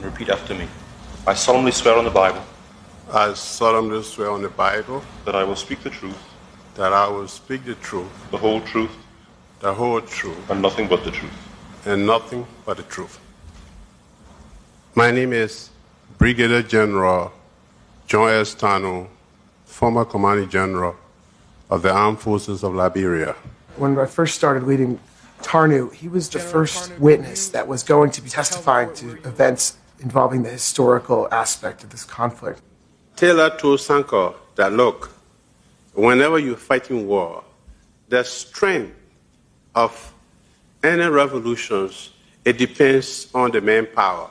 Repeat after me. I solemnly swear on the Bible I solemnly swear on the Bible that I will speak the truth, that I will speak the truth, the whole truth, and nothing but the truth. and nothing but the truth. My name is Brigadier General John S. Tano, former Commanding General of the Armed Forces of Liberia. When I first started leading Tarnu, he was the first witness that was going to be testifying to events involving the historical aspect of this conflict. Taylor told Sankor that, look, whenever you're fighting war, the strength of any revolutions, it depends on the manpower.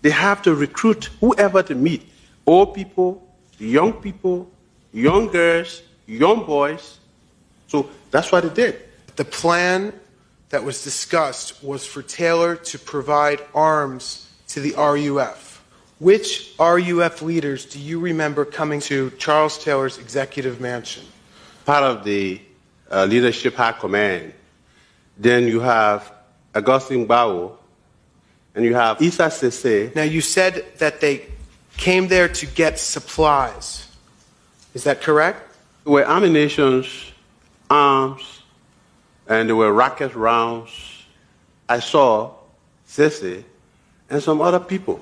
They have to recruit whoever they meet, old people, young girls, young boys. So that's what they did. The plan that was discussed was for Taylor to provide arms to the RUF. Which RUF leaders do you remember coming to Charles Taylor's executive mansion? Part of the leadership high command. Then you have Augustine Bao, and you have Issa Sese. Now, you said that they came there to get supplies. Is that correct? There were ammunitions, arms, and there were rocket rounds. I saw Sese and some other people.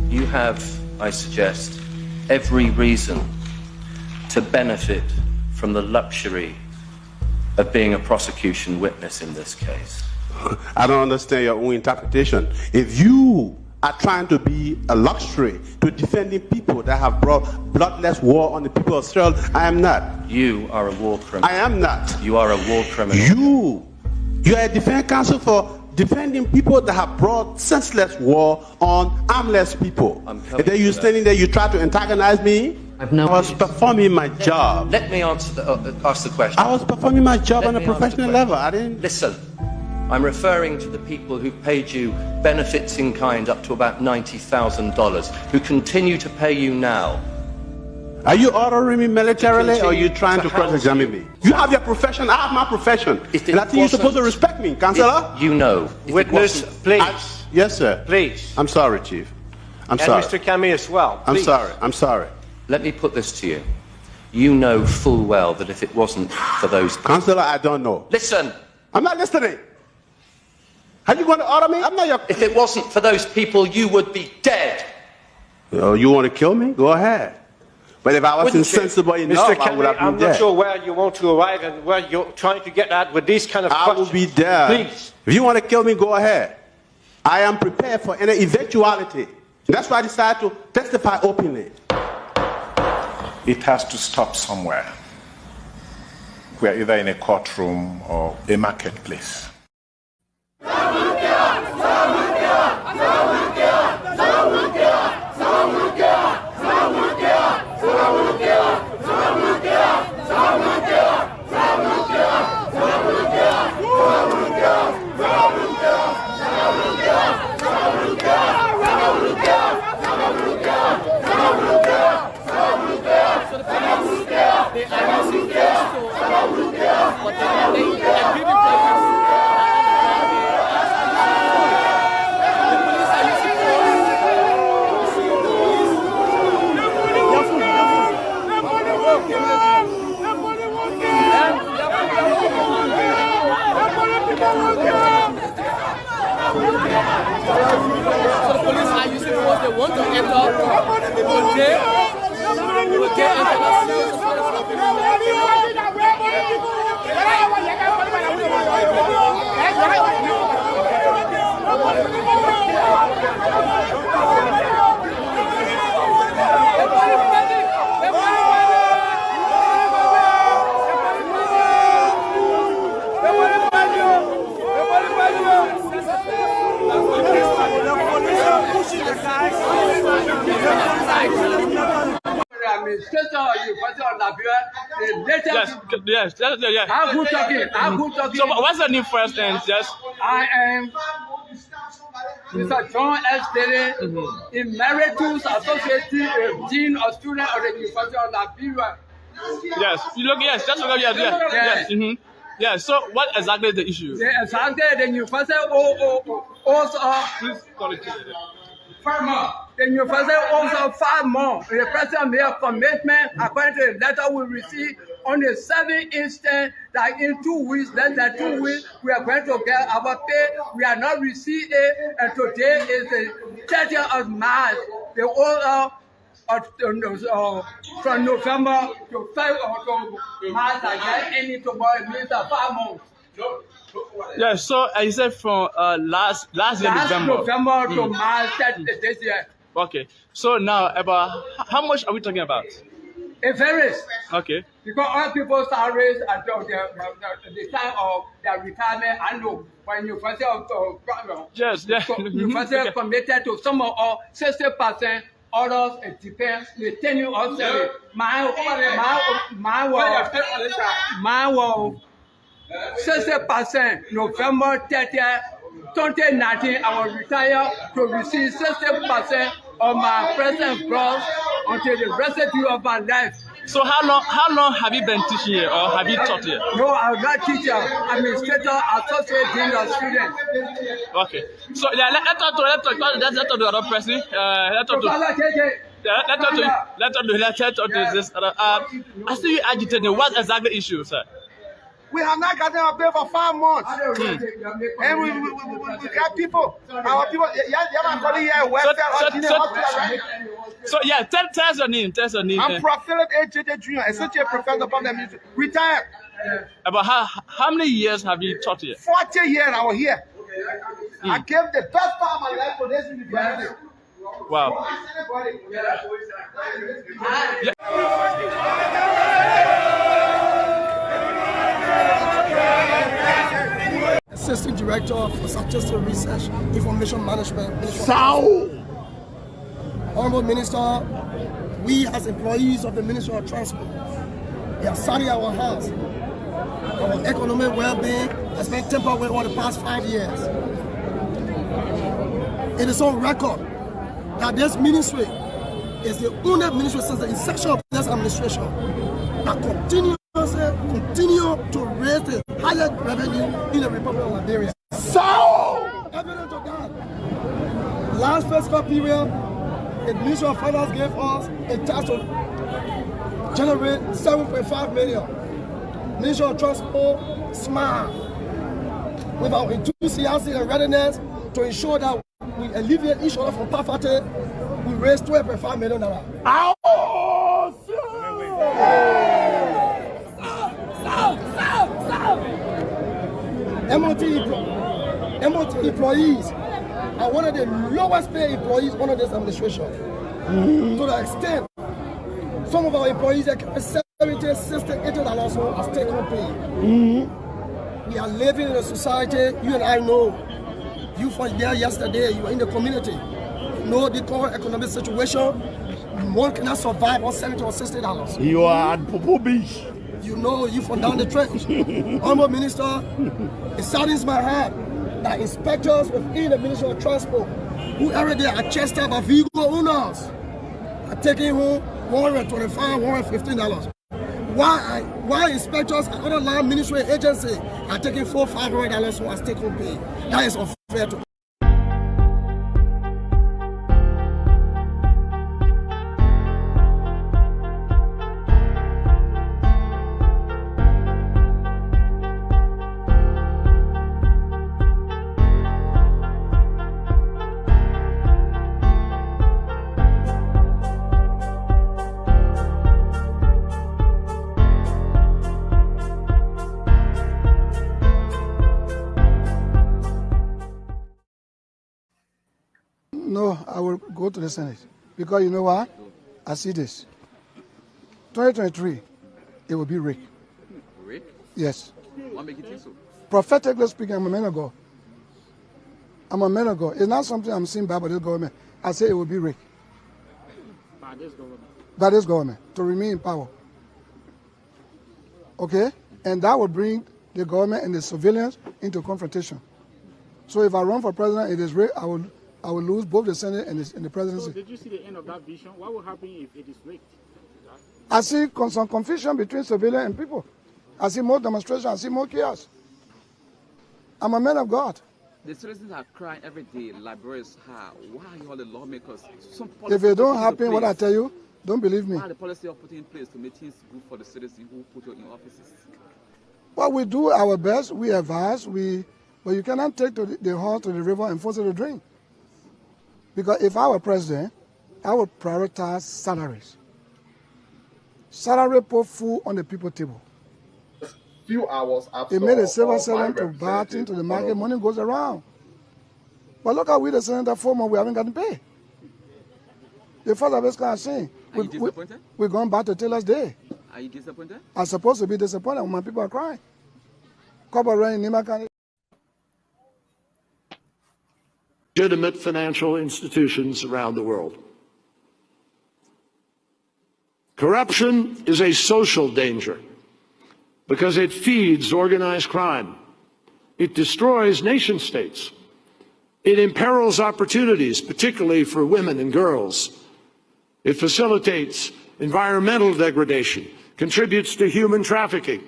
You have, I suggest, every reason to benefit from the luxury of being a prosecution witness in this case. I don't understand your own interpretation. If you are trying to be a luxury to defending people that have brought bloodless war on the people of Israel, I am not. You are a war criminal. I am not. You are a war criminal. You are a defense counsel for defending people that have brought senseless war on armless people. And then you're standing there, you try to antagonize me. I was performing my job. Let me ask the question. I was performing my job on a professional level. I didn't. Listen, I'm referring to the people who paid you benefits in kind up to about $90,000, who continue to pay you now. Are you ordering me militarily, or are you trying to cross-examine me? You have your profession, I have my profession. And I think you're supposed to respect me, Counselor. You know. Witness, please. Yes, sir. Please. I'm sorry, Chief. I'm sorry. And Mr. Kami as well. Please. I'm sorry. Let me put this to you. You know full well that if it wasn't for those... Counselor, I don't know. Listen. I'm not listening. Are you going to order me? I'm not your... If it wasn't for those people, you would be dead. You want to kill me? Go ahead. But if I was insensible enough, Mr. I would have been I'm dead. not sure where you want to arrive and where you're trying to get at with these kind of questions. I will be there. Please. If you want to kill me, go ahead. I am prepared for any eventuality. That's why I decided to testify openly. It has to stop somewhere. We're either in a courtroom or a marketplace. Yes. How good talking? So what's the name first and just? I am Mr. John S. Dele, Emeritus Associate Dean of Students of the University of Liberia. Yes, you look, yes, that's what yes. Mm-hmm. Yeah, so what exactly is the issue? Exactly, the university also, please call it 5 months. The university also 5 months. The president made a commitment according to the letter we received on the 7th instant that in 2 weeks, less than 2 weeks, we are going to get our pay. We are not received it, and today is the 30th of March. The order from November to March, I get any tomorrow, it means 5 months. Yeah, so I said from last year November to March this year. Okay, so now about how much are we talking about? It varies. Okay. Because all people's salaries at the time of their retirement, I know when university university committed to some of 60%, others it depends. The tenure of salary. Mine was 60% November 30th, 2019. I was retired to receive 60% of my present gross until the residue of my life. So how long have you been teaching here, or have you taught here? No, I'm not teacher. Administrator, associate dean of students. Okay. So yeah, let's talk to the other person. Let's talk to this. I see you agitating. What exactly issue, sir? We have not gotten our pay for 5 months. And we got people. Our people, So yeah, tell us your name. I'm Prophet AJJ Jr., associate professor of public ministry, retired. About how many years have you taught here? 40 years I was here. I gave the best part of my life for this university. Wow. Assistant Director for Statistical Research, Information Management. Honorable Minister, we as employees of the Ministry of Transport, we have studied our house. Our economic well-being has been tempered over the past 5 years. It is on record that this ministry is the only ministry since the inception of this administration that continue to raise the highest revenue in the Republic of Liberia. Evident of that, last fiscal period, the Ministry of Finance gave us a task to generate 7.5 million. Ministry of Transport, smile, with our enthusiasm and readiness to ensure that we alleviate each other from poverty. We raised 12.5 million. MOT employees are one of the lowest paid employees under this administration. To the extent, some of our employees are $70, $60, $80 as take-home pay. We are living in a society, you and I know, you were there yesterday, you were in the community, you know the current economic situation, one cannot survive on $70 or $60. You are at Popo Beach. You know, you from down the trench. Honorable Minister, it saddens my heart that inspectors within the Ministry of Transport, who every day are chested by vehicle owners, are taking home $125, $115. Why inspectors and other land ministry agencies are taking $400, $500 as take-home pay? That is unfair to. No, I will go to the Senate. Because you know what? I see this. 2023, it will be Rick. Rick? Yes. What make you think so? Prophetically speaking, I'm a man of God. I'm a man of God. It's not something I'm seeing by this government. I say it will be Rick. By this government? By this government, to remain in power. Okay? And that will bring the government and the civilians into confrontation. So if I run for president, it is Rick, I will lose both the Senate and the presidency. So did you see the end of that vision? What will happen if it is rigged? I see some confusion between civilians and people. I see more demonstration. I see more chaos. I'm a man of God. The citizens are crying every day. Libraries are. Why are all the lawmakers? If it don't happen, what I tell you, don't believe me. What are the policy you are putting in place to make things good for the citizens who put you in offices? Well, we do our best. We advise. But you cannot take the horse to the river and force it to drink. Because if I were president, I would prioritize salaries. Salary put food on the people's table. Few hours after it made a civil servant to buy into the market, money goes around. But look how we the senator 4 months we haven't gotten paid. The first of this kind of thing. Are you disappointed? We're going back to Taylor's Day. Are you disappointed? I'm supposed to be disappointed when my people are crying. Legitimate financial institutions around the world. Corruption is a social danger because it feeds organized crime. It destroys nation states. It imperils opportunities, particularly for women and girls. It facilitates environmental degradation, contributes to human trafficking,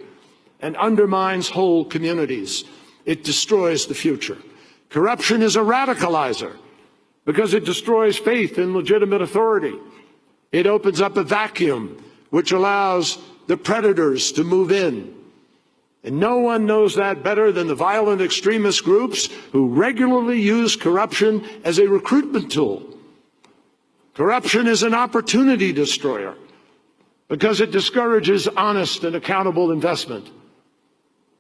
and undermines whole communities. It destroys the future. Corruption is a radicalizer because it destroys faith in legitimate authority. It opens up a vacuum which allows the predators to move in. And no one knows that better than the violent extremist groups who regularly use corruption as a recruitment tool. Corruption is an opportunity destroyer because it discourages honest and accountable investment.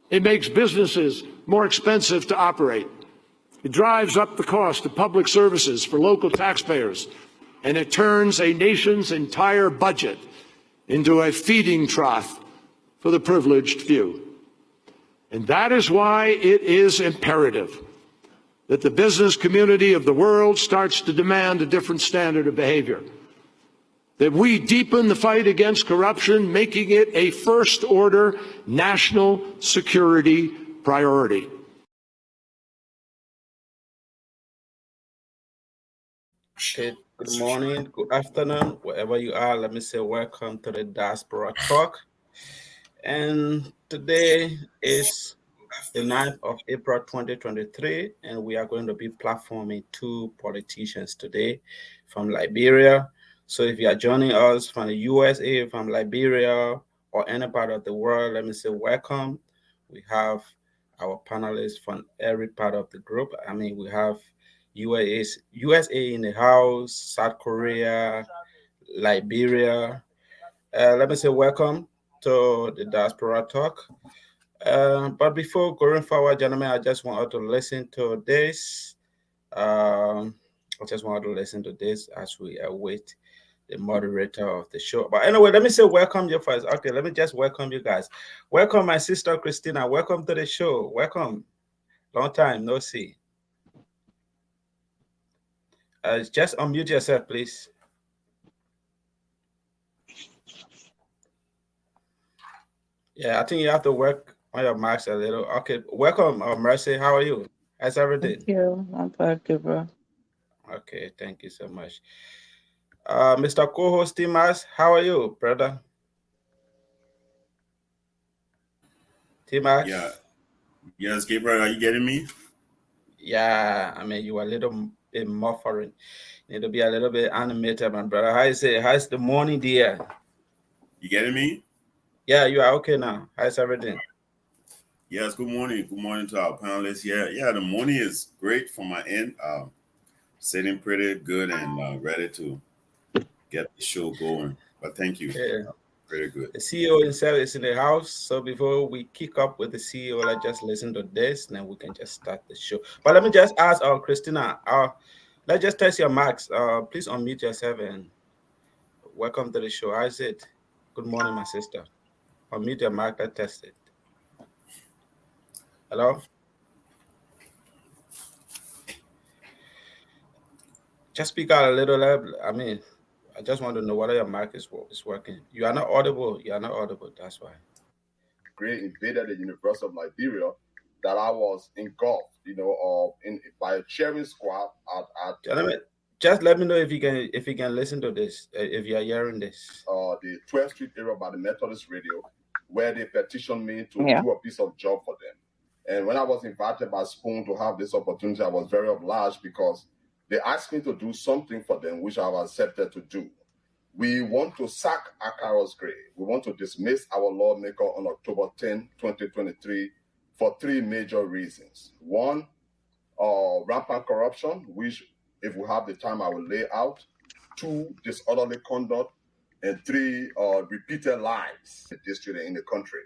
It makes businesses more expensive to operate. It drives up the cost of public services for local taxpayers, and it turns a nation's entire budget into a feeding trough for the privileged few. And that is why it is imperative that the business community of the world starts to demand a different standard of behavior, that we deepen the fight against corruption, making it a first-order national security priority. Okay, good morning, good afternoon, wherever you are. Let me say welcome to the Diaspora Talk. And today is the 9th of April 2023, and we are going to be platforming 2 politicians today from Liberia. So if you are joining us from the USA, from Liberia, or any part of the world, let me say welcome. We have our panelists from every part of the group. I mean, we have USA in the house, South Korea, Liberia. Let me say welcome to the Diaspora Talk. But before going forward, gentlemen, I just want to listen to this. I just want to listen to this as we await the moderator of the show. But anyway, let me say welcome you first. Okay, let me just welcome you guys. Welcome, my sister Christina. Welcome to the show. Welcome. Long time no see. Just unmute yourself, please. Yeah, I think you have to work on your marks a little. Okay, welcome, Mercy. How are you? How's everything? Thank you. I'm fine, bro. Okay, thank you so much. Mr. Co-host Timas, how are you, brother? Timas? Yeah. Yes, Gabriel, are you getting me? Yeah, I mean, you are a little bit muffling. Need to be a little bit animated, my brother. How's the morning, dear? You getting me? Yeah, you are okay now. How's everything? Yes, good morning. Good morning to our panelists. Yeah, the morning is great from my end. Sitting pretty good and ready to get the show going. But thank you. Yeah. Pretty good. The CEO himself is in the house. So before we kick up with the CEO, let's just listen to this, and then we can just start the show. But let me just ask Christina, let's just test your mics. Please unmute yourself and welcome to the show. How's it? Good morning, my sister. Unmute your mic. Let's test it. Hello? Just speak out a little. I mean, I just want to know whether your mic is working. You are not audible. You are not audible. That's why. Great invaded the University of Liberia that I was engulfed, by a cheering squad at just let me know if you can listen to this, if you are hearing this. The 12th Street area by the Methodist Radio, where they petitioned me to do a piece of job for them. And when I was invited by Spoon to have this opportunity, I was very obliged because they asked me to do something for them, which I've accepted to do. We want to sack Akaro's grave. We want to dismiss our lawmaker on October 10, 2023 for three major reasons. One, rampant corruption, which if we have the time, I will lay out. Two, disorderly conduct. And three, repeated lies in the district and in the country.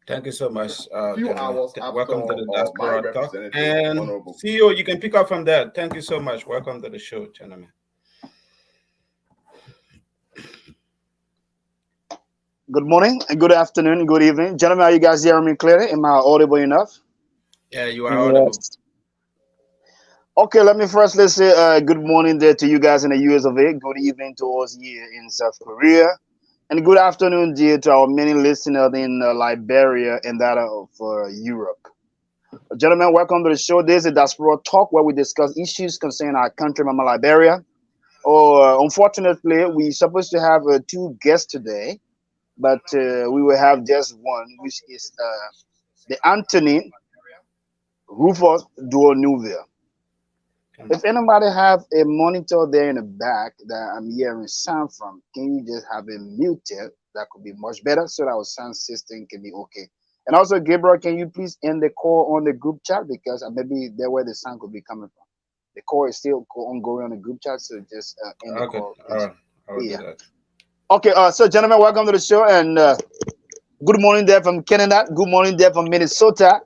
Thank you so much. Few hours after welcome to the Diaspora Talk. representative, And Honorable CEO, you can pick up from there. Thank you so much. Welcome to the show, gentlemen. Good morning, and good afternoon, and good evening. Gentlemen, are you guys hearing me clearly? Am I audible enough? Yeah, you are audible. Okay, let's say good morning there to you guys in the US of A. Good evening to us here in South Korea. And good afternoon, dear, to our many listeners in Liberia and that of Europe. Gentlemen, welcome to the show. This is Diaspora Talk, where we discuss issues concerning our country, Mama Liberia. Unfortunately, we're supposed to have two guests today, but we will have just one, which is the Anthony Rufus Duonuville. If anybody have a monitor there in the back that I'm hearing sound from, can you just have it muted? That could be much better so that our sound system can be okay. And also, Gabriel, can you please end the call on the group chat, because maybe there where the sound could be coming from. The call is still ongoing on the group chat, so just end the call. All right. I will do that. Okay, so gentlemen, welcome to the show, and good morning there from Canada. Good morning there from Minnesota.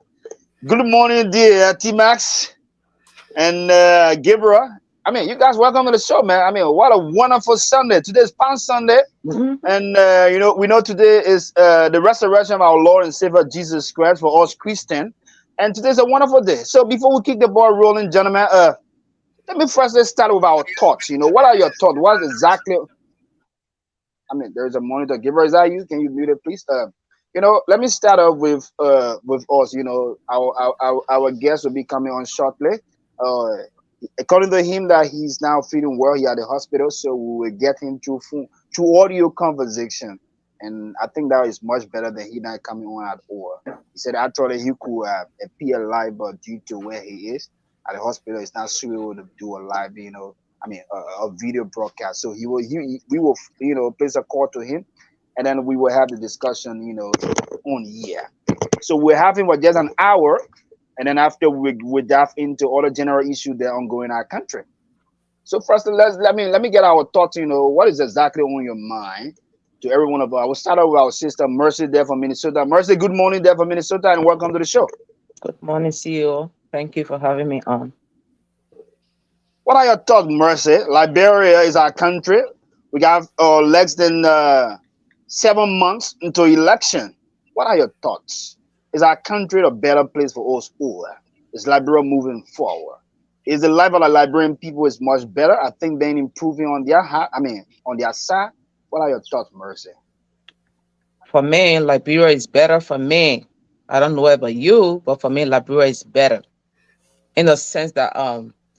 Good morning, dear T-Max. And Gabriel, you guys, welcome to the show, man. What a wonderful Sunday. Today's Palm Sunday. And, we know today is the resurrection of our Lord and Savior Jesus Christ for us Christians. And today's a wonderful day. So before we kick the ball rolling, gentlemen, let's start with our thoughts. What are your thoughts? What exactly? There's a monitor. Gabriel, is that you? Can you mute it, please? Let me start off with us. Our guest will be coming on shortly. According to him, that he's now feeling well. He at the hospital, so we will get him through audio conversation, and I think that is much better than he not coming on at all. He said actually he could appear live, but due to where he is at the hospital, it's not suitable to do a live, a video broadcast. So we will place a call to him, and then we will have the discussion, on here. So we're having for just an hour. And then after we dive into other general issues that are ongoing in our country. So first, let me get our thoughts. What is exactly on your mind to every one of us. I will start off with our sister Mercy there from Minnesota. Mercy, good morning there from Minnesota, and welcome to the show. Good morning, CEO. Thank you for having me on. What are your thoughts, Mercy? Liberia is our country. We got less than 7 months until election. What are your thoughts? Is our country a better place for us all? Is Liberia moving forward? Is the life of the Liberian people is much better? I think they're improving on their side. What are your thoughts, Mercy? For me, Liberia is better for me. I don't know about you, but for me, Liberia is better. In the sense that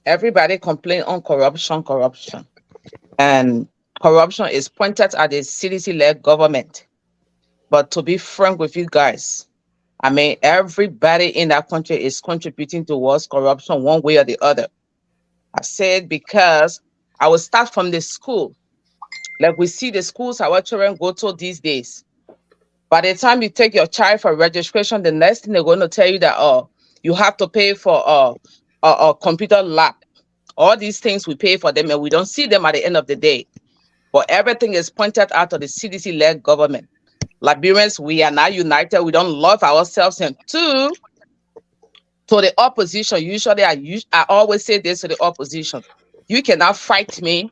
everybody complain on corruption. And corruption is pointed at the CDC-led government. But to be frank with you guys, everybody in that country is contributing towards corruption one way or the other. I said because I will start from the school. Like we see the schools our children go to these days. By the time you take your child for registration, the next thing they're going to tell you that you have to pay for a computer lab. All these things we pay for them and we don't see them at the end of the day. But everything is pointed out of the CDC-led government. Liberians, we are not united. We don't love ourselves. And two, to the opposition, usually I always say this to the opposition. You cannot fight me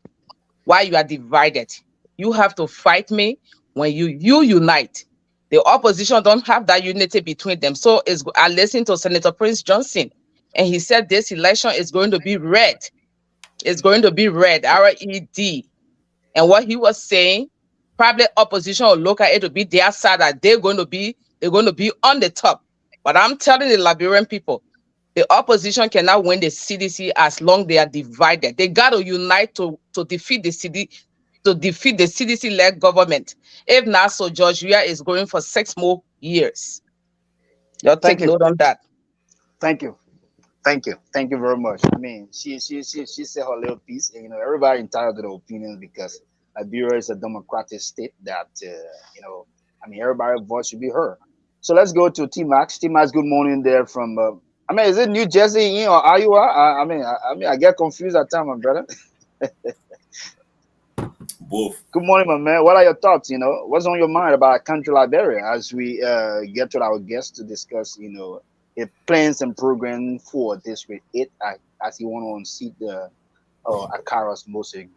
while you are divided. You have to fight me when you unite. The opposition don't have that unity between them. So I listened to Senator Prince Johnson, and he said this election is going to be red. It's going to be red, R-E-D. And what he was saying, probably opposition will look at it to be their side, that they're going to be on the top. But I'm telling the Liberian people, the opposition cannot win the CDC as long they are divided. They got to unite to defeat the CDC-led government. If not, so Georgia is going for 6 more years. Y'all take Thank you. note on that. Thank you. Thank you very much. I mean, she said her little piece. And, everybody entitled to their opinions because Liberia is a democratic state that I mean, everybody's voice should be heard. So let's go to T Max. T Max, good morning there from. I mean, is it New Jersey or Iowa? I get confused at times, my brother. Both. Good morning, my man. What are your thoughts? What's on your mind about a country Liberia as we get to our guests to discuss, the plans and program for District 8 as you want to unseat the Akaras Mosaic.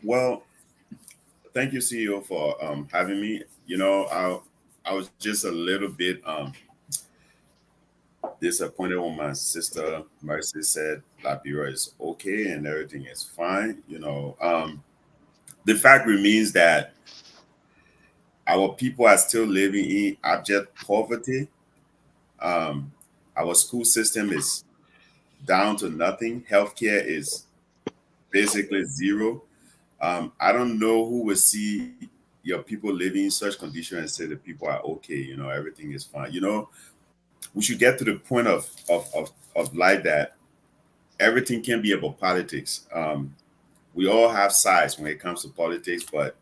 Well, thank you, CEO, for having me. I was just a little bit disappointed when my sister Mercy said Liberia is okay and everything is fine. The fact remains that our people are still living in abject poverty. Um, our school system is down to nothing. Healthcare is basically zero. I don't know who will see your people living in such condition and say the people are okay. Everything is fine. We should get to the point of life that everything can be about politics. We all have sides when it comes to politics, but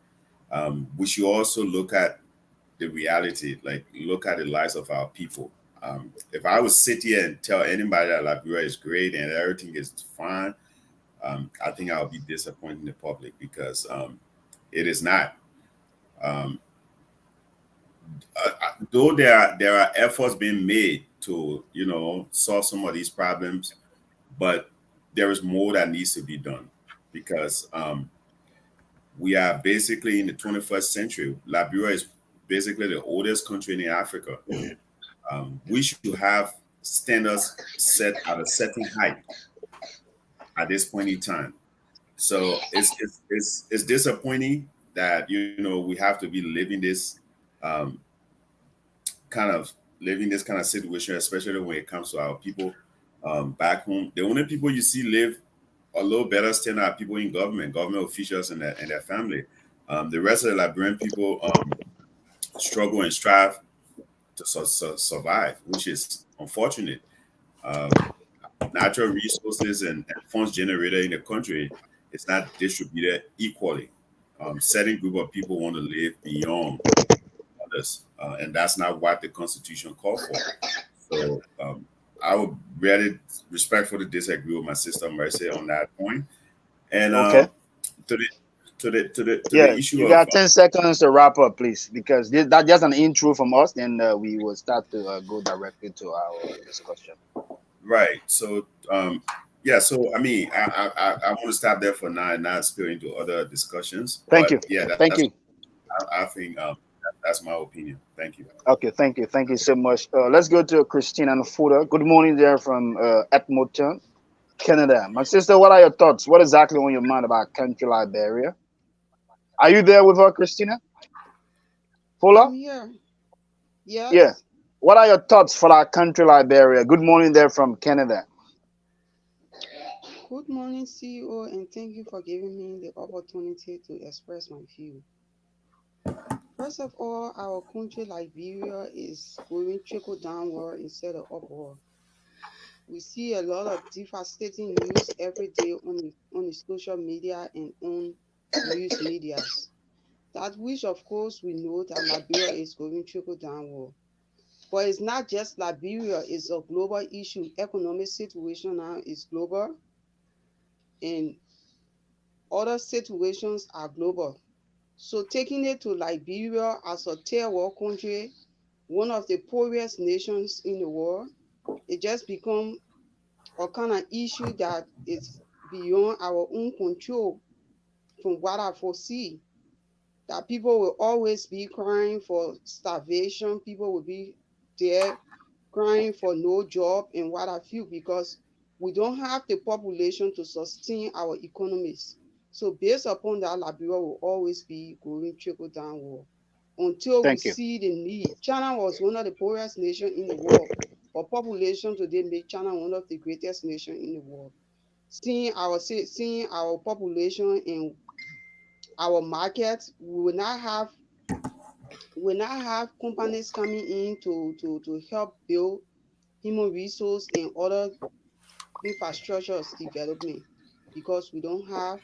we should also look at the reality, like look at the lives of our people. If I would sit here and tell anybody that Liberia is great and everything is fine, I think I'll be disappointing the public because it is not. Um, though there are efforts being made to solve some of these problems, but there is more that needs to be done because we are basically in the 21st century. Liberia is basically the oldest country in Africa. We should have standards set at a certain height at this point in time. So it's disappointing that we have to be um, living this kind of situation, especially when it comes to our people back home. The only people you see live a little better still are people in government officials and their family. The rest of the Liberian people struggle and strive to survive, which is unfortunate. Um, Natural resources and funds generated in the country is not distributed equally. Certain group of people want to live beyond others, and that's not what the Constitution called for. So I would really respectfully disagree with my sister Mercy on that point. And Okay. to the Yeah, issue you of got 10 seconds to wrap up, please, because that's just an intro from us. Then we will start to go directly to our discussion. right, so yeah, so I mean, I want to stop there for now and not spill into other discussions. Thank you. But yeah, Thank that's you. I think that's my opinion. Thank you. Okay, thank you. Thank you so much. Let's go to Christina Nfuda. Good morning there from Edmonton, Canada. My sister, what are your thoughts? What exactly on your mind about country Liberia? Are you there with her, Christina? Fuller? I'm here. Yes. Yeah. What are your thoughts for our country Liberia? Good morning there from Canada. Good morning, CEO, and thank you for giving me the opportunity to express my view. First of all, our country Liberia is going trickle downward instead of upward. We see a lot of devastating news every day on the social media and on news medias. That which, of course, we know that Liberia is going trickle downward. But it's not just Liberia, it's a global issue. Economic situation now is global, and other situations are global. So taking it to Liberia as a third world country, one of the poorest nations in the world, it just become a kind of issue that is beyond our own control from what I foresee. That people will always be crying for starvation, people will be there crying for no job and what have you, because we don't have the population to sustain our economies. So based upon that, Liberia will always be going trickle downward until we Thank you. see the need. China was one of the poorest nations in the world, but population today make China one of the greatest nations in the world. Seeing our population and our market, we will not have we now have companies coming in to help build human resource and other infrastructures development because we don't have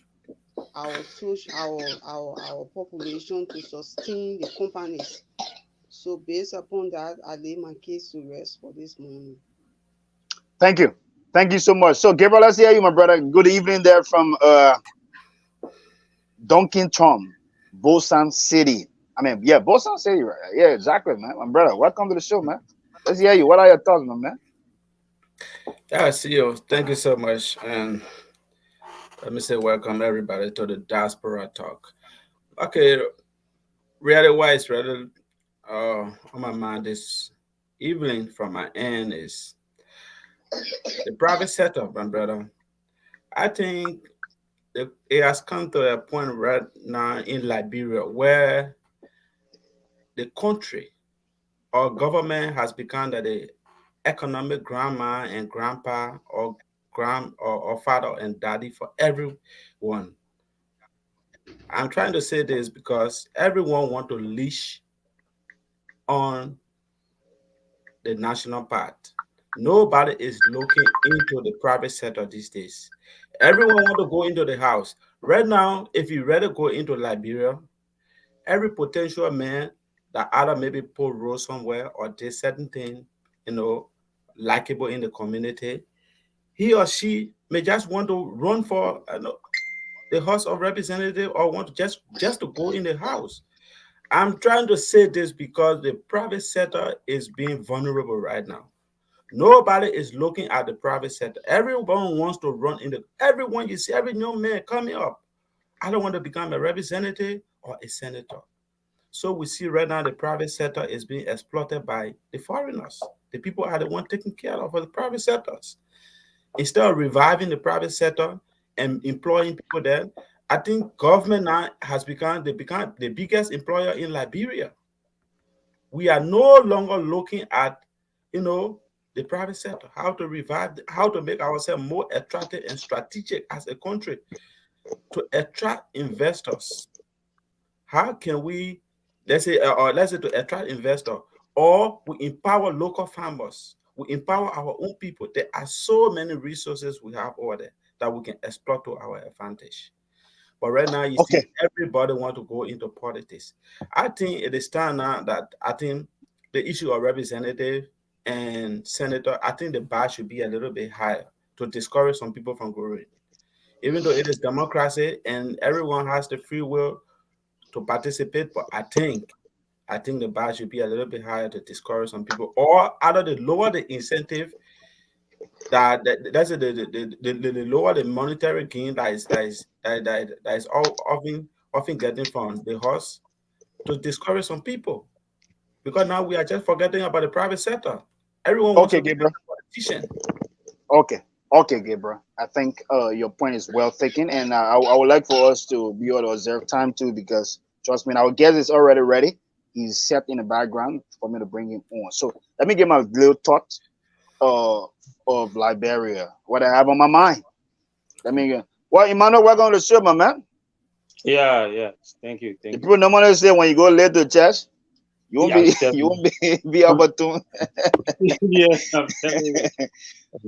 our social our population to sustain the companies. So based upon that, I lay my case to rest for this morning. Thank you. Thank you so much. So Gabriel, let's hear you, my brother. Good evening there from Duncan Tom, Bosan City. I mean, yeah, Bosan City, right? Yeah, exactly, man. My brother, welcome to the show, man. Let's hear you. What are your thoughts, my man? Yeah, CEO, thank you so much. And let me say welcome everybody to the Diaspora Talk. Okay, really wise, rather on my mind this evening from my end is the private setup, my brother. I think it has come to a point right now in Liberia where the country or government has become that the economic grandma and grandpa or or father and daddy for everyone. I'm trying to say this because everyone want to leash on the national part. Nobody is looking into the private sector these days. Everyone want to go into the house. Right now, if you rather go into Liberia, every potential man that either maybe put role somewhere or did certain thing, likable in the community, he or she may just want to run for the House of Representative or want to just to go in the house. I'm trying to say this because the private sector is being vulnerable right now. Nobody is looking at the private sector. Everyone wants to run in everyone you see, every young man coming up. I don't want to become a representative or a senator. So we see right now the private sector is being exploited by the foreigners. The people are the one taking care of the private sectors. Instead of reviving the private sector and employing people there, I think government now has become the biggest employer in Liberia. We are no longer looking at, the private sector, how to revive, how to make ourselves more attractive and strategic as a country to attract investors. How can we, let's say to attract investors, or we empower local farmers, we empower our own people. There are so many resources we have over there that we can exploit to our advantage. But right now, you see, everybody want to go into politics. I think it is time now that I think the issue of representative and senator, I think the bar should be a little bit higher to discourage some people from going. Even though it is democracy and everyone has the free will to participate, but I think the bar should be a little bit higher to discourage some people, or either they lower the incentive that's the lower the monetary gain that is all often getting from the horse to discourage some people, because now we are just forgetting about the private sector. Everyone wants to be a politician. Okay, Gabriel. I think your point is well taken, and I would like for us to be able to observe time too, because trust me, our guest is already ready. He's set in the background for me to bring him on. So let me get my little thoughts of Liberia, what I have on my mind. Let me well, Emmanuel, welcome to the show, my man. Yeah. Thank you. The people normally say when you go late to church, you won't be opportune. Yes, I'm telling you.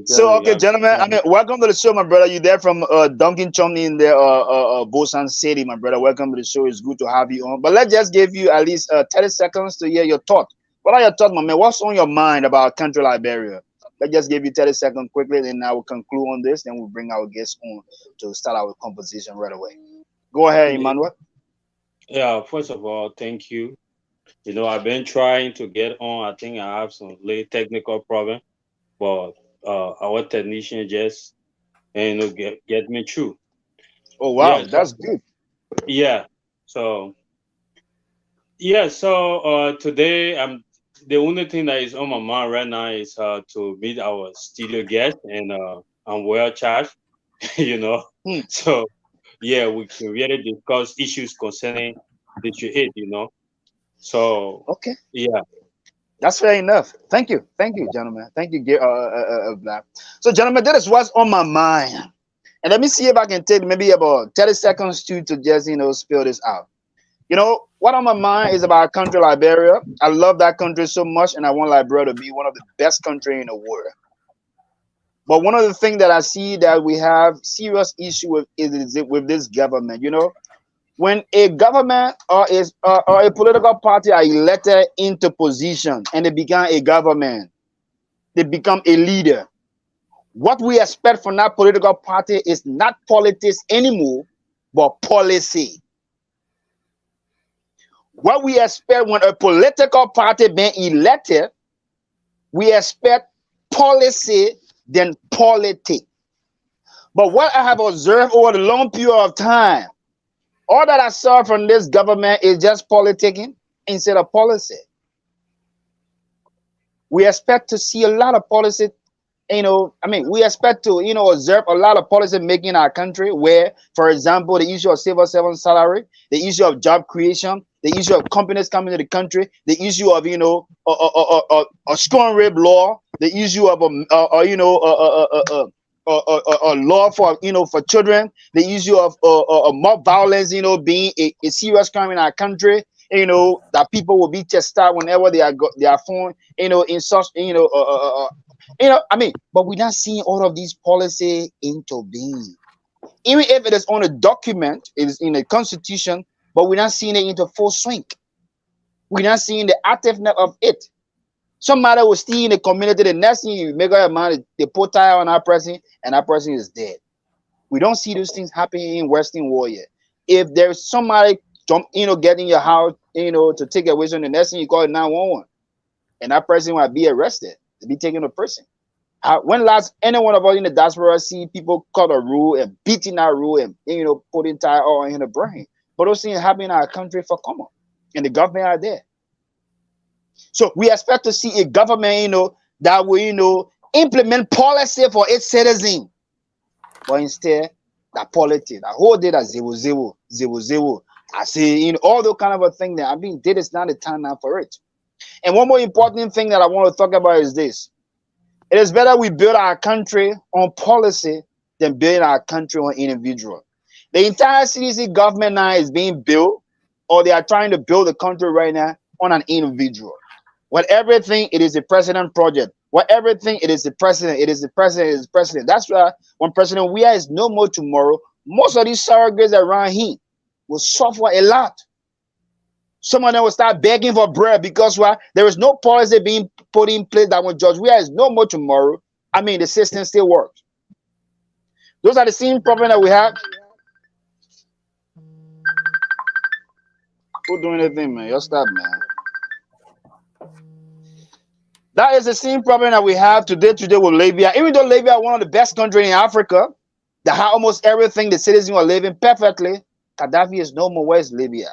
So okay, gentlemen, I mean, welcome to the show, my brother. You there from Duncan Chumney in there, Bosan City, my brother. Welcome to the show. It's good to have you on. But let's just give you at least 30 seconds to hear your thought. What are your thoughts, my man? What's on your mind about country Liberia? Let's just give you 30 seconds quickly, then I will conclude on this. Then we'll bring our guests on to start our conversation right away. Go ahead, Emmanuel. Yeah, first of all, thank you. I've been trying to get on. I think I have some late technical problem, but our technician just get me through. Oh wow, that's good. Yeah. So today the only thing that is on my mind right now is to meet our studio guest, and I'm well charged. So yeah, we can really discuss issues concerning the hit. So okay, yeah. That's fair enough. Thank you, gentlemen. Thank you, Black. So, gentlemen, that is what's on my mind, and let me see if I can take maybe about 30 seconds to just spill this out. You know, what on my mind is about a country Liberia. I love that country so much, and I want Liberia to be one of the best countries in the world. But one of the things that I see that we have serious issue with is with this government. You know, when a government or a political party are elected into position and they become a government, they become a leader. What we expect from that political party is not politics anymore, but policy. What we expect when a political party being elected, we expect policy than politics. But what I have observed over the long period of time, all that I saw from this government is just politicking instead of policy. We expect to see a lot of policy, we expect to, observe a lot of policy making in our country where, for example, the issue of civil servant salary, the issue of job creation, the issue of companies coming to the country, the issue of, a strong rape law, the issue of, a law for, for children, the issue of mob violence, being a serious crime in our country, that people will be chastised whenever they are found, in such, but we're not seeing all of these policies into being. Even if it is on a document, it is in a constitution, but we're not seeing it into full swing. We're not seeing the activeness of it. Somebody will steal in the community, the next thing you make up your mind, they put tire on that person, and that person is dead. We don't see those things happening in Western world yet. If there's somebody get in your house, to take away something, the next thing you call it 911, and that person might be arrested to be taken to prison. When last any one of us in the diaspora see people cut a rule and beating that rule and putting tire oil in the brain? But those things happen in our country for common, and the government are there. So we expect to see a government, that will, implement policy for its citizens. But instead, that politics, that whole day that 0-0-0-0. I say, all those kind of a thing that that is not the time now for it. And one more important thing that I want to talk about is this. It is better we build our country on policy than building our country on individual. The entire CDC government now is being built, or they are trying to build the country right now on an individual. What everything, it is a president project. What everything, it is the president, it is the president, it is the president. That's why when President Weah is no more tomorrow, most of these surrogates around him will suffer a lot. Some of them will start begging for bread because why? There is no policy being put in place that when George Weah is no more tomorrow, the system still works. Those are the same problem that we have. Who doing anything, man? Y'all stop, man. That is the same problem that we have today with Libya. Even though Libya is one of the best countries in Africa, that have almost everything the citizens are living perfectly, Gaddafi is no more. Where's Libya?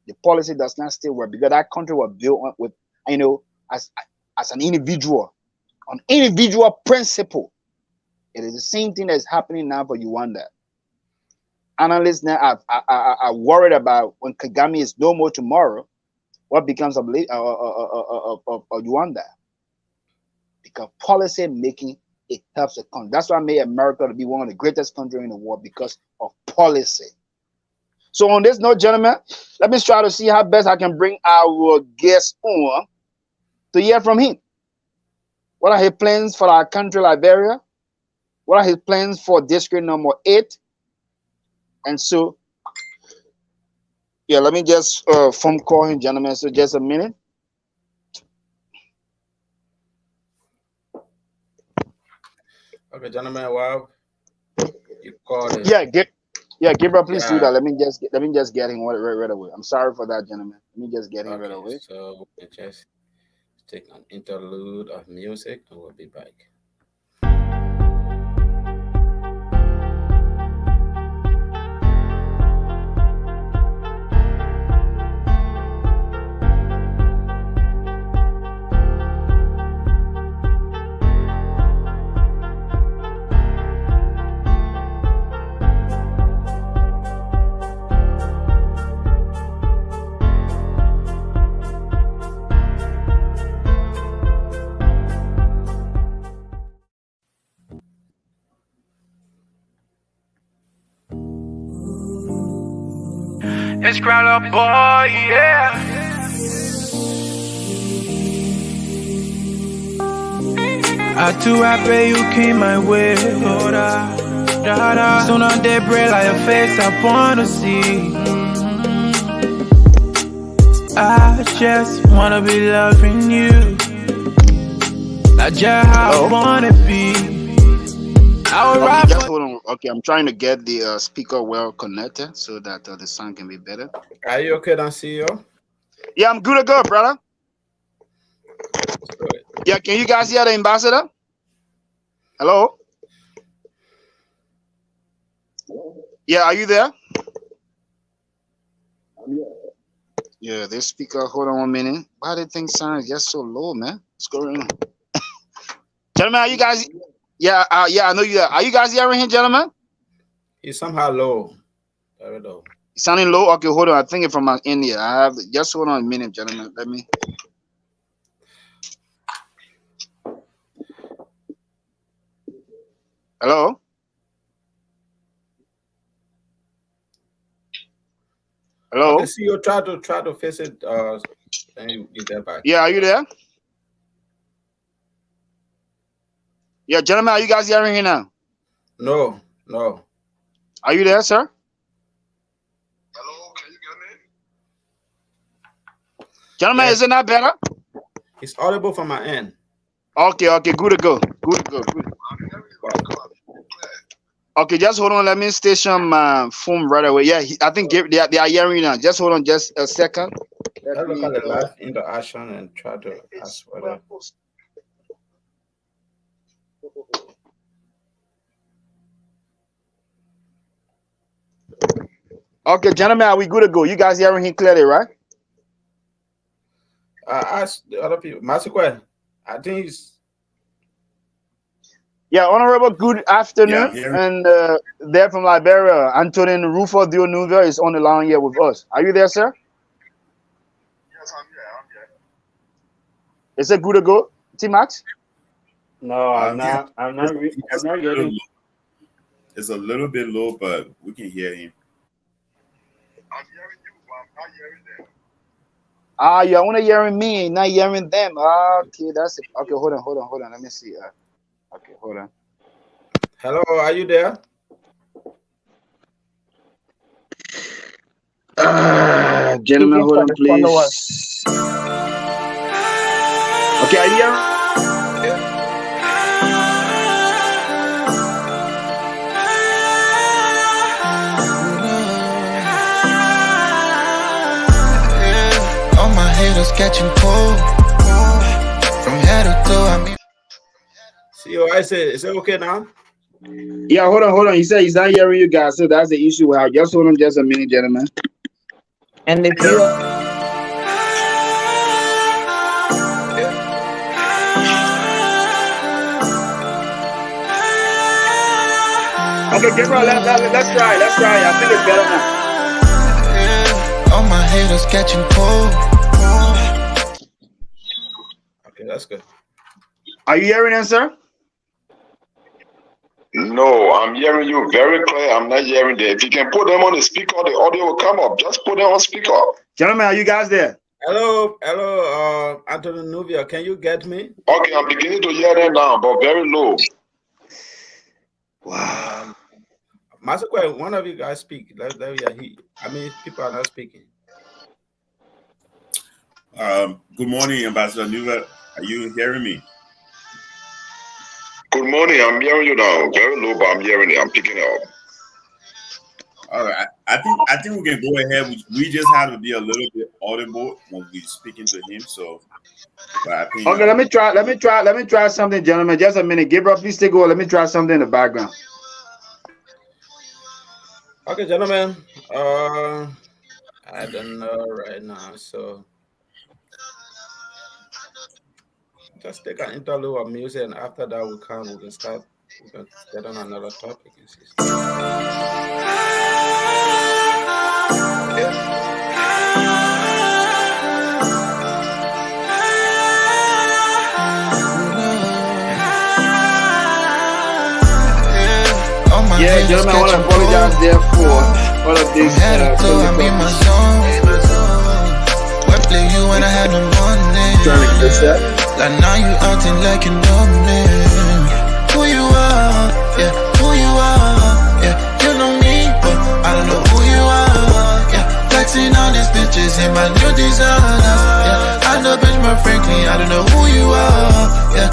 The policy does not still work because that country was built with, as an individual, on individual principle. It is the same thing that is happening now for Uganda. Analysts now are worried about when Kagame is no more tomorrow, what becomes of Uganda? Because policy making, it helps the country. That's why I made America to be one of the greatest countries in the world, because of policy. So on this note, gentlemen, let me try to see how best I can bring our guest on to hear from him. What are his plans for our country, Liberia? What are his plans for district number 8? And so, yeah, let me just phone call him, gentlemen. So just a minute. Okay, gentlemen, wow, you called it. Yeah, Gabriel, please do that. Let me just get him right away. I'm sorry for that, gentlemen. Let me just get him right away. So we'll just take an interlude of music and we'll be back. It's Crowder Boy, yeah. I too happy you came my way. Soon on day break like your face I wanna see. I just wanna be loving you. That's just how I wanna be. Okay, just hold on. Okay, I'm trying to get the speaker well connected so that the sound can be better. Are you okay, then, CEO? Yeah, I'm good to go, brother. Yeah, can you guys hear the ambassador? Hello? Yeah, are you there? Yeah, this speaker, hold on 1 minute. Why did things sound just so low, man? What's going on? Gentlemen, are you guys? Yeah, I know you. Are you guys hearing him, gentlemen? He's somehow low. Very low. Sounding low? Okay, hold on. I think it's from my end here. I have just hold on a minute, gentlemen. Let me. Hello? Hello? Okay, CEO, try to fix it. Then you get back. Yeah, are you there? Yeah, gentlemen, are you guys hearing him now? No. Are you there, sir? Hello, can you get me? Gentlemen, is it not better? It's audible from my end. Okay, good to go. Good to go. Okay, just hold on. Let me station my phone right away. Yeah, I think they are hearing you now. Just hold on just a second. Let's look at the live interaction and try to ask whether. Okay, gentlemen, are we good to go? You guys hearing him clearly, right? Ask the other people. Masikwe, I think he's. Yeah, Honorable, good afternoon. Yeah, and there from Liberia, Antonin Rufo Dionuva is on the line here with us. Are you there, sir? Yes, I'm here. Is it good to go, T-Max? No, I'm not. I'm not getting. It's a little bit low, but we can hear him. I'm hearing you, but I'm not hearing them. You're only hearing me, not hearing them. Okay, that's it. Okay, hold on. Let me see. Okay, hold on. Hello, are you there? Gentlemen, hold on, please. Okay, are you here? All my haters catching cold. From head to toe, I mean. CEO, I say, is it okay now? Yeah, hold on. He said he's not hearing you guys, so that's the issue we have. Just hold on just a minute, gentlemen. And if you Okay, Gabriel, let's try. I think it's better now. All my haters catching cold. Okay, that's good. Are you hearing him, sir? No, I'm hearing you very clear. I'm not hearing them. If you can put them on the speaker, the audio will come up. Just put them on speaker. Gentlemen, are you guys there? Hello, Anthony Nubia. Can you get me? Okay, I'm beginning to hear them now, but very low. Wow. Masikwe, one of you guys speak. Let me hear. I mean, people are not speaking. Good morning, Ambassador Nuva. Are you hearing me? Good morning. I'm hearing you now. Very low, but I'm hearing it. I'm picking it up. All right. I think we can go ahead. We just have to be a little bit audible when we're speaking to him. So, but I think. Okay, let me try something, gentlemen. Just a minute. Gabriel, please take over. Let me try something in the background. Okay, gentlemen. I don't know right now, so just take an interlude of music, and after that we can start. We can get on another topic. Yeah, gentlemen, I want to apologize there for All of this. Head up though, I'm in my zone. Why play you when I had no money? Like now you acting like you know me. Who you are, yeah, who you are, yeah. You know me, but I don't know who you are, yeah. Flexing on these bitches in my new designers, yeah. I know bitch more frankly, I don't know who you are, yeah.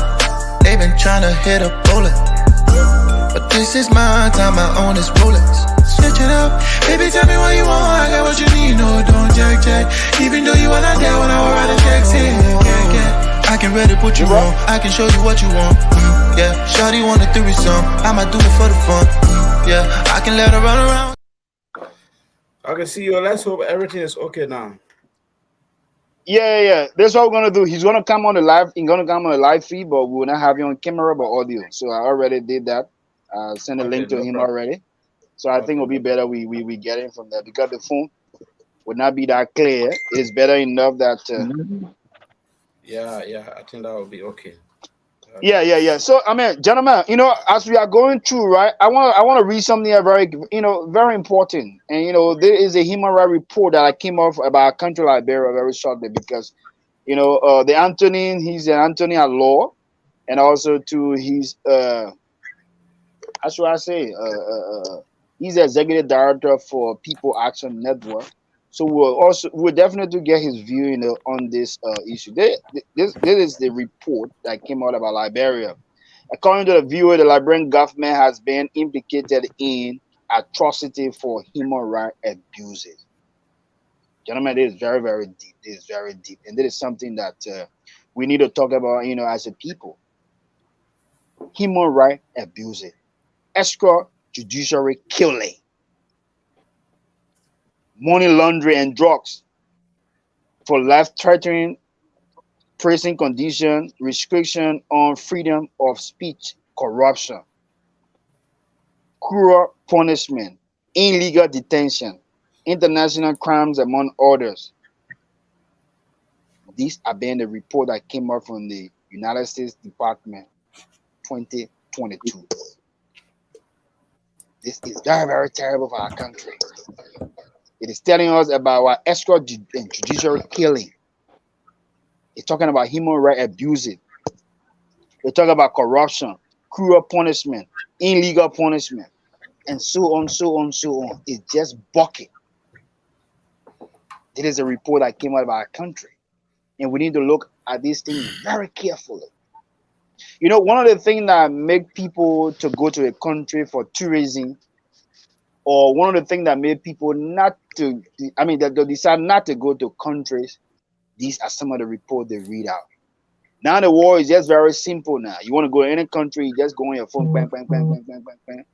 They been tryna hit a bullet, but this is my time, I own this Rolex. Switch it up, baby, tell me what you want, I got what you need, no, don't check. Even though you are not there when I was riding taxi, yeah. I can really put you on, I can show you what you want, yeah. Shawty want a threesome, I might do it for the fun, yeah. I can let her run around. Okay, see you. Let's hope everything is okay now. Yeah. That's what we're gonna do. He's gonna come on the live. He's gonna come on the live feed, but we will not have you on camera but audio. So I already did that. Send a link to him already. So I think it'll be better we get it from there because the phone would not be that clear. It's better enough that. Yeah. I think that will be okay. Yeah. So I mean, gentlemen, as we are going through, right? I want to read something very, very important. And there is a human rights report that I came off about country Liberia very shortly because, the Anthony, he's an Anthony at law, and also to his how should I say he's the executive director for People Action Network. So we'll definitely get his view, on this issue. This is the report that came out about Liberia. According to the viewer, the Liberian government has been implicated in atrocity for human rights abuses. Gentlemen, this is very, very deep. This is very deep, and this is something that we need to talk about, as a people. Human rights abuses, extrajudicial killing, money laundering and drugs for life-threatening prison condition, restriction on freedom of speech, corruption, cruel punishment, illegal detention, international crimes, among others. These are being the report that came out from the United States Department 2022. This is very, very terrible for our country. It is telling us about our extrajudicial killing. It's talking about human rights abuses. It's talking about corruption, cruel punishment, illegal punishment, and so on. It's just bucket. It is a report that came out of our country. And we need to look at these things very carefully. One of the things that make people to go to a country for tourism, or one of the things that make people that they decide not to go to countries, these are some of the reports they read out. Now the war is just very simple now. You want to go to any country, you just go on your phone, bang, bang, bang, bang, bang, bang, bang.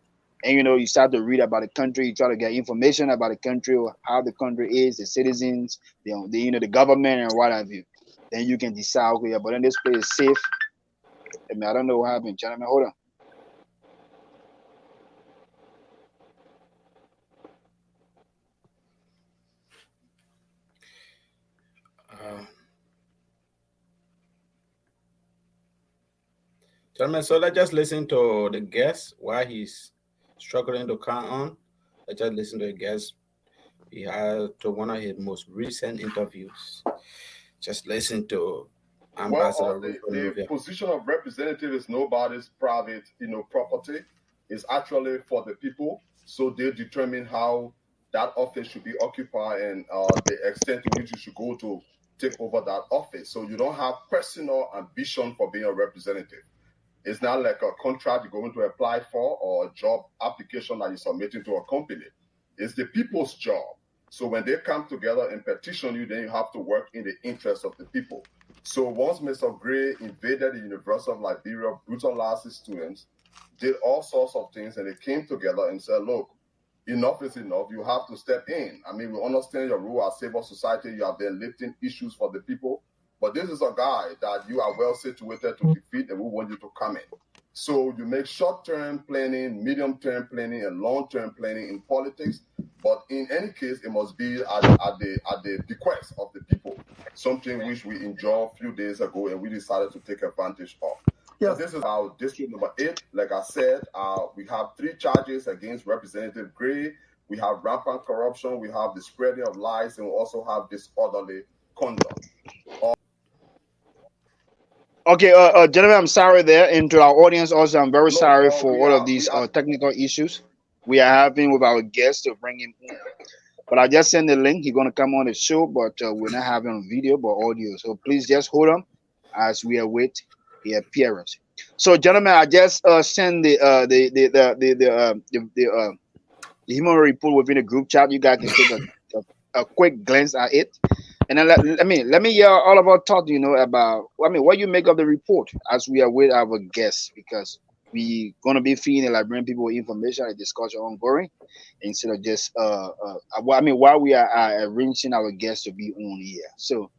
And you start to read about the country, you try to get information about the country or how the country is, the citizens, the government and what have you. Then you can decide, okay, but then this place is safe. I don't know what happened, gentlemen. Hold on. Gentlemen, so let's just listen to the guest while he's struggling to come on. Let's just listen to the guest. He had to one of his most recent interviews. Just listen to Ambassador. The position of representative is nobody's private, property. It's actually for the people. So they determine how that office should be occupied and the extent to which you should go to take over that office. So you don't have personal ambition for being a representative. It's not like a contract you're going to apply for or a job application that you're submitting to a company. It's the people's job. So when they come together and petition you, then you have to work in the interest of the people. So once Mr. Gray invaded the University of Liberia, brutalized his students, did all sorts of things, and they came together and said, look, enough is enough. You have to step in. We understand your role as civil society. You have been lifting issues for the people. But this is a guy that you are well situated to defeat, and we want you to come in. So you make short-term planning, medium-term planning, and long-term planning in politics. But in any case, it must be at the bequest of the people, something which we enjoyed a few days ago, and we decided to take advantage of. Yes. So this is our district number 8. Like I said, we have 3 charges against Representative Gray. We have rampant corruption, we have the spreading of lies, and we also have disorderly conduct. Okay, gentlemen, I'm sorry there. And to our audience also, I'm very sorry for all of these technical issues we are having with our guest to bring him in. But I just sent the link. He's going to come on the show, but we're not having on video, but audio. So please just hold on as we await the appearance. So, gentlemen, I just sent the human report within the group chat. You guys can take a quick glance at it. And then let me hear all about thought, about what you make of the report as we are with our guests, because we gonna be feeding the Liberian people with information and discussion ongoing instead of just while we are arranging our guests to be on here. So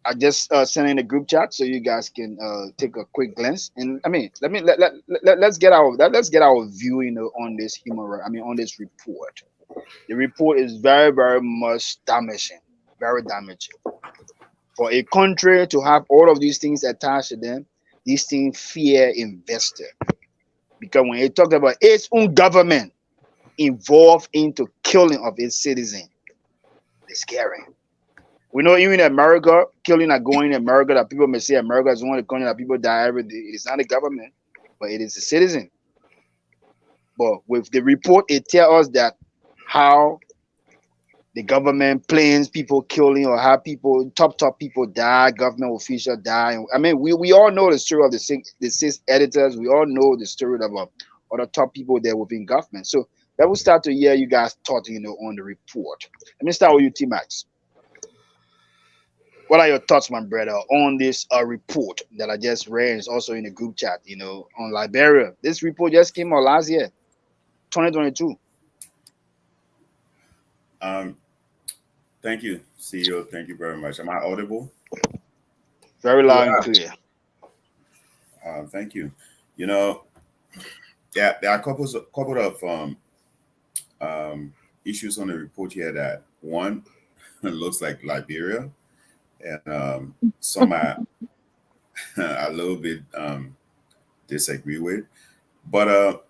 I just sent in a group chat so you guys can take a quick glance. And let's get our view, on this on this report. The report is very, very much damaging, very damaging. For a country to have all of these things attached to them, these things fear investor. Because when it talked about its own government involved into killing of its citizens, it's scary. We know even in America, killing are going in America, that people may say America is one of the countries that people die every day. It is not the government, but it is the citizen. But with the report, it tells us that how the government plans people killing, or how people top people die, government officials die. We all know the story of the six editors. We all know the story of other top people there within government. So that will start to hear you guys thought, on the report. Let me start with you, T-Max. What are your thoughts, my brother, on this report that I just read? It's also in the group chat, on Liberia. This report just came out last year, 2022. Thank you, CEO. Thank you very much. Am I audible? Very loud and clear. Thank you. There are a couple of issues on the report here. That one looks like Liberia, and some I a little bit disagree with. But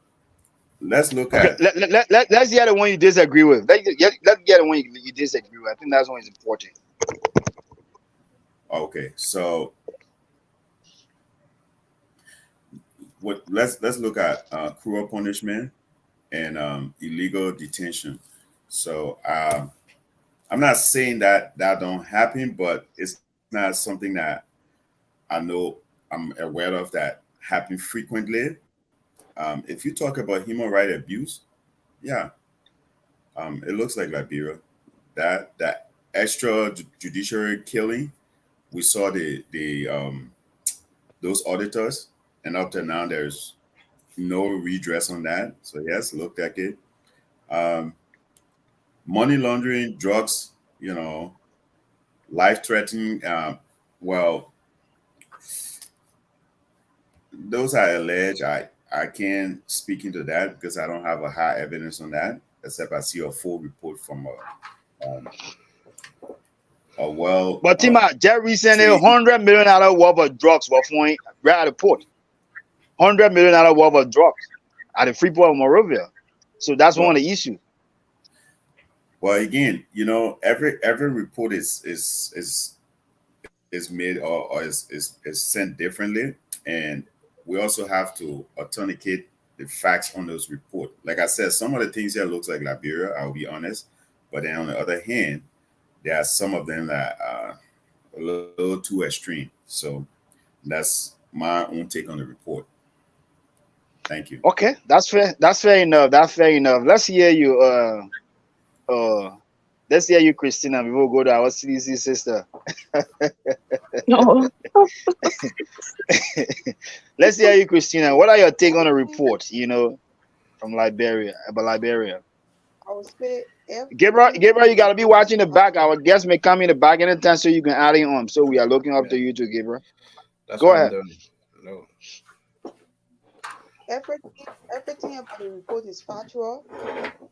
let's look at. Let's hear the one you disagree with. Let's get the one you disagree with. I think that's one is important. Okay, so let's look at cruel punishment and illegal detention. So I'm not saying that don't happen, but it's not something that I know I'm aware of that happen frequently. If you talk about human rights abuse, yeah, it looks like Liberia. That extra judiciary killing, we saw those auditors, and up to now there's no redress on that. So yes, look like it. Money laundering, drugs, life-threatening. Well, those are alleged. I can't speak into that because I don't have a high evidence on that, except I see a full report from a well. But Tima, just recently, $100 million worth of drugs were found right at the port. $100 million worth of drugs at the free port of Monrovia. So that's one of the issues. Well, again, every report is made or is sent differently, and we also have to authenticate the facts on those reports. Like I said, some of the things here looks like Liberia, I'll be honest, but then on the other hand, there are some of them that are a little too extreme. So that's my own take on the report. Thank you. Okay, that's fair. That's fair enough. That's fair enough. Let's hear you. Let's hear you, Christina. We will go to our CDC sister. No. Let's hear you, Christina. What are your take on the report? From Liberia, about Liberia. I would say, Gabriel, you gotta be watching the back. Our guests may come in the back anytime, so you can add in on. So we are looking up to you too, Gabriel. Go ahead. No. Everything about the report is factual,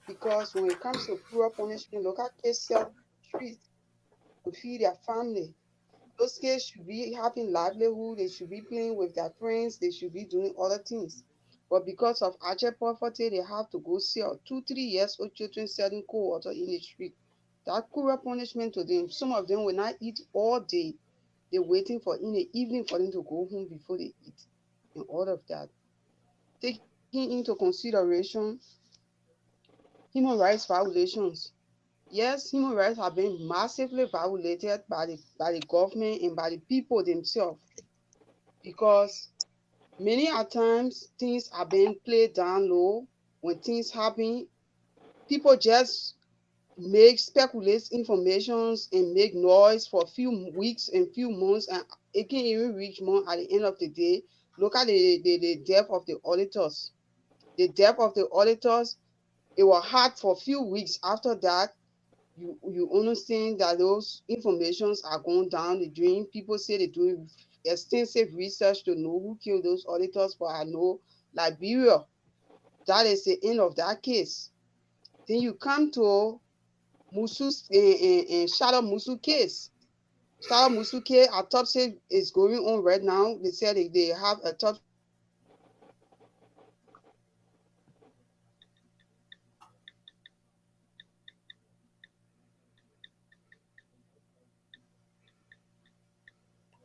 because when it comes to cruel punishment, local kids sell streets to feed their family. Those kids should be having livelihood. They should be playing with their friends. They should be doing other things. But because of abject poverty, they have to go sell 2-3 years old children selling cold water in the street. That cruel punishment to them. Some of them will not eat all day. They're waiting for in the evening for them to go home before they eat. And all of that. Taking into consideration human rights violations. Yes, human rights have been massively violated by the government and by the people themselves, because many a times things are being played down low. When things happen, people just make speculate informations and make noise for a few weeks and few months, and it can even reach more at the end of the day. Look at the death of the auditors. The death of the auditors, it was hard for a few weeks. After that, you understand that those informations are going down the drain. People say they're doing extensive research to know who killed those auditors, but I know Liberia, that is the end of that case. Then you come to Musu's Shadow Musu case. Shadow Musu case, autopsy is going on right now. They said they have a autopsy.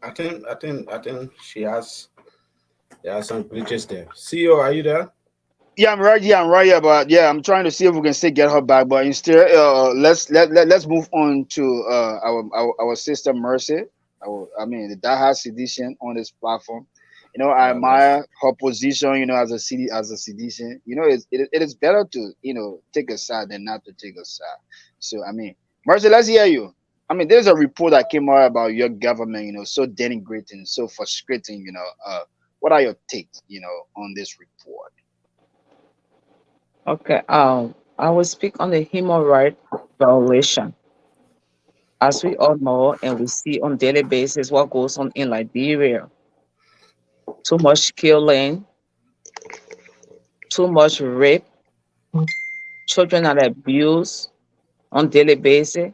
I think she has there are some glitches there. CEO, are you there? Yeah, I'm right. Yeah, I'm right here. But yeah, I'm trying to see if we can still get her back. But instead, let's move on to our sister Mercy. I mean, that has sedition on this platform. You know, I admire her position. You know, as a sedition. You know, it is better to take a side than not to take a side. So I mean, Mercy, let's hear you. I mean, there's a report that came out about your government. You know, so denigrating, so frustrating. You know, what are your takes? You know, on this report? Okay, I will speak on the human right violation. As we all know and we see on daily basis what goes on in Liberia. Too much killing, too much rape, children are abused on daily basis.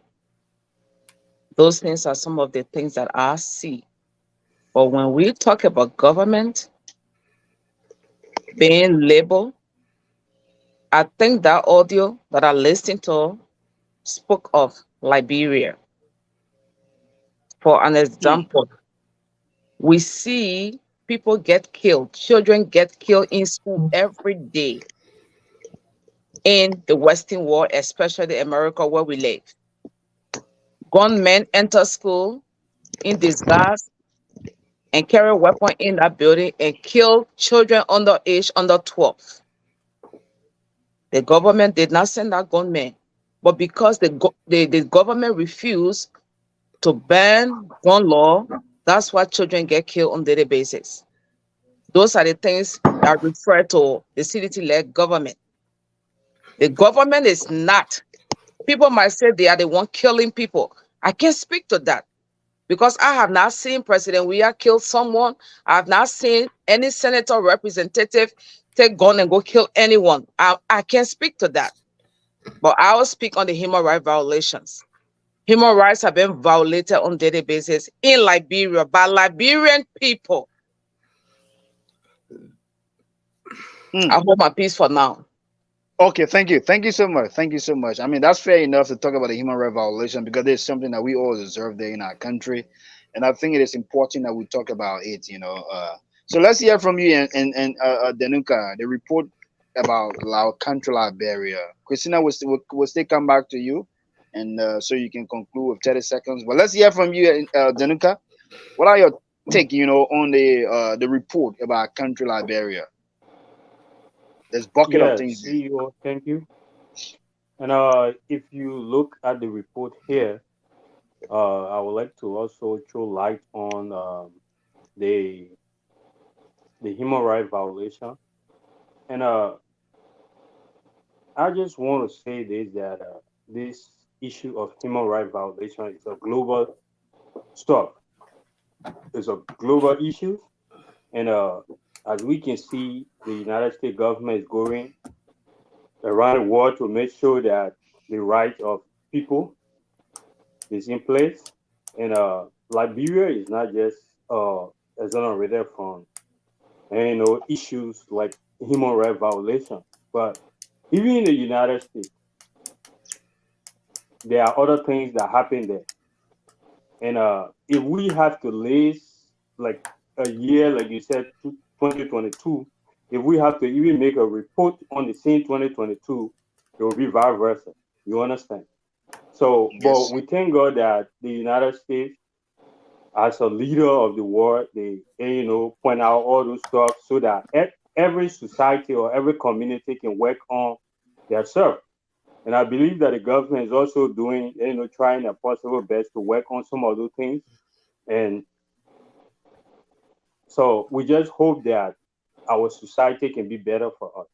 Those things are some of the things that I see. But when we talk about government being labeled, I think that audio that I listened to spoke of Liberia. For an example, we see people get killed, children get killed in school every day in the Western world, especially America where we live. Gunmen enter school in disguise and carry a weapon in that building and kill children under age under 12. The government did not send that gunmen, but because the government refused to ban gun law, that's why children get killed on a daily basis. Those are the things that refer to the city-led government. The government is not. People might say they are the one killing people. I can't speak to that because I have not seen President Weah kill someone. I have not seen any senator or representative take gun and go kill anyone. I can't speak to that. But I will speak on the human rights violations. Human rights have been violated on a daily basis in Liberia by Liberian people. I hold my peace for now. Okay, thank you. Thank you so much. Thank you so much. I mean, that's fair enough to talk about the human rights violation because there's something that we all deserve there in our country. And I think it is important that we talk about it, So let's hear from you and Danuka, the report about our country, Liberia. Christina will still come back to you, and so you can conclude with 30 seconds. But let's hear from you, Danuka. What are your take, on the report about country, Liberia? There's bucket of things there. CEO, thank you. And if you look at the report here, I would like to also throw light on the human rights violation. And I just want to say this that this issue of human rights violation is a global stuff. It's a global issue, and as we can see, the United States government is going around the world to make sure that the right of people is in place. And Liberia is not just exonerated from issues like human rights violation. But even in the United States, there are other things that happen there. And if we have to list like a year, like you said, 2022, if we have to even make a report on the same 2022, it will be vice versa. You understand? So, but we thank God that the United States, as a leader of the world, they point out all those stuff so that every society or every community can work on their self. And I believe that the government is also doing, trying their possible best to work on some of those things. And so we just hope that our society can be better for us.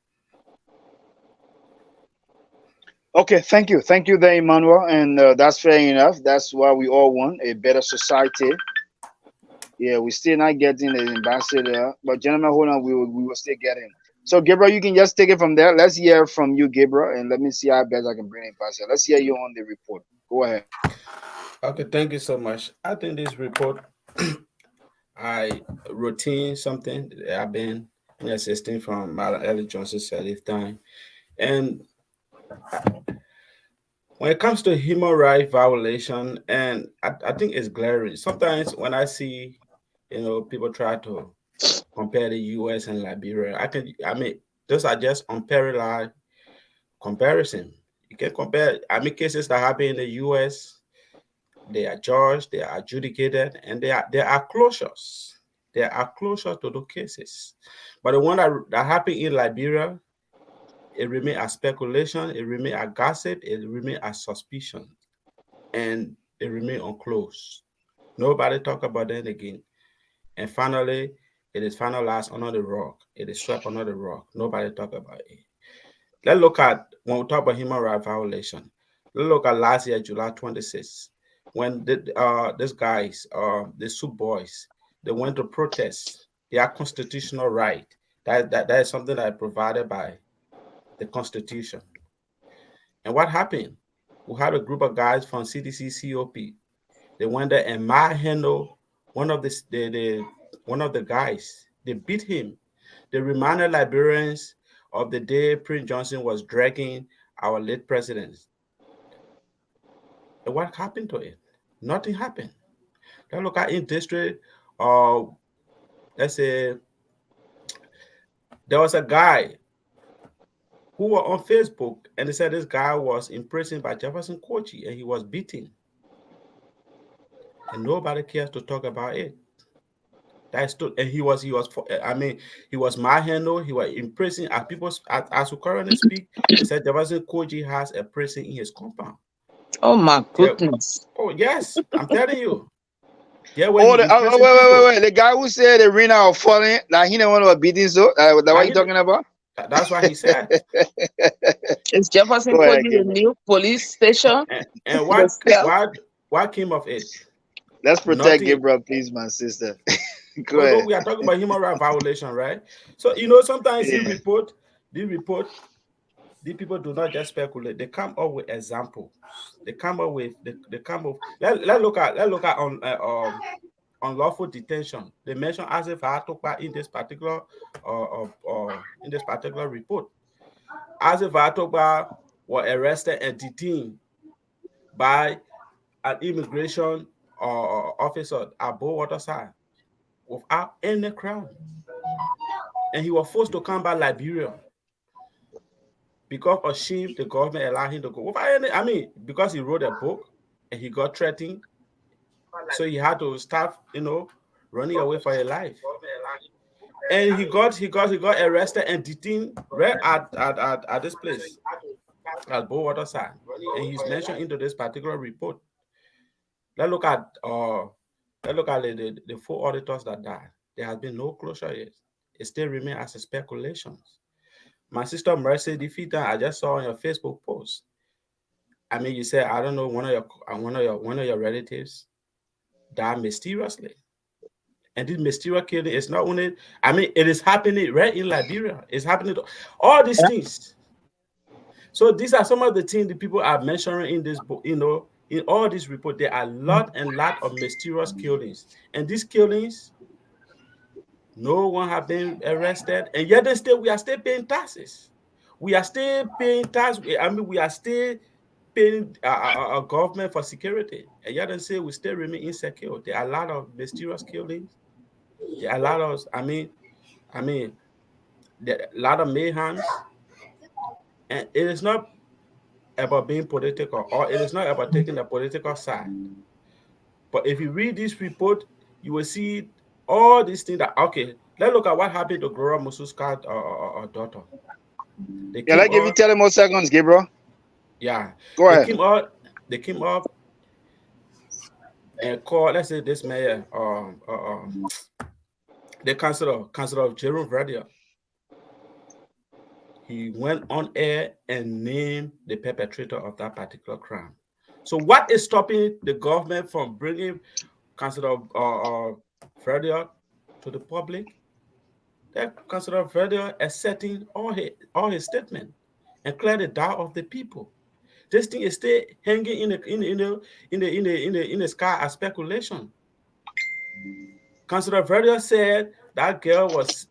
Okay, thank you there, Emmanuel, and that's fair enough. That's why we all want a better society. Yeah, we're still not getting the ambassador, but gentlemen, hold on, we will still get him. So, Gabriel, you can just take it from there. Let's hear from you, Gabriel, and let me see how best I can bring the ambassador. Let's hear you on the report. Go ahead. Okay, thank you so much. I think this report, I routine something that I've been assisting from Madam Ellie Johnson said this time. And when it comes to human rights violation, and I think it's glaring. Sometimes when I see, people try to compare the U.S. and Liberia, I mean, those are just unparalleled comparison. You can compare. I mean, cases that happen in the U.S., they are judged, they are adjudicated, and there are closures. There are closures to those cases. But the one that happened in Liberia, it remains as speculation, it remains as gossip, it remains as suspicion, and it remains unclosed. Nobody talk about that again. And finally, it is finalized under the rock. It is swept under the rock. Nobody talk about it. Let's look at, when we talk about human rights violation, let's look at last year, July 26th, when these guys, the Soup Boys, they went to protest their constitutional right. That is something that is provided by the Constitution. And what happened? We had a group of guys from CDC COP. They went there and manhandled one of the guys. They beat him. They reminded Liberians of the day Prince Johnson was dragging our late president. And what happened to it? Nothing happened. Let's look at in district, let's say there was a guy who was on Facebook, and they said this guy was imprisoned by Jefferson Kochi and he was beaten. And nobody cares to talk about it. That stood, and he was manhandled, he was in prison. As we currently speak, they said Jefferson Kochi has a prison in his compound. Oh my goodness. Oh yes, I'm telling you. Yeah, wait. The guy who said the arena of falling, like he didn't want to beat so. That what you talking about? That's what he said. It's Jefferson Kochi, the new police station. And what came of it? Let's protect Gabriel, please, my sister. Go ahead. We are talking about human rights violation, right? So sometimes the report, the people do not just speculate. They come up with examples. Let's look at unlawful detention. They mention Asif Atokpa in this particular report. Asif Atokpa was arrested and detained by an immigration officer at Waterside without any crime, and he was forced to come back Liberia. Because of shame, the government allowed him to go. Because he wrote a book and he got threatened, so he had to start, running away for his life. And he got arrested and detained right at this place, at Waterside, and he's mentioned into this particular report. Let's look at the 4 auditors that died. There has been no closure yet. It still remains as a speculation. My sister Mercy Defeater, I just saw on your Facebook post. You said, I don't know, one of your relatives died mysteriously. And this mysterious killing is not only, it is happening right in Liberia. It's happening to all these things. So these are some of the things the people are mentioning in this book, in all these reports. There are lot of mysterious killings. And these killings, No one has been arrested, and yet we are still paying taxes. We are still paying tax. I mean, we are still paying our government for security, and yet they say we still remain insecure. There are a lot of mysterious killings. There are a lot of, there are a lot of mayhems, and it is not about being political, or it is not about taking a political side. But if you read this report, you will see all these things that, okay, let's look at what happened to Gloria Mususka's daughter. They Yeah, came like give you up, 30 more seconds, Gabriel. yeah, Go they ahead. came up and called, let's say, this mayor, the councilor of Jerome Verdia. He went on air and named the perpetrator of that particular crime. So what is stopping the government from bringing Councilor Verdia to the public? That Councilor Verdia accepting all his statement and clear the doubt of the people. This thing is still hanging in the sky as speculation. Councilor Verdia said that girl was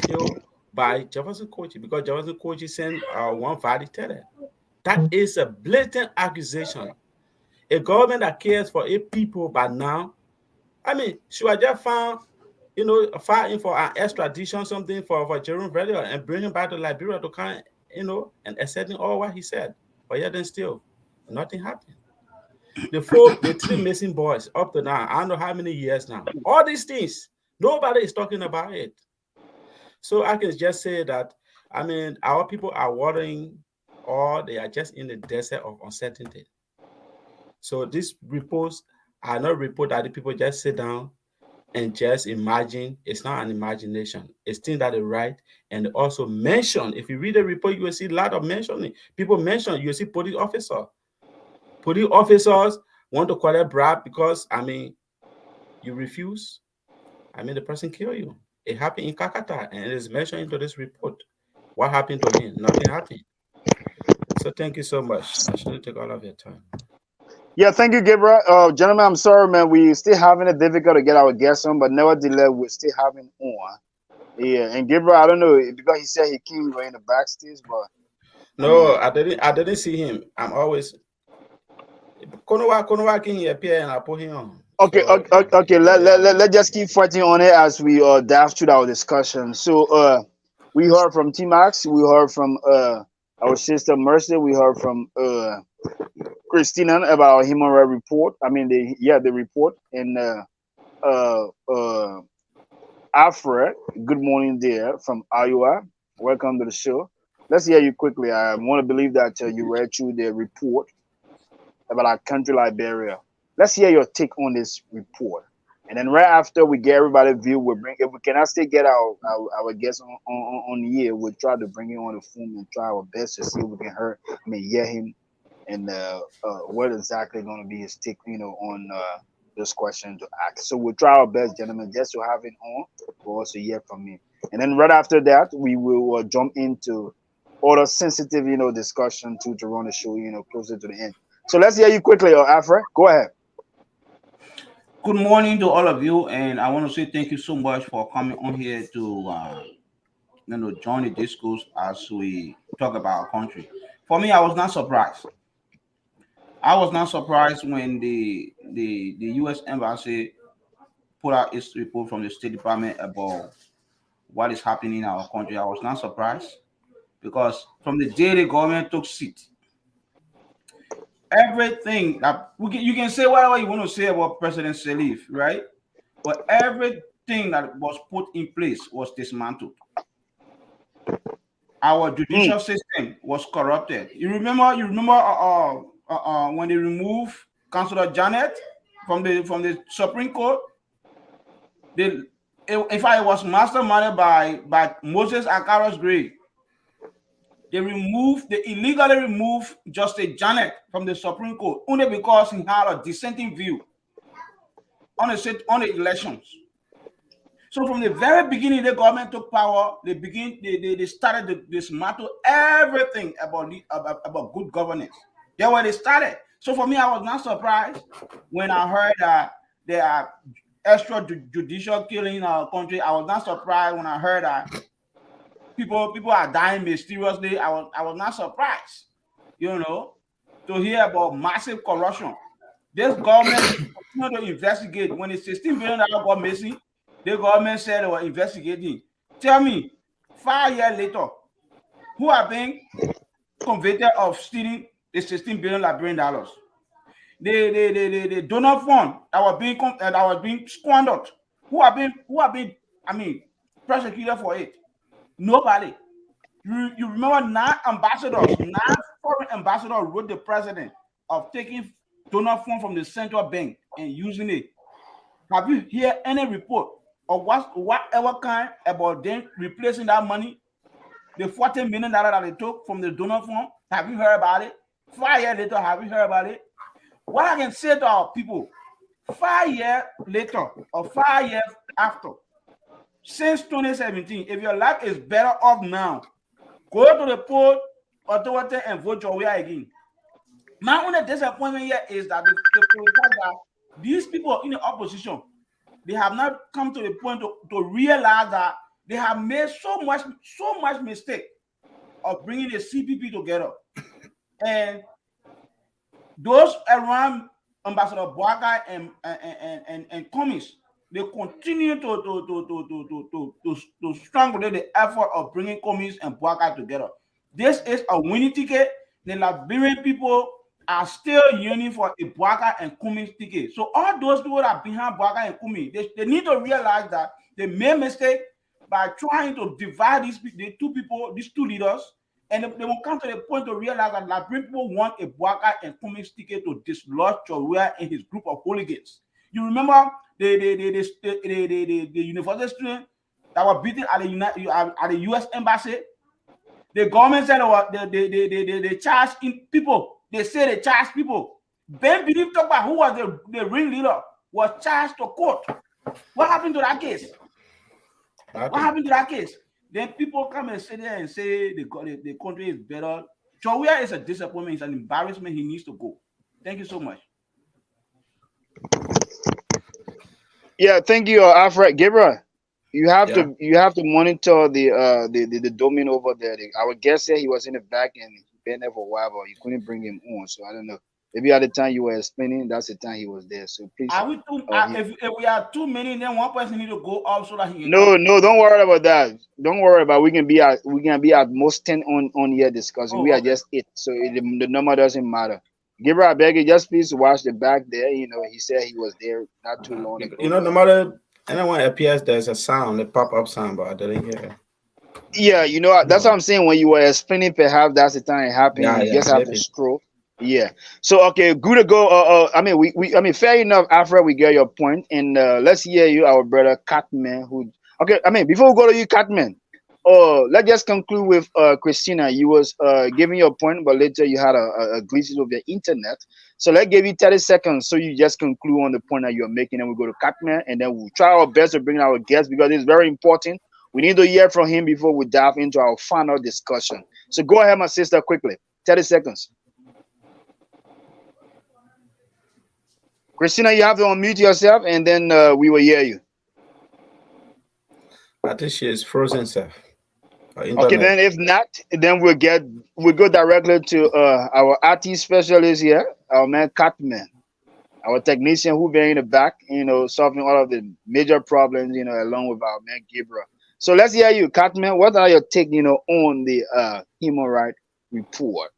killed by Jefferson Kochi because Jefferson Kochi sent one Vadi Tele. That is a blatant accusation. A government that cares for its people by now, I mean, should I just found, fighting for an extradition, something for Jerome Verdia and bring him back to Liberia to kind, and accepting all what he said. But yet then still, nothing happened. The three missing boys up to now, I don't know how many years now. All these things, nobody is talking about it. So I can just say that, I mean, our people are watering, or they are just in the desert of uncertainty. So these reports are not reports that the people just sit down and just imagine. It's not an imagination. It's things that they write and also mention. If you read the report, you will see a lot of mentioning. People mention, you will see police officers. Police officers want to collect bribe because, I mean, you refuse. I mean, the person kill you. It happened in Kakata and it is mentioned into this report. What happened to him? Nothing happened. So thank you so much. I shouldn't take all of your time. Yeah, thank you, Gabriel. Gentlemen, I'm sorry, man. We still having it difficult to get our guests on, but nevertheless, we're still having on. Yeah, and Gabriel, I don't know because he said he came in the backstage, but no, I didn't see him. I'm always Konowa can he appear and I put him on. Okay, so, okay. Let's just keep fighting on it as we dive through our discussion. So we heard from T-Max, we heard from our sister Mercy, we heard from Christina about our human rights report. I mean the report, and Alfred, good morning there from Iowa. Welcome to the show. Let's hear you quickly. I want to believe that you read through the report about our country, Liberia. Let's hear your take on this report. And then right after we get everybody's view, we'll bring, if we cannot still get our guests on here, we'll try to bring him on the phone and try our best to see if we can hear him and what exactly going to be his take, on this question to ask. So we'll try our best, gentlemen, just to have it on, but also hear from him. And then right after that, we will jump into other sensitive, discussion to run the show, closer to the end. So let's hear you quickly, Alfred. Go ahead. Good morning to all of you, and I want to say thank you so much for coming on here to join the discourse as we talk about our country. For me, I was not surprised. I was not surprised when the U.S. Embassy put out its report from the State Department about what is happening in our country. I was not surprised because from the day the government took seat, everything that you can say whatever you want to say about President Salif, right? But everything that was put in place was dismantled. Our judicial system was corrupted. You remember when they removed Councilor Janet from the Supreme Court? In fact, it was masterminded by Moses Akaros Gray. They illegally removed Justice Janet from the Supreme Court only because he had a dissenting view on the elections. So from the very beginning, the government took power. They started to dismantle everything about good governance. That's where they started. So for me, I was not surprised when I heard that they are extrajudicial killing in our country. I was not surprised when I heard that people are dying mysteriously. I was not surprised, you know, to hear about massive corruption. This government continue to investigate. When the $16 billion got missing, the government said they were investigating. Tell me, 5 years later, who are being convicted of stealing the $16 billion Liberian dollars? The donor fund that was being squandered. Who are being prosecuted for it? Nobody. You remember 9 foreign ambassadors wrote the president of taking donor fund from the central bank and using it. Have you heard any report of whatever kind about them replacing that money? The $40 million that they took from the donor fund, have you heard about it? 5 years later, have you heard about it? What I can say to our people, 5 years later or 5 years after, since 2017, if your life is better off now, go to the poll authority and vote your way again. My only disappointment here is that these people in the opposition, they have not come to the point to realize that they have made so much mistake of bringing the CPP together. And those around Ambassador Boakai and Cummings, they continue to strangulate the effort of bringing Cummings and Boakai together. This is a winning ticket. The Liberian people are still yearning for a Boakai and Cummings ticket. So all those people that are behind Boakai and Cummings, they need to realize that they made a mistake by trying to divide these two leaders, and they will come to the point to realize that Liberian people want a Boakai and Cummings ticket to dislodge Chorua and his group of hooligans. You remember the university student that were beaten at the U.S. embassy? The government said they charged people. They say they charged people. Ben Believe talk about who was the ringleader was charged to court. What happened to that case? What happened to that case? Then people come and sit there and say the country is better. Chorua is a disappointment. It's an embarrassment. He needs to go. Thank you so much. Yeah, thank you, Alfred. Gabriel, you have to monitor the domain over there. Our guest said he was in the back and he been there for a while, but you couldn't bring him on. So I don't know. Maybe at the time you were explaining, that's the time he was there. So please. If we are too many, then one person need to go off so that he can. No, don't worry about that. Don't worry about. We can be at most 10 on here discussing. We are just 8, so the number doesn't matter. Gabriel, I beg you, just please watch the back there. You know, he said he was there not too long ago. You know, no matter anyone appears, there's a sound, a pop-up sound, but I didn't hear it. Yeah, you know, that's what I'm saying. When you were explaining, perhaps that's the time it happened. You just have to scroll. Yeah. So okay, good to go. I mean, fair enough, Alfred. We get your point, and let's hear you, our brother Catman. Okay, I mean, before we go to you, Catman. Let's just conclude with Christina. You was giving your point, but later you had a glitch of your internet. So let's give you 30 seconds so you just conclude on the point that you're making, and we go to Catman, and then we'll try our best to bring our guest because it's very important. We need to hear from him before we dive into our final discussion. So go ahead, my sister, quickly. 30 seconds. Christina, you have to unmute yourself, and then we will hear you. I think she is frozen, sir. Okay, then if not, then we'll go directly to our IT specialist here, our man Catman, our technician who been in the back, you know, solving all of the major problems, you know, along with our man Gabriel. So let's hear you, Catman. What are your take, you know, on the human rights report,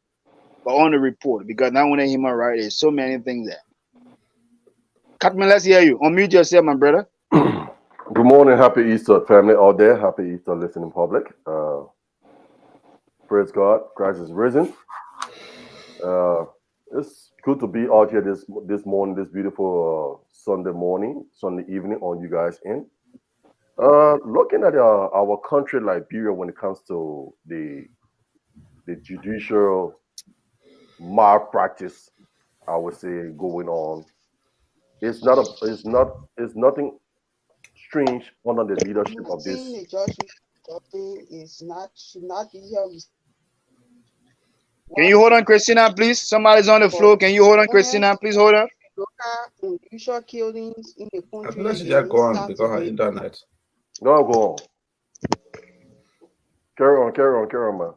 but on the report, because now when the human rights, there's so many things there. Catman, let's hear you. Unmute yourself, my brother. Good morning, happy Easter, family out there. Happy Easter, listening public. Praise God, Christ is risen. It's good to be out here this morning, this beautiful Sunday evening on you guys' end. Looking at our country, Liberia, when it comes to the judicial malpractice, I would say going on. It's nothing strange under the leadership of this. The judgment should not be here. Can you hold on, Christina, please? Somebody's on the floor. Can you hold on, Christina? Please hold on. local unusual killings in the I country think let's just and go on start because her today. internet. No, go on. Carry on, man.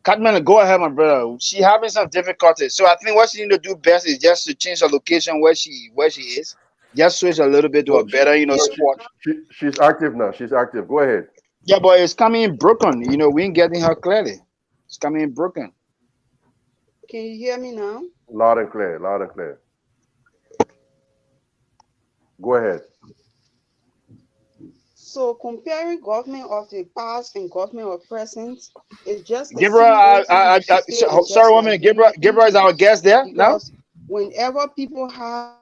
Catman, go ahead, my brother. She having some difficulties, so I think what she need to do best is just to change the location where she is. Just switch a little bit to a No, better, spot. she's active now. She's active. Go ahead. Yeah, but it's coming in broken. We ain't getting her clearly. It's coming in broken. Can you hear me now? Loud and clear. Loud and clear. Go ahead. So comparing government of the past and government of present is just the Gabriel, same old thing you should say. It's sorry, just 1 like minute. being Gabriel is our guest there now. because whenever people have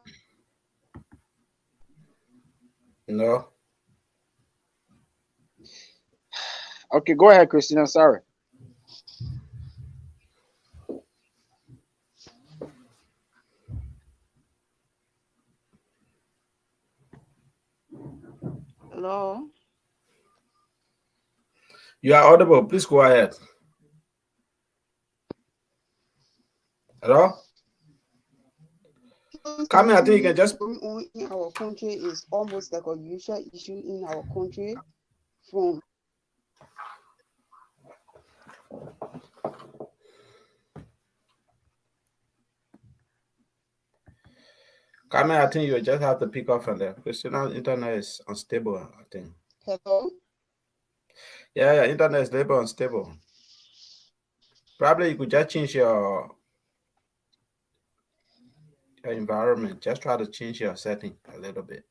No. Okay, go ahead, Christina. Sorry. Hello. You are audible. Please go ahead. Hello? Kami, I think you can just going on in our country is almost like a usual issue in our country from Kami, I think you just have to pick up from there. Christina's internet is unstable, I think. Hello. Yeah, internet is label unstable. Probably you could just change your environment. Just try to change your setting a little bit.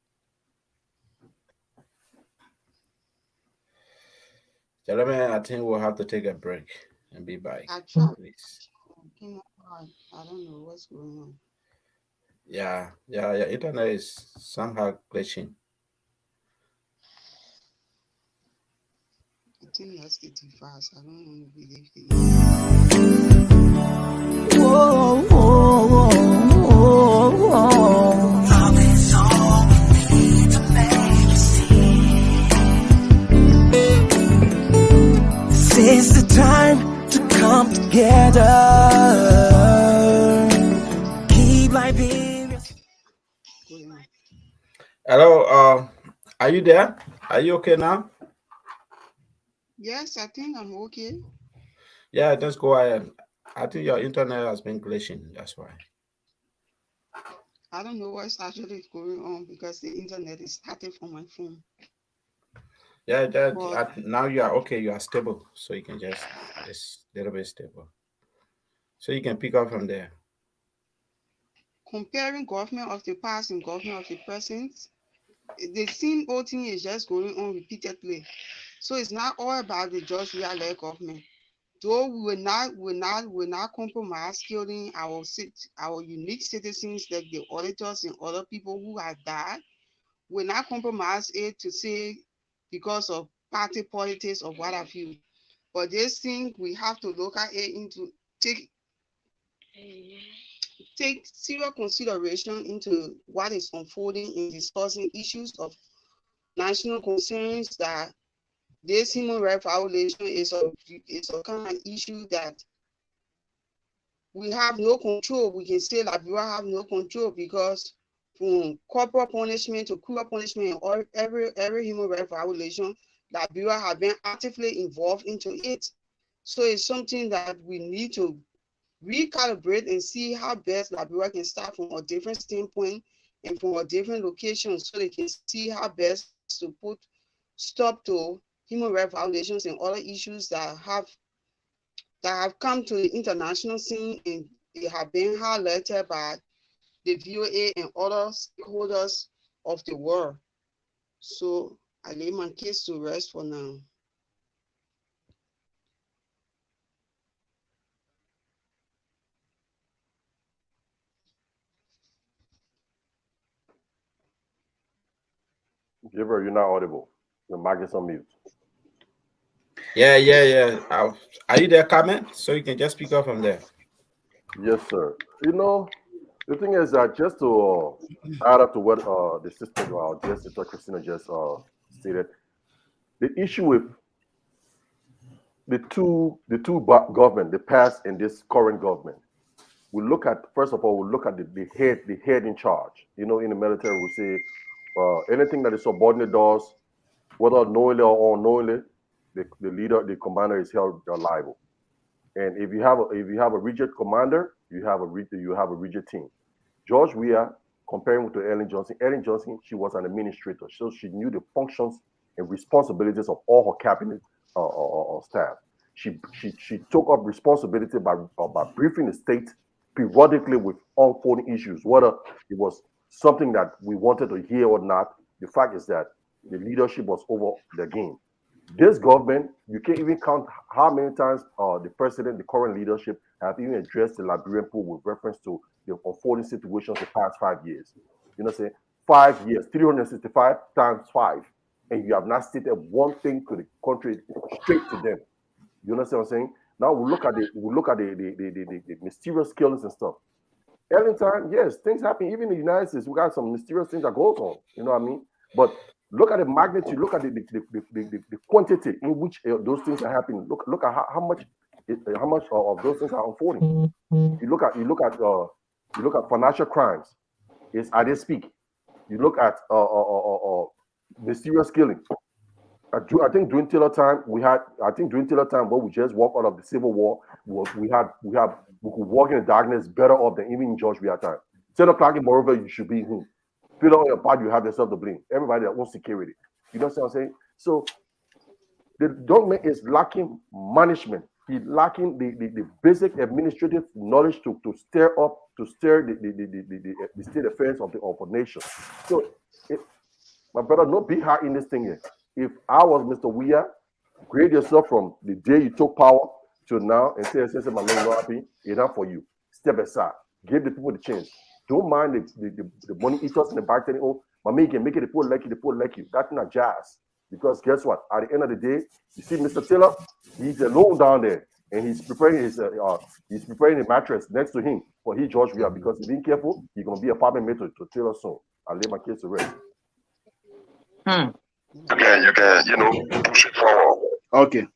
Gentlemen, I think we'll have to take a break and be back. Please. I don't know what's going on. Yeah, your internet is somehow glitching. I think that's getting fast. I don't want to believe it. Whoa, whoa, whoa, whoa, whoa. Love is all we need to make it see. This is the time to come together. Keep life in. Hello, are you there? Are you okay now? Yes, I think I'm okay. Yeah, just go ahead. I think your internet has been glitching. That's why. I don't know what's actually going on because the internet is starting from my phone. Yeah, now you are okay. You are stable, so you can just it's a little bit stable. So you can pick up from there. Comparing government of the past and government of the present, the same old thing is just going on repeatedly. So it's not all about the just real government. Though we will not compromise killing our unique citizens like the auditors and other people who have died. We'll not compromise it to say because of party politics or what have you. But this thing we have to look at it into take serious consideration into what is unfolding in discussing issues of national concerns that this human rights violation is a kind of issue that we have no control. We can say that we have no control because from corporal punishment to cruel punishment or every human rights violation, that Bureau have been actively involved into it. So it's something that we need to recalibrate and see how best that Bureau can start from a different standpoint and from a different location so they can see how best to put stop to human rights violations and other issues that have come to the international scene and they have been highlighted by the VOA and other stakeholders of the world. So I lay my case to rest for now. Gabriel, you're not audible. Your mic is on mute. Yeah. Are you there, Carmen? So you can just pick up from there. Yes, sir. The thing is that just to add up to what the sister, Sister Christina just stated, the issue with the two government, the past and this current government. We look at, first of all, we look at the head in charge. You know, in the military, we say anything that the subordinate does, whether knowingly or unknowingly, the leader, the commander is held liable. And if you have a rigid commander, you have a rigid team. George Weah, comparing to Ellen Johnson, she was an administrator, so she knew the functions and responsibilities of all her cabinet staff. She took up responsibility by briefing the state periodically with unfolding issues, whether it was something that we wanted to hear or not. The fact is that the leadership was over the game. This government, you can't even count how many times the president, the current leadership, have even addressed the Liberian people with reference to the unfolding situations the past 5 years. You know what I'm saying? 5 years, 365 times 5. And you have not stated one thing to the country straight to them. You understand what I'm saying? Now we look at the mysterious killings and stuff. Every time, yes, things happen. Even in the United States, we got some mysterious things that goes on. You know what I mean? But look at the magnitude. Look at the quantity in which those things are happening. Look at how much of those things are unfolding. You look at financial crimes. It's as they speak. You look at mysterious killing. I think during Taylor time, where we just walked out of the Civil War, we could walk in the darkness better off than even in George Weah time. 10 o'clock in Moreover, you should be home. Fill out your part, you have yourself to blame. Everybody that wants security. You know what I'm saying? So the government is lacking management. He's lacking the basic administrative knowledge to steer the state affairs of a nation. So my brother, no be hard in this thing here. If I was Mr. Weah, grade yourself from the day you took power to now and say, my man, not happy, enough for you. Step aside. Give the people the chance. Don't mind the money eaters in the back telling, oh, my man can make it, the poor like you. That's not jazz. Because guess what? At the end of the day, you see Mr. Taylor, he's alone down there. And he's preparing the mattress next to him for George Weah, because if he's careful, he's gonna be apartment mate to Taylor soon. I'll leave my kids to rest. You can, push it forward.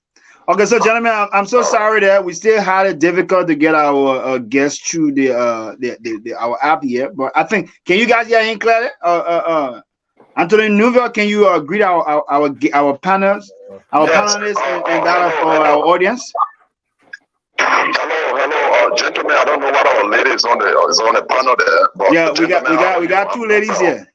Okay, so gentlemen, I'm so sorry that we still had it difficult to get our guests through our app here, but I think, can you guys hear him clearly? Anthony Nouvel, can you greet our panelists, and that of our audience? Hello, gentlemen. I don't know what our lady is on the panel there, but yeah, we got two ladies here.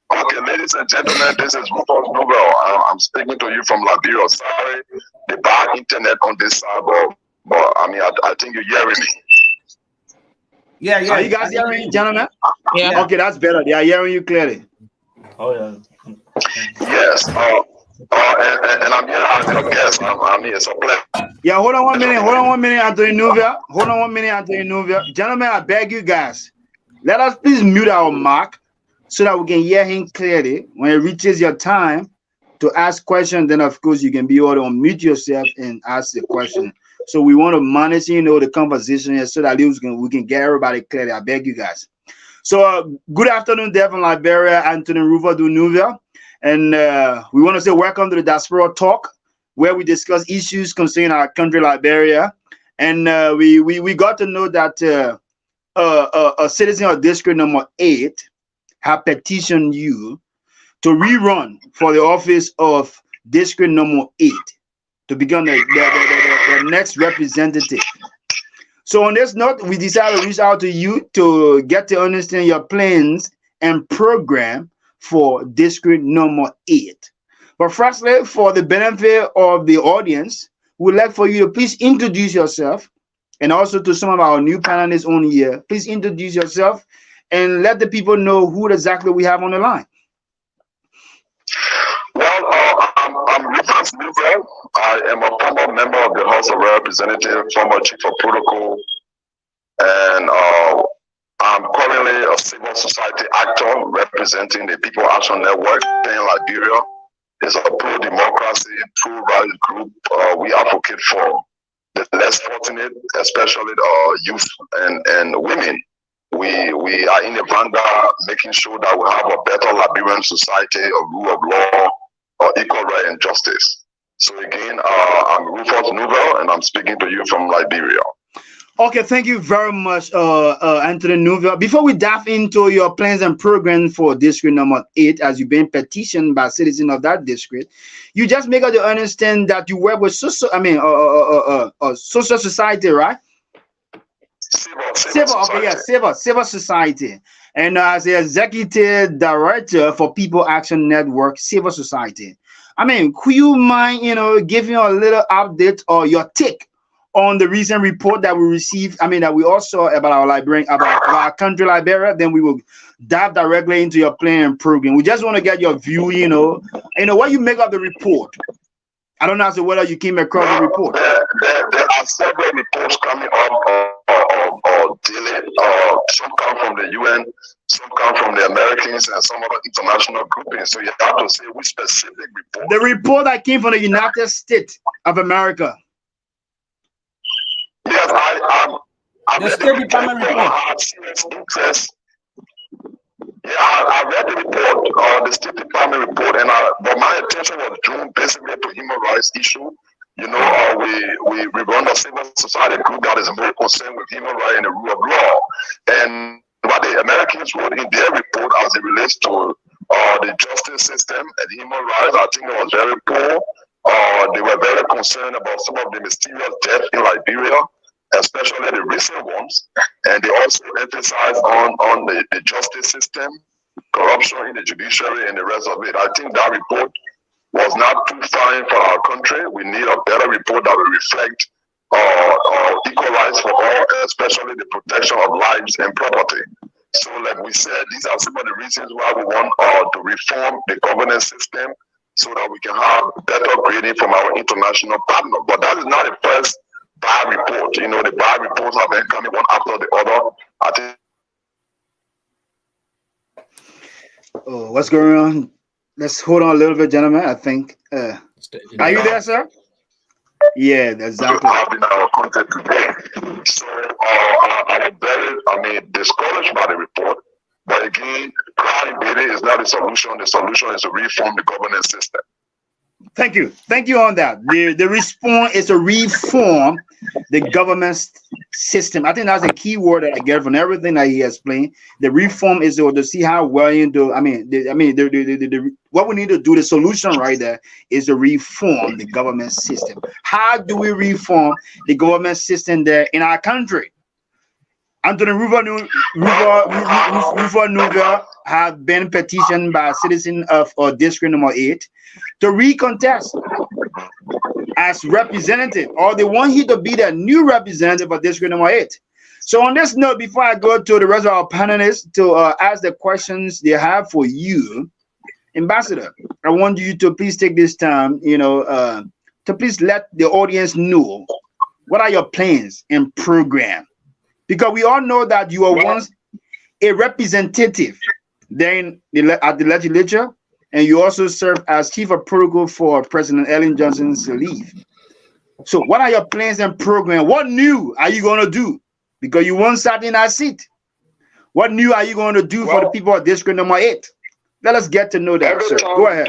Okay, ladies and gentlemen, this is Rufus Nouvel. I'm speaking to you from Liberia. Sorry, the bad internet on this side, but I mean, I think you're hearing me. Yeah. Are you guys hearing me, gentlemen? Yeah. Okay, that's better. They are hearing you clearly. Oh yeah. Yes. And I'm here as your guest. I'm here. So yeah, hold on one minute, Anthony Nouvel. Gentlemen, I beg you guys, let us please mute our mic so that we can hear him clearly. When it reaches your time to ask questions, then of course you can be able to unmute yourself and ask the question. So we want to manage, the conversation here so that we can get everybody clearly. I beg you guys. So good afternoon there from Liberia, Anthony Nouvel. And we want to say welcome to the Diaspora Talk, where we discuss issues concerning our country, Liberia. And we got to know that a citizen of district number 8 have petitioned you to rerun for the office of district number 8 to become the next representative. So on this note, we decided to reach out to you to get to understand your plans and program for district number 8. But firstly, for the benefit of the audience, we'd like for you to please introduce yourself, and also to some of our new panelists on here. Please introduce yourself and let the people know who exactly we have on the line. Well, I'm Rufus Nouvel. I am a former member of the House of Representatives, former chief of protocol, and I'm currently a civil society actor representing the People Action Network in Liberia. It's a pro-democracy, pro-value group. We advocate for the less fortunate, especially youth and women. We are in the vanguard, making sure that we have a better Liberian society, a rule of law, equal right and justice. So again, I'm Rufus Nouvel, and I'm speaking to you from Liberia. Okay, thank you very much, Anthony Nouvel. Before we dive into your plans and programs for district number 8, as you've been petitioned by citizens of that district, you just make us to understand that you work with social society, right? Civil society, and as the executive director for People Action Network, Civil Society. I mean, could you mind, giving a little update or your take on the recent report that we received? I mean, that we also about our Liberian, about our country, Liberia. Then we will dive directly into your plan and program. We just want to get your view. What you make of the report. I don't know as to whether you came across the report. There are several reports coming up daily. Some come from the UN, some come from the Americans, and some other international groupings. So you have to say which specific report. The report that came from the United States of America. Yes, I the State Department report. I read the report, the State Department report, but my attention was drawn basically to human rights issue. We run a civil society group that is more concerned with human rights and the rule of law. And what the Americans wrote in their report as it relates to the justice system and human rights, I think it was very poor. They were very concerned about some of the mysterious deaths in Liberia, especially the recent ones, and they also emphasize on the justice system, corruption in the judiciary, and the rest of it. I think that report was not too fine for our country. We need a better report that will reflect equal rights for all, especially the protection of lives and property. So like we said, these are some of the reasons why we want to reform the governance system so that we can have better grading from our international partner. But that is not the first bad report. The bad reports have been coming one after the other. I think. Oh, what's going on? Let's hold on a little bit, gentlemen. I think. Are you there, sir? Yeah, exactly. Have in our content today. So I'm very, discouraged by the report. But again, crying baby is not the solution. The solution is to reform the governance system. Thank you on that. The response is to reform the government system. I think that's a key word that I get from everything that he explained. The reform is to see how well you do. What we need to do, the solution right there is to reform the government system. How do we reform the government system there in our country? Anthony Nouvel have been petitioned by citizens of district number 8 to recontest as representative, or they want you to be the new representative of district number 8. So on this note, before I go to the rest of our panelists to ask the questions they have for you, Ambassador, I want you to please take this time, to please let the audience know what are your plans and program. Because we all know that you were once a representative then at the legislature, and you also served as chief of protocol for President Ellen Johnson's leave. So what are your plans and program? What new are you going to do? Because you once sat in that seat. What new are you going to do for the people of district number 8? Let us get to know that, sir. Go ahead.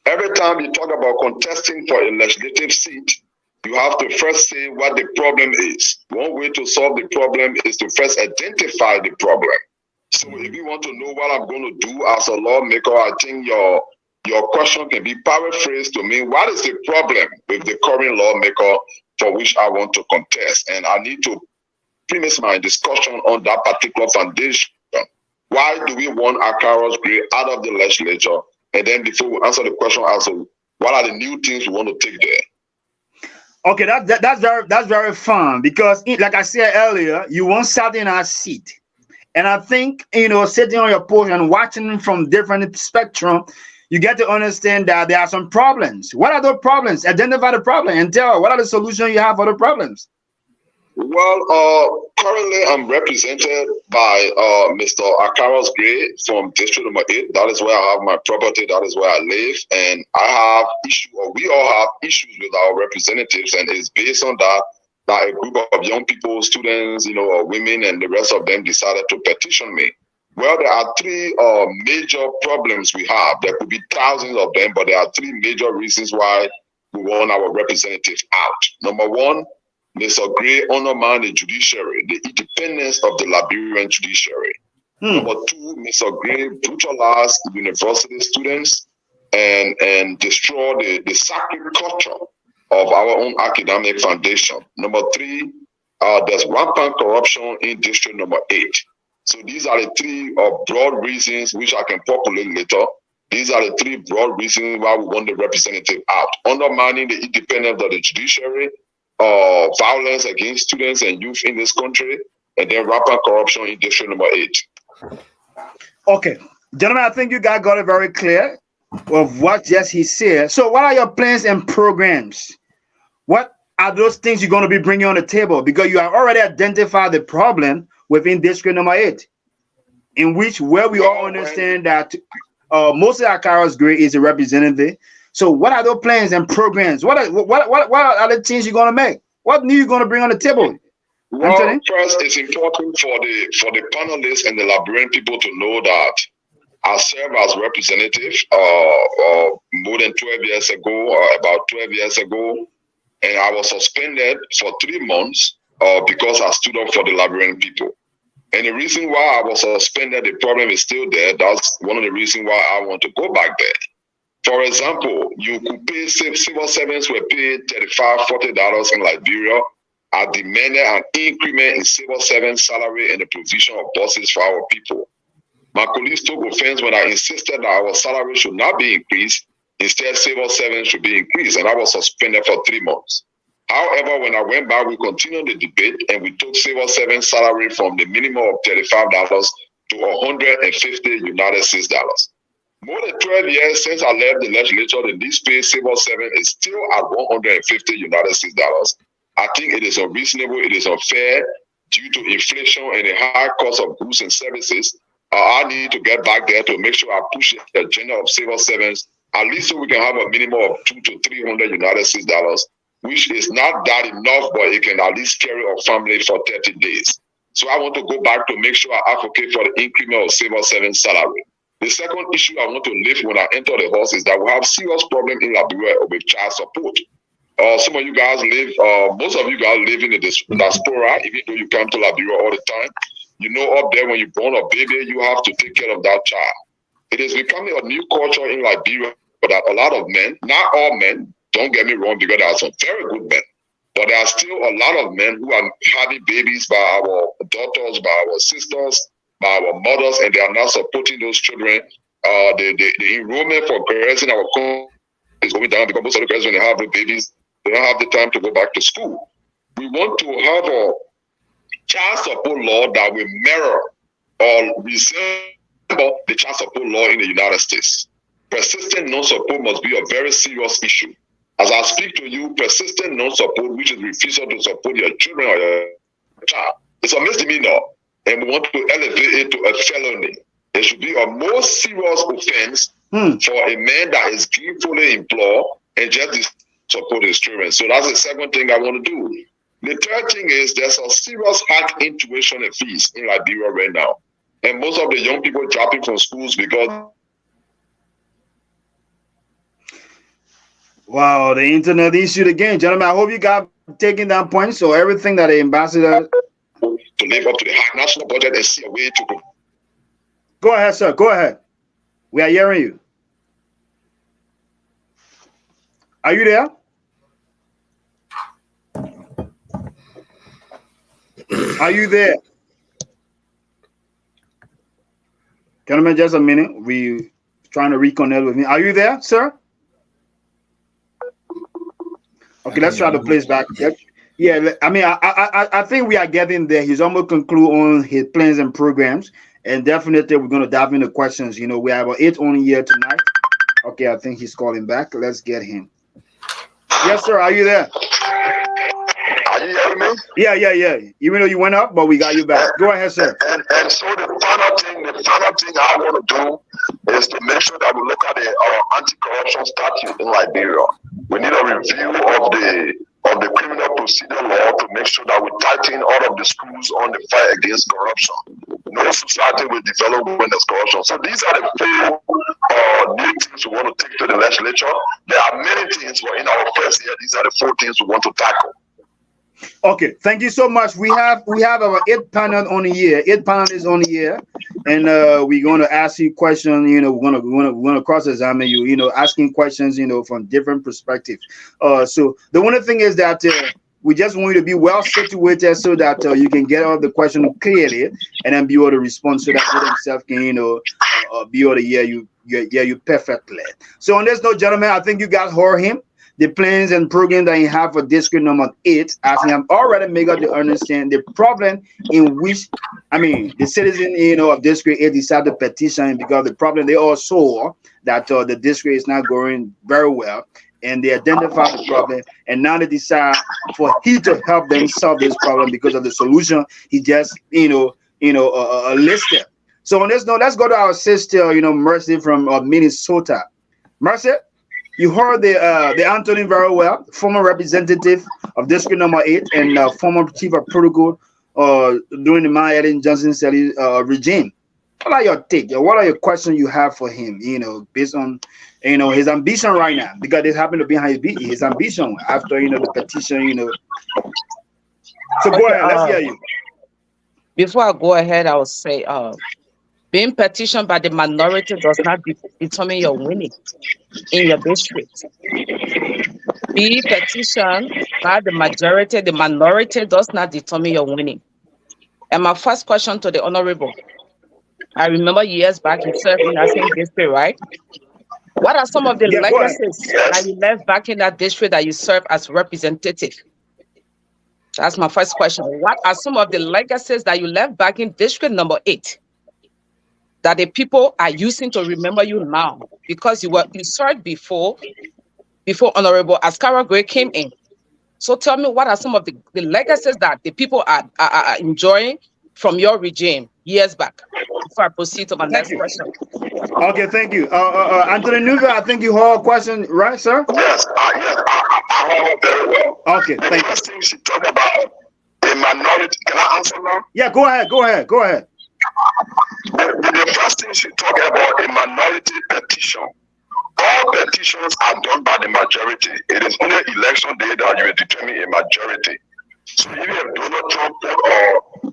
Every time you talk about contesting for a legislative seat, you have to first say what the problem is. One way to solve the problem is to first identify the problem. So if you want to know what I'm going to do as a lawmaker, I think your question can be paraphrased to mean what is the problem with the current lawmaker for which I want to contest? And I need to premise my discussion on that particular foundation. Why do we want Akaros Gray out of the legislature? And then before we answer the question, also, what are the new things we want to take there? Okay, that's very fun because, like I said earlier, you once sat in our seat, and I think sitting on your post and watching from different spectrum, you get to understand that there are some problems. What are those problems? Identify the problem and tell what are the solutions you have for the problems. Well, currently I'm represented by Mr. Akaros Gray from District number 8. That is where I have my property. That is where I live. And I have issues, or we all have issues with our representatives. And it's based on that a group of young people, students, or women and the rest of them decided to petition me. Well, there are three major problems we have. There could be thousands of them, but there are three major reasons why we want our representatives out. Number one, Mr. Gray undermined the judiciary, the independence of the Liberian judiciary. Number two, Mr. Gray brutalized university students and destroy the sacred culture of our own academic foundation. Number three, there's rampant corruption in district number 8. So these are the three broad reasons which I can populate later. These are the three broad reasons why we want the representative out. Undermining the independence of the judiciary, violence against students and youth in this country, and then rampant corruption in district number 8. Okay, gentlemen, I think you guys got it very clear of what just he said. So what are your plans and programs? What are those things you're going to be bringing on the table? Because you have already identified the problem within district number 8, in which where we all understand that Moses Akaros Gray is a representative. So what are those plans and programs? What are the things you're going to make? What new you going to bring on the table? Well, first, it's important for the panelists and the Liberian people to know that I served as representative more than 12 years ago, about 12 years ago, and I was suspended for 3 months because I stood up for the Liberian people. And the reason why I was suspended, the problem is still there. That's one of the reasons why I want to go back there. For example, you could pay civil servants were paid $35, $40 in Liberia. I demanded an increment in civil servant salary and the provision of buses for our people. My colleagues took offense when I insisted that our salary should not be increased. Instead, civil servants should be increased, and I was suspended for 3 months. However, when I went back, we continued the debate, and we took civil servant salary from the minimum of $35 to $150 United States dollars. More than 12 years since I left the legislature, the least paid civil servant is still at $150 United States dollars. I think it is unreasonable, it is unfair due to inflation and the high cost of goods and services. I need to get back there to make sure I push the agenda of civil servants, at least so we can have a minimum of $200 to $300 United States dollars, which is not that enough, but it can at least carry a family for 30 days. So I want to go back to make sure I advocate for the increment of civil servant salary. The second issue I want to lift when I enter the house is that we have serious problem in Liberia with child support. Some of you guys live, most of you guys live in the diaspora, even though you come to Liberia all the time. You know, up there when you born a baby, you have to take care of that child. It is becoming a new culture in Liberia that a lot of men, not all men, don't get me wrong, because there are some very good men, but there are still a lot of men who are having babies by our daughters, by our sisters, by our mothers, and they are not supporting those children. The enrollment for girls in our country is going down because most of the girls, when they have the babies, they don't have the time to go back to school. We want to have a child support law that will mirror or resemble the child support law in the United States. Persistent non-support must be a very serious issue. As I speak to you, persistent non-support, which is refusal to support your children or your child, it's a misdemeanor, and we want to elevate it to a felony. It should be a more serious offense for a man that is gainfully employed and just support his children. So that's the second thing I want to do. The third thing is there's a serious hack in tuition and fees in Liberia right now. And most of the young people dropping from schools because... Wow, the internet issued again. Gentlemen, I hope you got taking down points. So everything that the ambassador... to live up to the high national budget and see a way to... Go ahead, sir. Go ahead. We are hearing you. Are you there? Are you there? Gentlemen, just a minute. We trying to reconnect with me. Are you there, sir? Okay, let's try to place back. Yeah, I mean, I think we are getting there. He's almost conclude on his plans and programs, and definitely we're going to dive into questions. You know, we have 8 on here tonight. Okay, I think he's calling back. Let's get him. Yes, sir. Are you there? Are you hearing me? Yeah. Even though you went up, but we got you back. Go ahead, sir. And so the final thing I want to do is to make sure that we look at the anti-corruption statute in Liberia. We need a review of the criminal procedure law to make sure that we tighten all of the screws on the fight against corruption. no society will develop when there's corruption. So these are the four new things we want to take to the legislature. There are many things, but in our first year, these are the four things we want to tackle. Okay, thank you so much. We have our 8 panel on the year. 8 panelists on the year, and we're going to ask you questions. You know, we're gonna cross-examine you. You know, asking questions. You know, from different perspectives. So the only thing is that we just want you to be well situated so that you can get all the question clearly, and then be able to respond so that you themselves can be able to hear you perfectly. So on this note, gentlemen, I think you guys heard him. The plans and program that you have for district number 8, as I have already made up to understand the problem in which, the citizen, of district 8 decided to petition because the problem they all saw that the district is not going very well, and they identified the problem, and now they decide for he to help them solve this problem because of the solution he just, listed. So on this note, let's go to our sister, Mercy from Minnesota. Mercy? You heard the Anthony very well, former representative of district number 8 and former chief of protocol during the Ellen Johnson regime. What are your take? What are your questions you have for him? Based on his ambition right now, because it happened to be his ambition after the petition. So go ahead, let's hear you. Before I go ahead, I will say, being petitioned by the minority does not determine your winning in your district. Be petitioned by the majority, the minority does not determine your winning. And my first question to the Honorable, I remember years back he served in that same district, right? What are some of the legacies that you left back in that district that you serve as representative? That's my first question. What are some of the legacies that you left back in district number 8 that the people are using to remember you now? Because you served before Honorable Askara Gray came in. So tell me, what are some of the legacies that the people are enjoying from your regime years back? Before I proceed to my next question. Okay, thank you. Anthony Nuva, I think you heard a question, right, sir? Yes, I heard very well. Okay, thank you. The first thing she talked about a minority. Can I answer now? Yeah, go ahead. The first thing she talked about a minority petition. All petitions are done by the majority. It is only election day that you will determine a majority. So even if Donald Trump put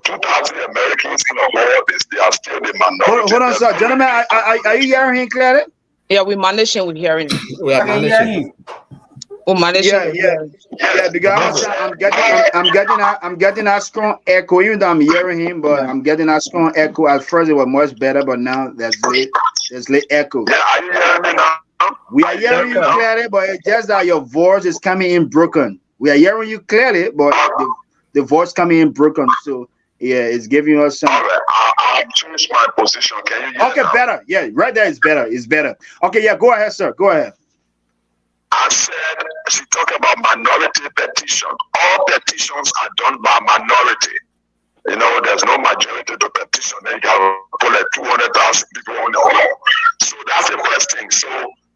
2,000 Americans in a hall, they are still the minority. Hold on, sir. Gentlemen, are you hearing him clearly? Yeah, we're managing with hearing. We are managing. Yeah, because I'm getting a strong echo. Even though I'm hearing him, but I'm getting a strong echo. At first it was much better, but now there's late echo. Yeah, are you hearing me now? We are hearing you clearly, but it's just that your voice is coming in broken. We are hearing you clearly, but the voice coming in broken. So yeah, it's giving us some. All right, I'll change my position. Can you hear Okay, now? better. Yeah, right there is better. It's better. Okay, yeah, go ahead, sir. Go ahead. I said she talked about minority petition. All petitions are done by minority. There's no majority to petition. Then you got to put like 200,000 people on the wall. So that's the first thing. So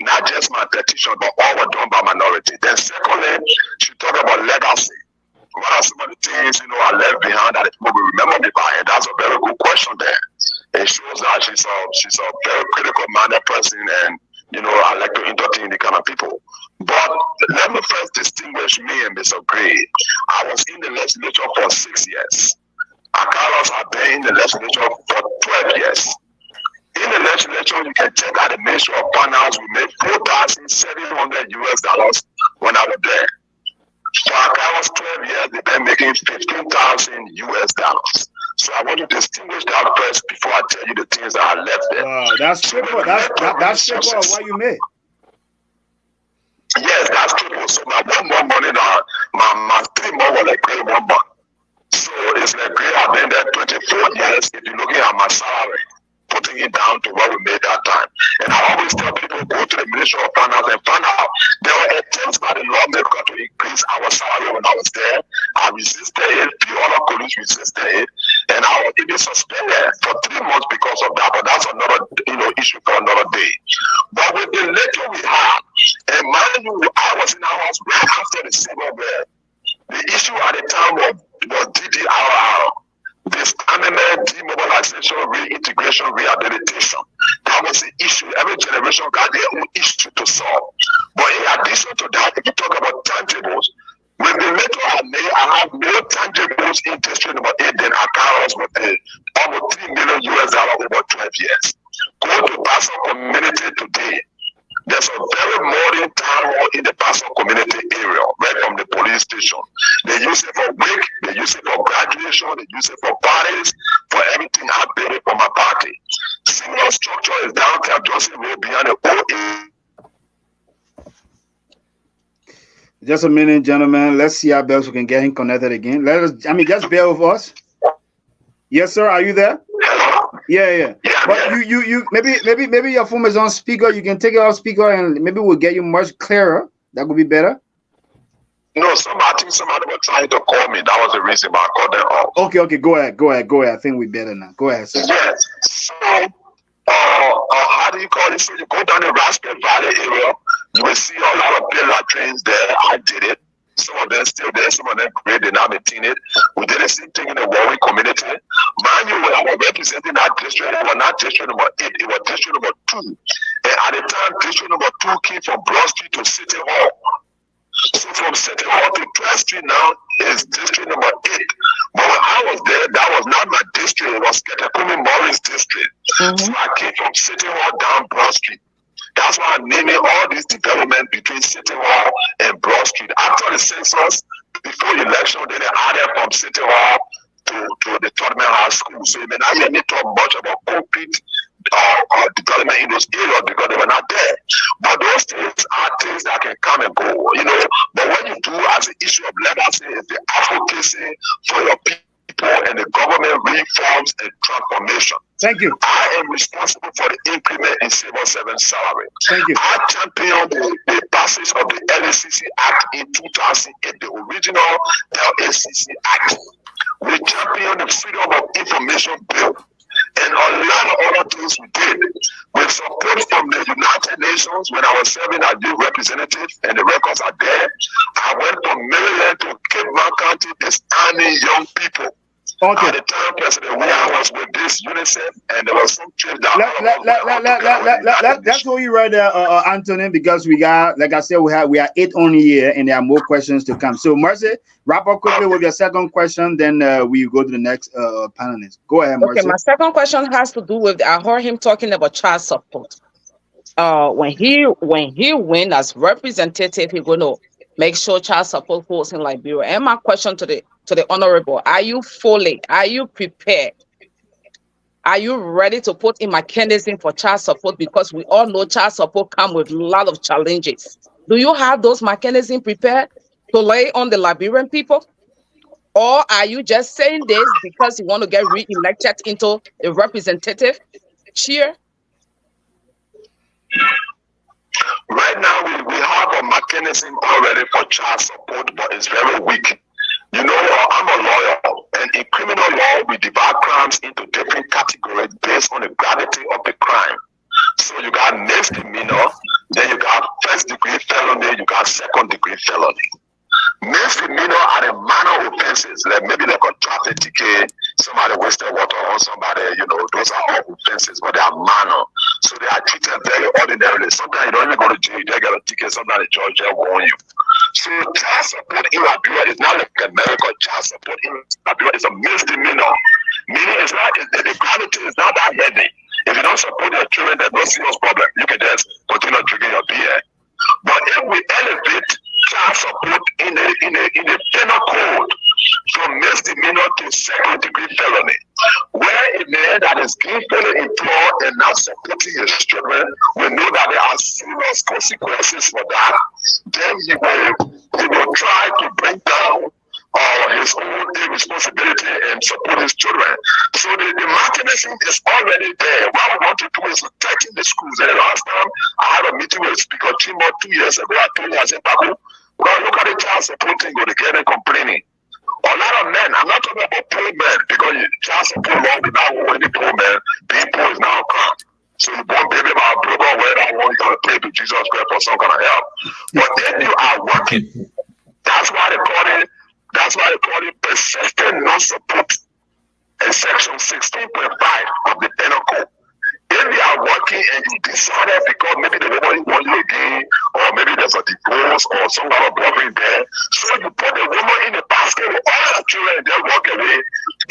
not just my petition, but all were done by minority. Then secondly, she talked about legacy. What are some of the things I left behind that people will remember me by? And that's a very good question there. It shows that she's a very critical minded person, and I like to entertain the kind of people. But let me first distinguish me and Mr. Gray. I was in the legislature for 6 years. Carlos have been in the legislature for 12 years. In the legislature, you can check out the Ministry of Finance. We made $4,700 when I was there. For Carlos 12 years, they've been making $15,000. So I want to distinguish that first before I tell you the things that I left there. Wow, that's triple. That's triple of what you made. Yes, that's triple. So my 1 month money now, my 3 months were like great 1 month. So it's like great. I've been there 24 years. If you're looking at my salary, putting it down to what we made that time. And I always tell people, go to the Ministry of Finance and find out. There were attempts by the lawmaker to increase our salary when I was there. I resisted it. The other colleagues resisted it. And I was even suspended for 3 months because of that. But that's another issue for another day. But with the letter we had, and mind you, I was in the house right after the Civil War. The issue at the time was DDRR, disarmament, demobilization. Normalization, reintegration, rehabilitation. That was the issue. Every generation got their own issue to solve. But in addition to that, if you talk about tangibles, with the metro I have more tangibles in district number 8 than accounts with almost $3 million over 12 years. Go to Pastor community today. There's a very modern town hall in the Pastor community area, right from the police station. They use it for wake, they use it for graduation, they use it for parties, for everything. I built it for my party. Similar structure is downtown Johnson Road behind the OA. Just a minute, gentlemen. Let's see how best we can get him connected again. Just bear with us. Yes, sir. Are you there? Yeah. But you maybe your phone is on speaker. You can take it off speaker, and maybe we'll get you much clearer. That would be better. No, I think somebody was trying to call me. That was the reason why I called them off. Okay. Go ahead. I think we're better now. Go ahead, sir. Yes. So, how do you call it? So you go down the Raspberry Valley area, you will see a lot of big latrines there. I did it. Some of them still there, some of them great, they're not maintaining it. We did the same thing in the Warwick community. Mind you, I was representing that district. It was not district number 8, it was district number 2. And at the time, district number 2 came from Broad Street to City Hall. So from City Hall to 12th Street now is district number 8. But when I was there, that was not my district, it was Ketakumi Morris district. So I came from City Hall down Broad Street. That's why I'm naming all this development between City Hall and Broad Street. After the census, before election, they added from City Hall to the Tournament High School. So you may not hear me talk much about concrete development in those areas because they were not there. But those things are things that can come and go, you know. But what you do as an issue of legacy is the advocacy for your people and the government reforms and transformation. Thank you. I am responsible for the increment in civil servant salary. Thank you. I championed the passage of the LACC Act in 2008, the original LACC Act. We championed the Freedom of Information Bill and a lot of other things we did. With support from the United Nations when I was serving as youth representative, and the records are there. I went from Maryland to Cape May County expanding young people. Okay. At the time, President William was with this UNICEF, and there was some change that let's hold you right there, Anthony, because we got, like I said, we are 8 on here, and there are more questions to come. So, Mercy, wrap up quickly with your second question, then we go to the next panelist. Go ahead, Mercy. Okay, my second question has to do with, I heard him talking about child support. When he win as representative, he's going to make sure child support goes in Liberia. And my question to the honorable, are you prepared? Are you ready to put in mechanism for child support? Because we all know child support come with a lot of challenges. Do you have those mechanisms prepared to lay on the Liberian people? Or are you just saying this because you want to get re-elected into a representative chair? Right now, we have a mechanism already for child support, but it's very weak. You know, I'm a lawyer, and in criminal law, we divide crimes into different categories based on the gravity of the crime. So you got misdemeanor, then you got first-degree felony, you got second-degree felony. Misdemeanor are the minor offenses, like maybe like a traffic ticket, somebody wasted water on somebody, you know, those are all offenses, but they are minor. So they are treated very ordinarily. Sometimes you don't even go to jail, you just get a ticket, sometimes the judge just warn you. So child support in Liberia is not like America. Child support in Liberia is a misdemeanor. Meaning it's not, the gravity is not that heavy. If you don't support your children, there's no serious problem. You can just continue drinking your beer. But if we elevate child support in the penal code from misdemeanor to second-degree felony, where a man that is gainfully employed and not supporting his children, we know that there are serious consequences for that. Then he will try to bring down his own responsibility and support his children. So the mechanism is already there. What we want to do is to tighten the schools. And the last time I had a meeting with Speaker Chimo 2 years ago, I told him, I said, Babu, we're going to look at the child support thing, go together complaining. A lot of men, I'm not talking about poor men, because child support law without any poor men, being poor is now a crime. So you born baby about a broken where that one, you got to pray to Jesus Christ for some kind of help. But if you are working, that's why they call it persistent non-support. and Section 16.5 of the Penal Code. If they are working and you decided because maybe the woman want you again, or maybe there's a divorce or some kind of problem there, so you put the woman in the basket with all the children and they walk away.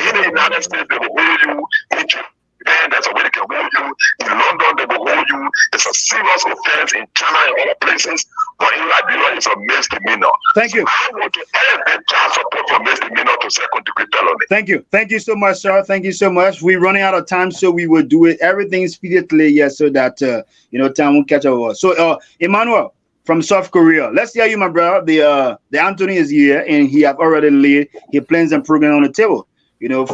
In the United States, they will hold you. In Japan, there's a way they can hold you. In London, they will hold you. It's a serious offense in China and other places, but in Liberia, it's a misdemeanor. Thank you. So I want to elevate child support from misdemeanor to second-degree felony. Thank you. Thank you so much, sir. Thank you so much. We're running out of time, so we will do it everything speedily, yes, so that time won't catch up. So Emmanuel from South Korea, let's hear you, my brother. The Anthony is here and he have already laid his plans and program on the table,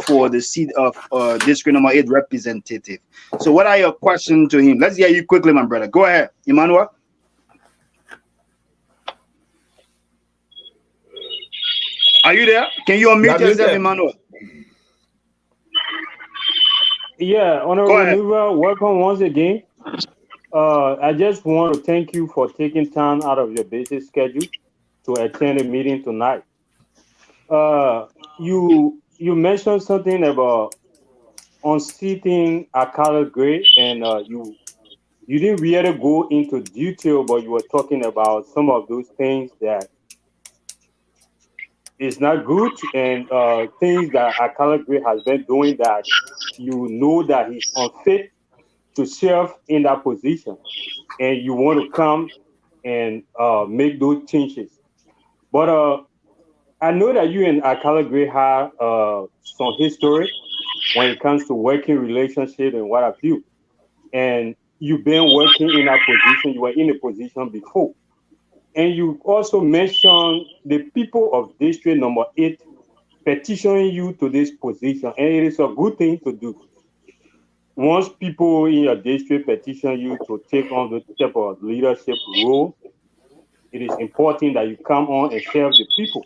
for the seat of district number 8 representative. So what are your questions to him? Let's hear you quickly, my brother. Go ahead, Emmanuel. Are you there? Can you unmute yourself, Emmanuel? Yeah, Honorable Nuva, welcome once again. I just want to thank you for taking time out of your busy schedule to attend a meeting tonight. You mentioned something about unseating Akala Gray, and you didn't really go into detail, but you were talking about some of those things that is not good, and things that Akala Gray has been doing that you know that he's unfit to serve in that position, and you want to come and make those changes. But I know that you and Akala Gray have some history when it comes to working relationship and what have you. And you've been working in that position, you were in a position before. And you also mentioned the people of district number 8 petitioning you to this position. And it is a good thing to do. Once people in your district petition you to take on the type of leadership role, it is important that you come on and serve the people.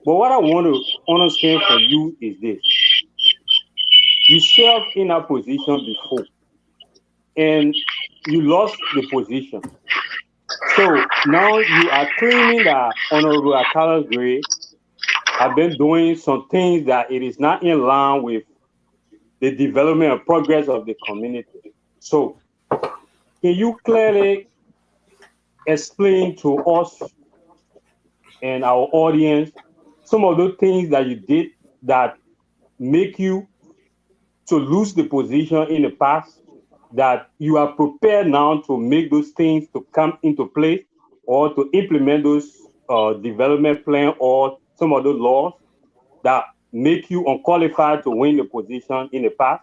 But what I want to understand from you is this. You served in a position before, and you lost the position. So now you are claiming that Honorable Akala Gray have been doing some things that it is not in line with the development and progress of the community. So can you clearly explain to us and our audience some of those things that you did that make you to lose the position in the past, that you are prepared now to make those things to come into place or to implement those development plan or some of those laws that make you unqualified to win the position in the past?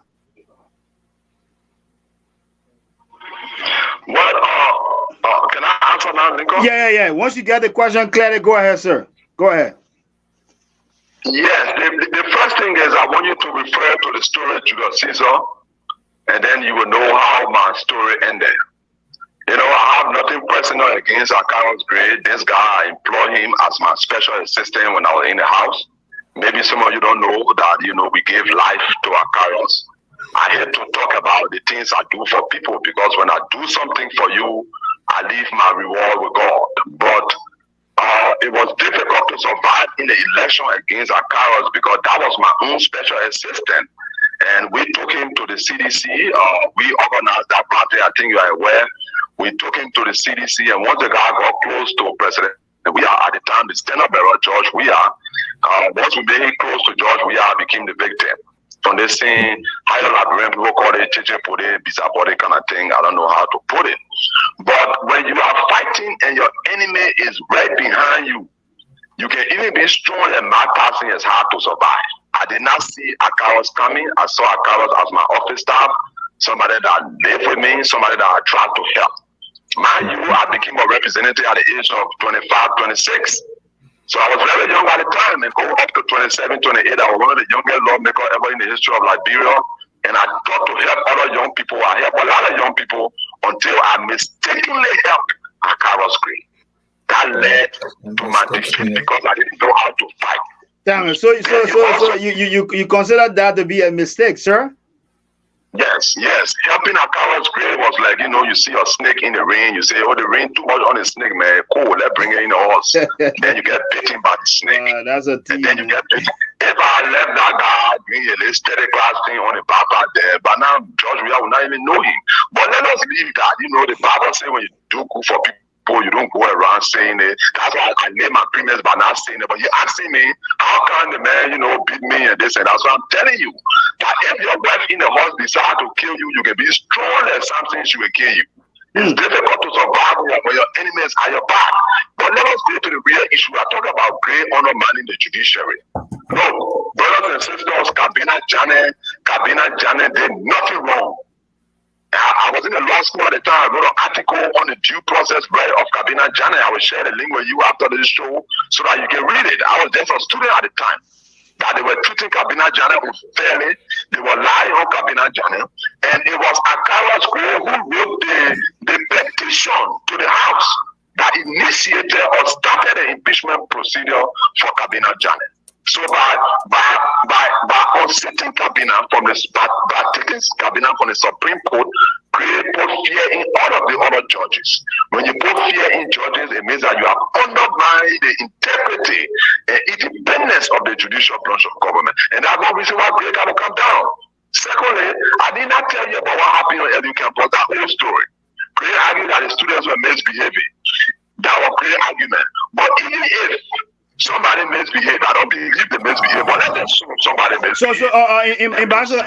Well, can I answer now, Lincoln? Yeah. Once you get the question clearly, go ahead, sir. Go ahead. Yes, the first thing is I want you to refer to the story of Julius Caesar, and then you will know how my story ended. I have nothing personal against Akaros Gray. This guy, I employed him as my special assistant when I was in the house. Maybe some of you don't know that, we gave life to Akaros. I hate to talk about the things I do for people, because when I do something for you, I leave my reward with God. But it was difficult to survive in the election against Akaros because that was my own special assistant. And we took him to the CDC. We organized that party. I think you are aware. We took him to the CDC, and once the guy got close to President, we are at the time the standard bearer, George. We are. Once we made him close to George, we are became the victim. From this thing, higher Liberian people call it chiche pode, bizabode kind of thing. I don't know how to put it. But when you are fighting and your enemy is right behind you, you can even be strong and mad passing is hard to survive. I did not see Akaros coming. I saw Akaros as my office staff, somebody that lived with me, somebody that I tried to help. Mind you, I became a representative at the age of 25, 26. So I was very young at the time, and go up to 27, 28. I was one of the youngest lawmakers ever in the history of Liberia. And I thought to help other young people. I helped a lot of young people until I mistakenly helped Akaros Gray. That led to my defeat because I didn't know how to fight. Damn it. So you consider that to be a mistake, sir? Yes, yes. Helping Akawa's grave was like, you know, you see a snake in the rain, you say, oh, the rain too much on the snake, man. Cool, let's bring it in the horse. Then you get bitten by the snake. That's a team. And then you get bitten. If I left that guy doing a little steady class thing on the Baba there, but now George Weah will not even know him. But let us leave that. You know, the Bible say when you do good for people, you don't go around saying it. That's why I name my premiums by not saying it. But you asking me, how can the man, you know, beat me and this and that? So I'm telling you that if your wife in the house decide to kill you, you can be strong as something she will kill you. It's difficult to survive when your enemies are your back. But let us go to the real issue. I talk about great honor man in the judiciary. No, brothers and sisters, Kabina Janet did nothing wrong. I was in the law school at the time. I wrote an article on the due process right of Kabina Janet. I will share the link with you after this show so that you can read it. I was just a student at the time. That they were treating Kabina Janet unfairly. They were lying on Kabina Janet. And it was Akawa Square who wrote the petition to the House that initiated or started the impeachment procedure for Kabina Janet. So by unseating Kabina from the by taking Kabina from the Supreme Court, create put fear in all of the other judges. When you put fear in judges, it means that you have undermined the integrity and independence of the judicial branch of government. And that's one reason why Great will come down. Secondly, I did not tell you about what happened on Edu campus, that whole story. Great argued that the students were misbehaving. That was great argument. But even if somebody misbehave, I don't believe they misbehave, but let them sue somebody misbehave. So, Ambassador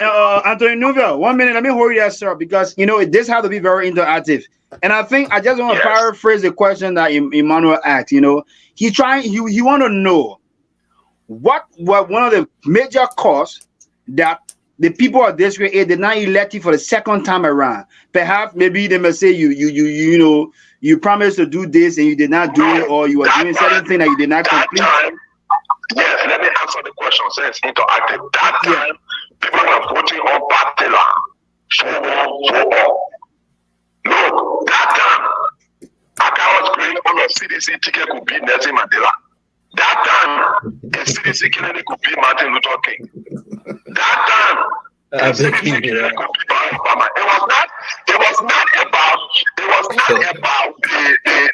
Anthony Newville, 1 minute, let me hold you there, sir, because, you know, this has to be very interactive. And I think I just want to paraphrase the question that Emmanuel asked. You know, he want to know what one of the major causes that the people of District 8 did not elect you for the second time around. Perhaps maybe they may say you know, you promised to do this and you did not do it, or you were doing certain thing that you did not complete. Yes, let me answer the question since interactive. That time, people were voting on Batila for all. Look, that time, Akawa's green on a CDC ticket could be Nelson Mandela. That time, a CDC candidate could be Martin Luther King. That time, a CDC candidate could be Barack Obama. It was not about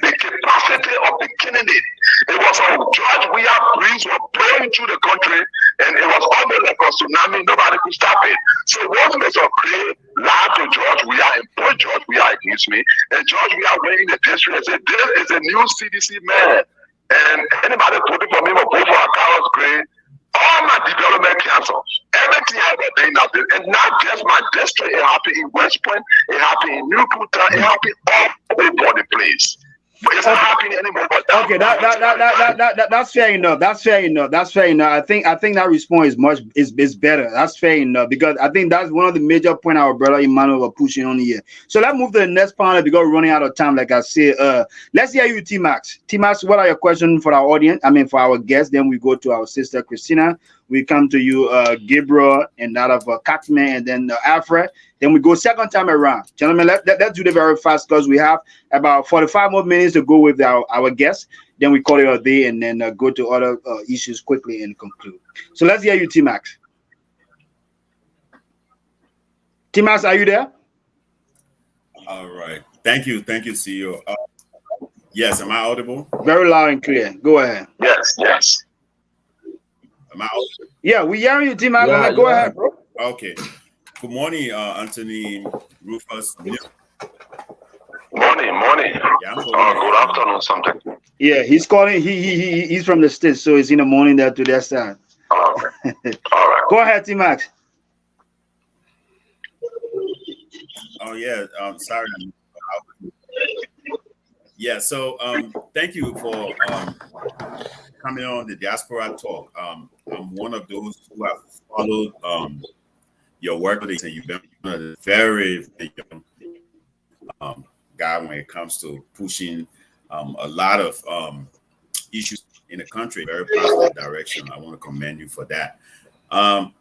the capacity of the candidate. It was on George Weah breeze were blowing through the country, and it was almost like a tsunami. Nobody could stop it. So what Mr. Clay lied to George Weah and put George Weah against me, and George Weah went in the district and said, "This is a new CDC man, and anybody voting for me will vote for Akawa's grade." All my development council, everything I was doing now, and not just my district, it happened in West Point, it happened in Newport, it happened all over the place. But it's not happening anymore. Okay, that's fair enough. That's fair enough. I think that response is better. That's fair enough, because I think that's one of the major points our brother Emmanuel was pushing on here. So let's move to the next panel because we're running out of time. Like I said, let's hear you, T-Max. T-Max, what are your questions for our audience? I mean, for our guests. Then we go to our sister Christina. We come to you, Gabriel, and that of Katman, and then Alfred. Then we go second time around. Gentlemen, let's do it very fast because we have about 45 more minutes to go with our guests. Then we call it a day and then go to other issues quickly and conclude. So let's hear you, T-Max. T-Max, are you there? All right. Thank you, CEO. Yes, am I audible? Very loud and clear. Go ahead. Yes. Am I audible? Yeah, we hearing you, T-Max. Go ahead, bro. Okay. Good morning, Anthony, Rufus. Morning. Yeah, good afternoon, something. Yeah, he's calling. He's from the States, so it's in the morning there to their side. All right. Go ahead, T-Max. Oh yeah. Sorry. Yeah. So thank you for coming on the Diaspora Talk. I'm one of those who have followed your work, and you've been a very young guy when it comes to pushing a lot of issues in the country, very positive direction. I want to commend you for that. But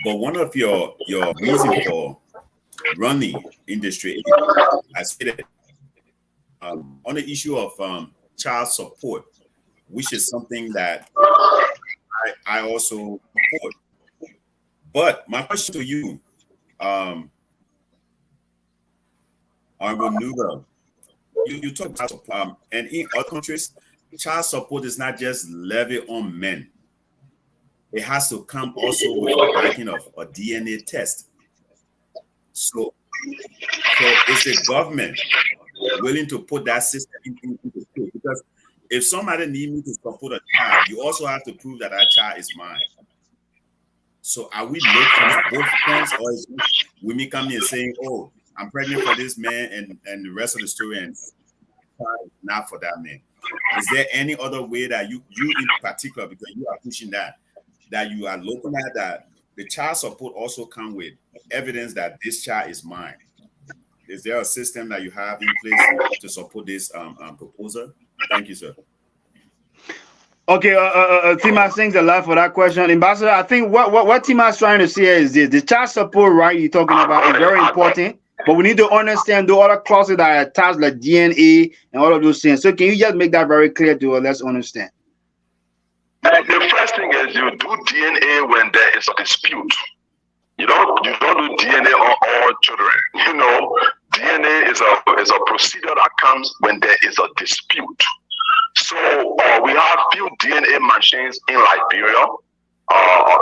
one of your reason for running industry, I said on the issue of child support, which is something that I also support. But my question to you, Honorable Newell, you talk about and in other countries, child support is not just levied on men. It has to come also with the backing of a DNA test. So is the government willing to put that system into place? Because if somebody needs me to support a child, you also have to prove that that child is mine. So are we looking at both points, or is women coming and saying, "Oh, I'm pregnant for this man," and the rest of the story, and not for that man? Is there any other way that you in particular, because you are pushing that you are looking at that the child support also come with evidence that this child is mine? Is there a system that you have in place to support this proposal? Thank you, sir. Okay, Timas, thanks a lot for that question. Ambassador, I think what Timas is trying to say is this: the child support right you're talking about is very important, but we need to understand the other clauses that are attached, like DNA and all of those things. So can you just make that very clear to us? Let's understand. The first thing is you do DNA when there is a dispute. You don't do DNA on all children. You know, DNA is a procedure that comes when there is a dispute. So we have few DNA machines in Liberia.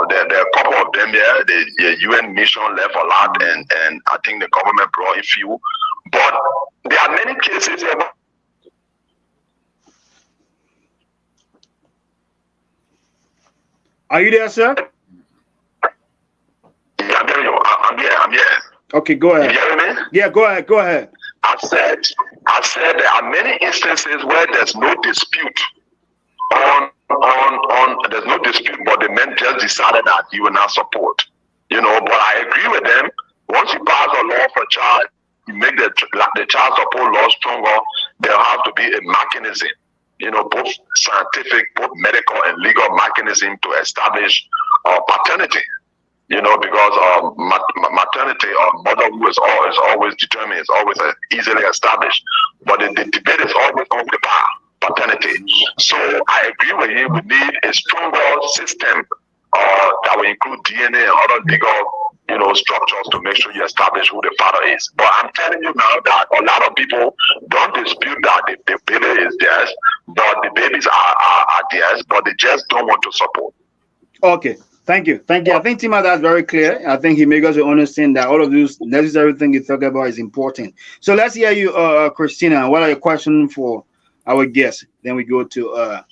There are a couple of them here. The UN mission left a lot, and I think the government brought a few. But there are many cases here. Are you there, sir? I'm here. Okay, go ahead. You hear me? Yeah, go ahead. I said there are many instances where there's no dispute there's no dispute, but the men just decided that you will not support. You know, but I agree with them. Once you pass a law for child, you make the child support law stronger, there have to be a mechanism, you know, both scientific, both medical and legal mechanism to establish paternity. You know, because maternity or motherhood is always determined, it's always easily established. But the debate is always on the paternity. So I agree with you. We need a stronger system that will include DNA and other legal, you know, structures to make sure you establish who the father is. But I'm telling you now that a lot of people don't dispute that the baby is theirs, but the babies are theirs, but they just don't want to support. Okay. Thank you. I think Tima, that's very clear. I think he makes us understand that all of this necessary thing you talk about is important. So let's hear you, Christina. What are your questions for our guests? Then we go to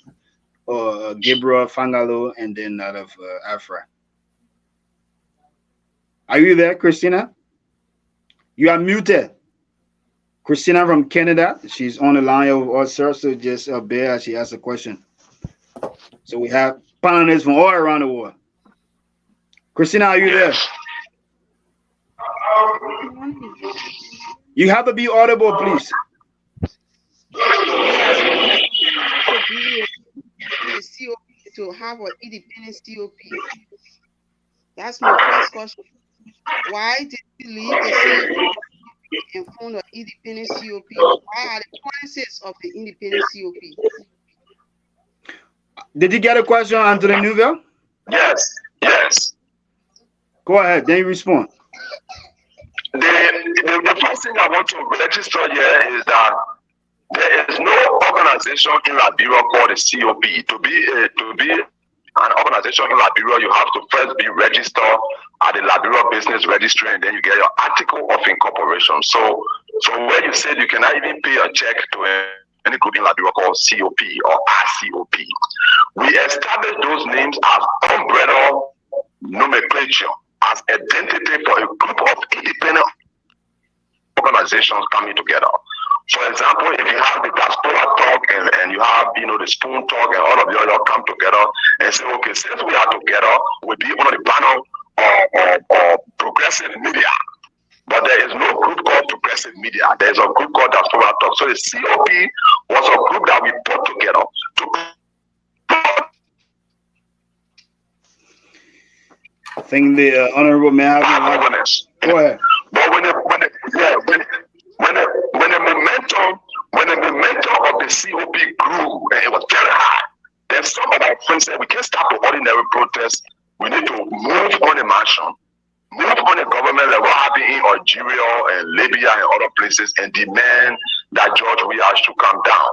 Gabriel Fangalo and then out of Afra. Are you there, Christina? You are muted. Christina from Canada. She's on the line of us, sir. So just bear as she asks a question. So we have panelists from all around the world. Christina, are you there? You have to be audible, please. To have an independent COP. That's my first question. Why did you leave the COP and form an independent COP? Why are the policies of the independent COP? Did you get a question, Anthony Newville? Yes. Go ahead, then you respond. The first thing I want to register here is that there is no organization in Liberia called a COP. To be an organization in Liberia, you have to first be registered at the Liberia Business Registry, and then you get your article of incorporation. So where you said you cannot even pay a check to any group in Liberia called COP or RCOP. We established those names as umbrella nomenclature, as identity for a group of independent organizations coming together. For example, if you have the Diaspora Talk and you have, you know, the Spoon Talk and all of you all come together and say, okay, since we are together, we'll be on the panel or progressive media. But there is no group called progressive media. There is a group called Diaspora Talk. So the COP was a group that we put together to. I think the honorable man has go ahead. But when the momentum of the COP grew and it was very high, then some of our friends said we can't stop the ordinary protest. We need to move on a mission move on the government level, happen in Algeria and Libya and other places, and demand that George Weah should come down.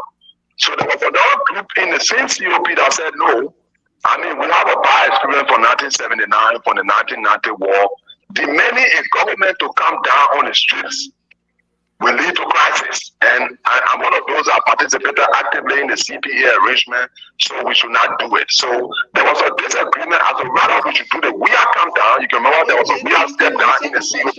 So there was another group in the same COP that said no. I mean, we have a bad experience from 1979, from the 1990 war, demanding a government to come down on the streets will lead to crisis. And I'm one of those that participated actively in the CPA arrangement, so we should not do it. So there was a disagreement as to whether we should do the we are come down. You can remember there was a we are step down in the COP.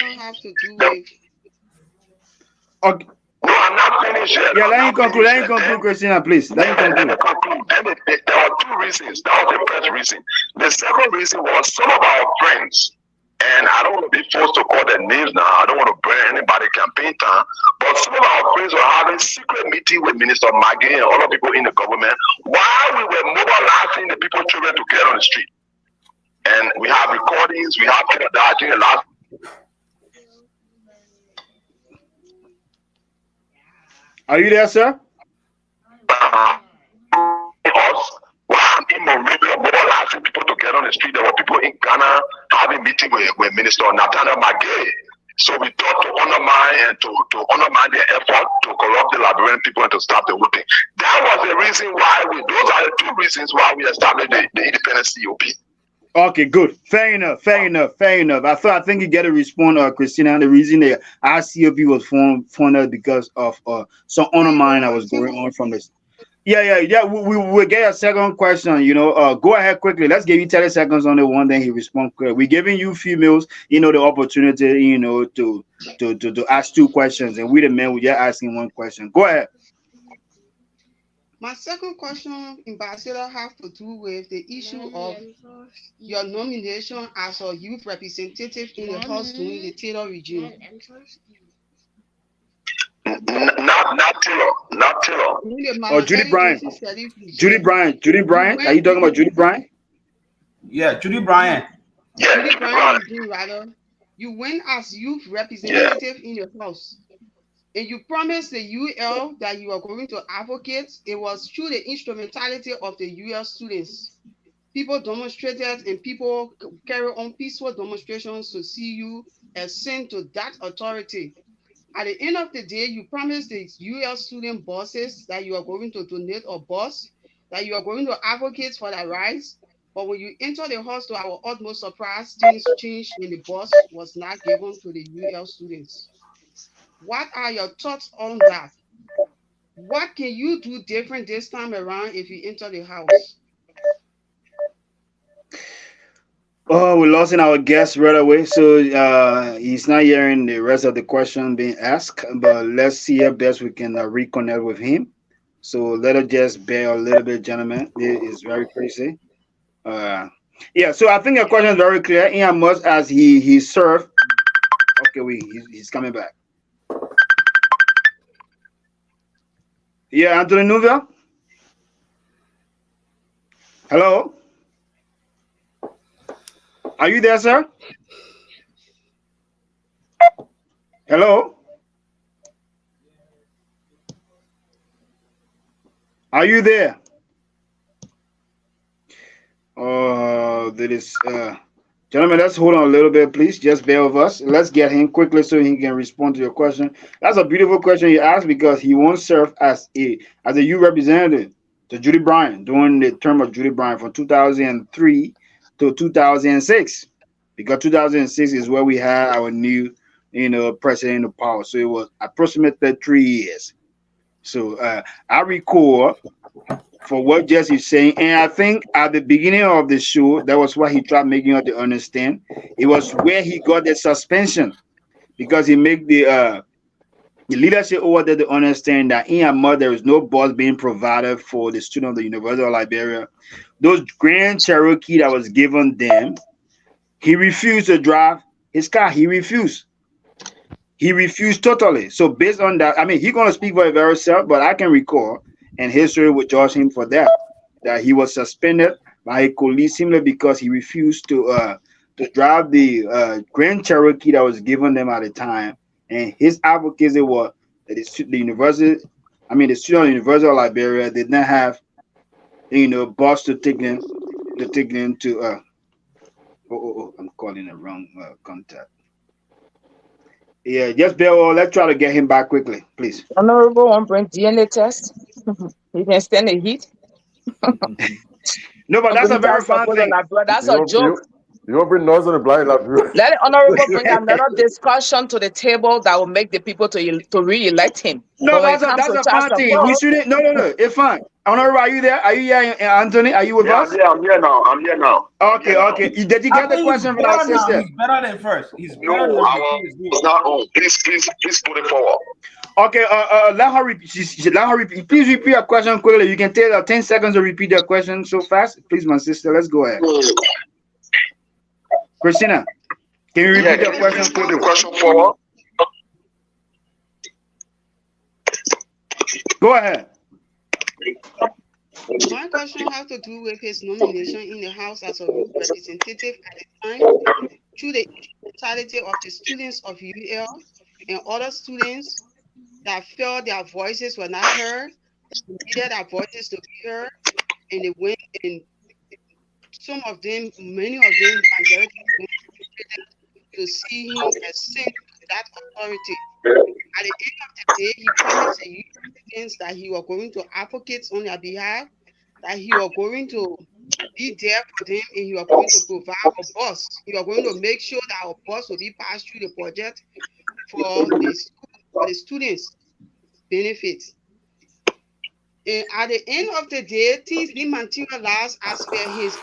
Okay. No, I'm not finished yet. Yeah, let him conclude. Let him conclude, Christina, please. Let him conclude. Then there were two reasons. That was the first reason. The second reason was some of our friends, and I don't want to be forced to call their names now. I don't want to burn anybody campaign time. But some of our friends were having secret meeting with Minister Maggie and other people in the government while we were mobilizing the people, children to get on the street. And we have recordings. We have that during the last. Are you there, sir? Mobilizing people to get on the street. There were people in Ghana having meeting with Minister Nathaniel Magay. So we thought to undermine and to undermine their effort to corrupt the Liberian people and to stop the whole thing. That was the reason why those are the two reasons why we established the independent COP. Okay, good. Fair enough. I think you get a response, Christina. The reason that our COP was formed because of some undermining that was going on from this. Yeah. We will get a second question. Go ahead quickly. Let's give you 30 seconds on the one. Then he responds quickly. We're giving you females, the opportunity, to ask two questions, and we the men, we're just asking one question. Go ahead. My second question, Ambassador, have to do with the issue of your nomination as a youth representative in the House during the Taylor regime. Not Taylor. Oh, Judy Bryant. Judy Bryant. Are you talking about Judy Bryant? Yeah, Judy Bryant. Yeah, Judy Bryant, rather. You went as youth representative in your house. And you promised the UL that you are going to advocate. It was through the instrumentality of the UL students. People demonstrated and people carry on peaceful demonstrations to see you ascend to that authority. At the end of the day, you promised the UL student bosses that you are going to donate a bus, that you are going to advocate for their rights. But when you enter the house, to our utmost surprise, things changed and the bus was not given to the UL students. What are your thoughts on that? What can you do different this time around if you enter the house? Oh, we lost our guest right away, so he's not hearing the rest of the question being asked. But let's see how best we can reconnect with him. So let us just bear a little bit, gentlemen. It is very crazy. Yeah. So I think your question is very clear. In much as he served. Okay, he's coming back. Yeah, Anthony Nouvel. Hello. Are you there, sir? Hello? Are you there? That is, gentlemen, let's hold on a little bit, please. Just bear with us. Let's get him quickly so he can respond to your question. That's a beautiful question you asked because he once served as a youth representative to Judy Bryant during the term of Judy Bryant from 2003 to 2006, because 2006 is where we had our new, president in power. So it was approximately 3 years. So I recall for what Jesse's saying, and I think at the beginning of the show, that was what he tried making us to understand. It was where he got the suspension because he made the leadership over there to understand that in Amman there is no bus being provided for the student of the University of Liberia. Those Grand Cherokee that was given them, he refused to drive his car. He refused totally. So based on that, I mean, he's going to speak for his very self, but I can recall, and history would judge him for that he was suspended by a colleague simply because he refused to drive the Grand Cherokee that was given them at the time. And his advocacy was that the student of the University of Liberia did not have, bus to take them to Oh, I'm calling the wrong contact. Yeah, just bear. Let's try to get him back quickly, please. Honorable won't bring DNA test. You can stand the heat. No, but that's a very fine thing. That's a joke. You won't bring noise on the blind Liberia. Let the honorable bring another discussion to the table that will make the people to re-elect him. No, but that's a fine thing. We shouldn't. No. It's fine. Honorable, are you there? Are you here, Anthony? Are you with us? Yeah, I'm here now. Okay. Did you get the question from our sister? He's better than first. He's better No, than I was not on. Please put it forward. Okay, let her repeat. Let her repeat. Please repeat your question quickly. You can take 10 seconds to repeat your question so fast. Please, my sister, let's go ahead. Christina, can you repeat your question? Please put the question forward. Go ahead. My question has to do with his nomination in the House as a youth representative at the time, through the totality of the students of UL and other students that felt their voices were not heard, needed their voices to be heard, and they went and some of them, many of them, majority to see him ascend to that authority. At the end of the day, he promised the youth students that he was going to advocate on their behalf, that he was going to be there for them, and he was going to provide a bus. He was going to make sure that our bus will be passed through the project for the students' benefits. And at the end of the day, things didn't materialize as per his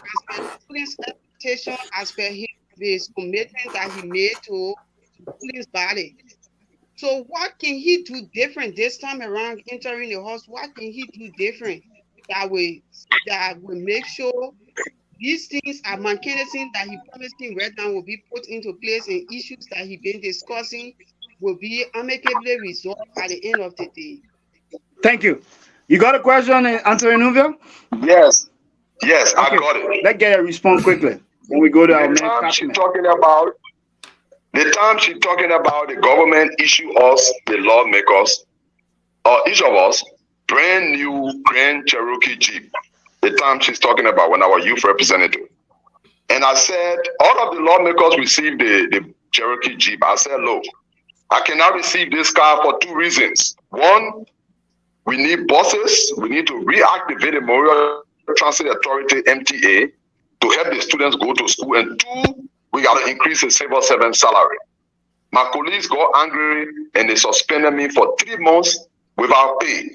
students' expectation, as per his commitment that he made to students' body. So what can he do different this time around entering the house? What can he do different that will make sure these things are mechanisms that he promising right now will be put into place, and issues that he been discussing will be amicably resolved at the end of the day? Thank you. You got a question, Anthony Nuville? Yes, okay. I got it. Let's get a response quickly when we go to our main The time she's talking about the government issue us, the lawmakers, or each of us, brand new Grand Cherokee Jeep. The time she's talking about when I was youth representative. And I said, all of the lawmakers received the Cherokee Jeep. I said, look, I cannot receive this car for two reasons. One, we need buses. We need to reactivate the Memorial Transit Authority, MTA, to help the students go to school. And two, we got to increase the civil servant salary. My colleagues got angry and they suspended me for 3 months without pay.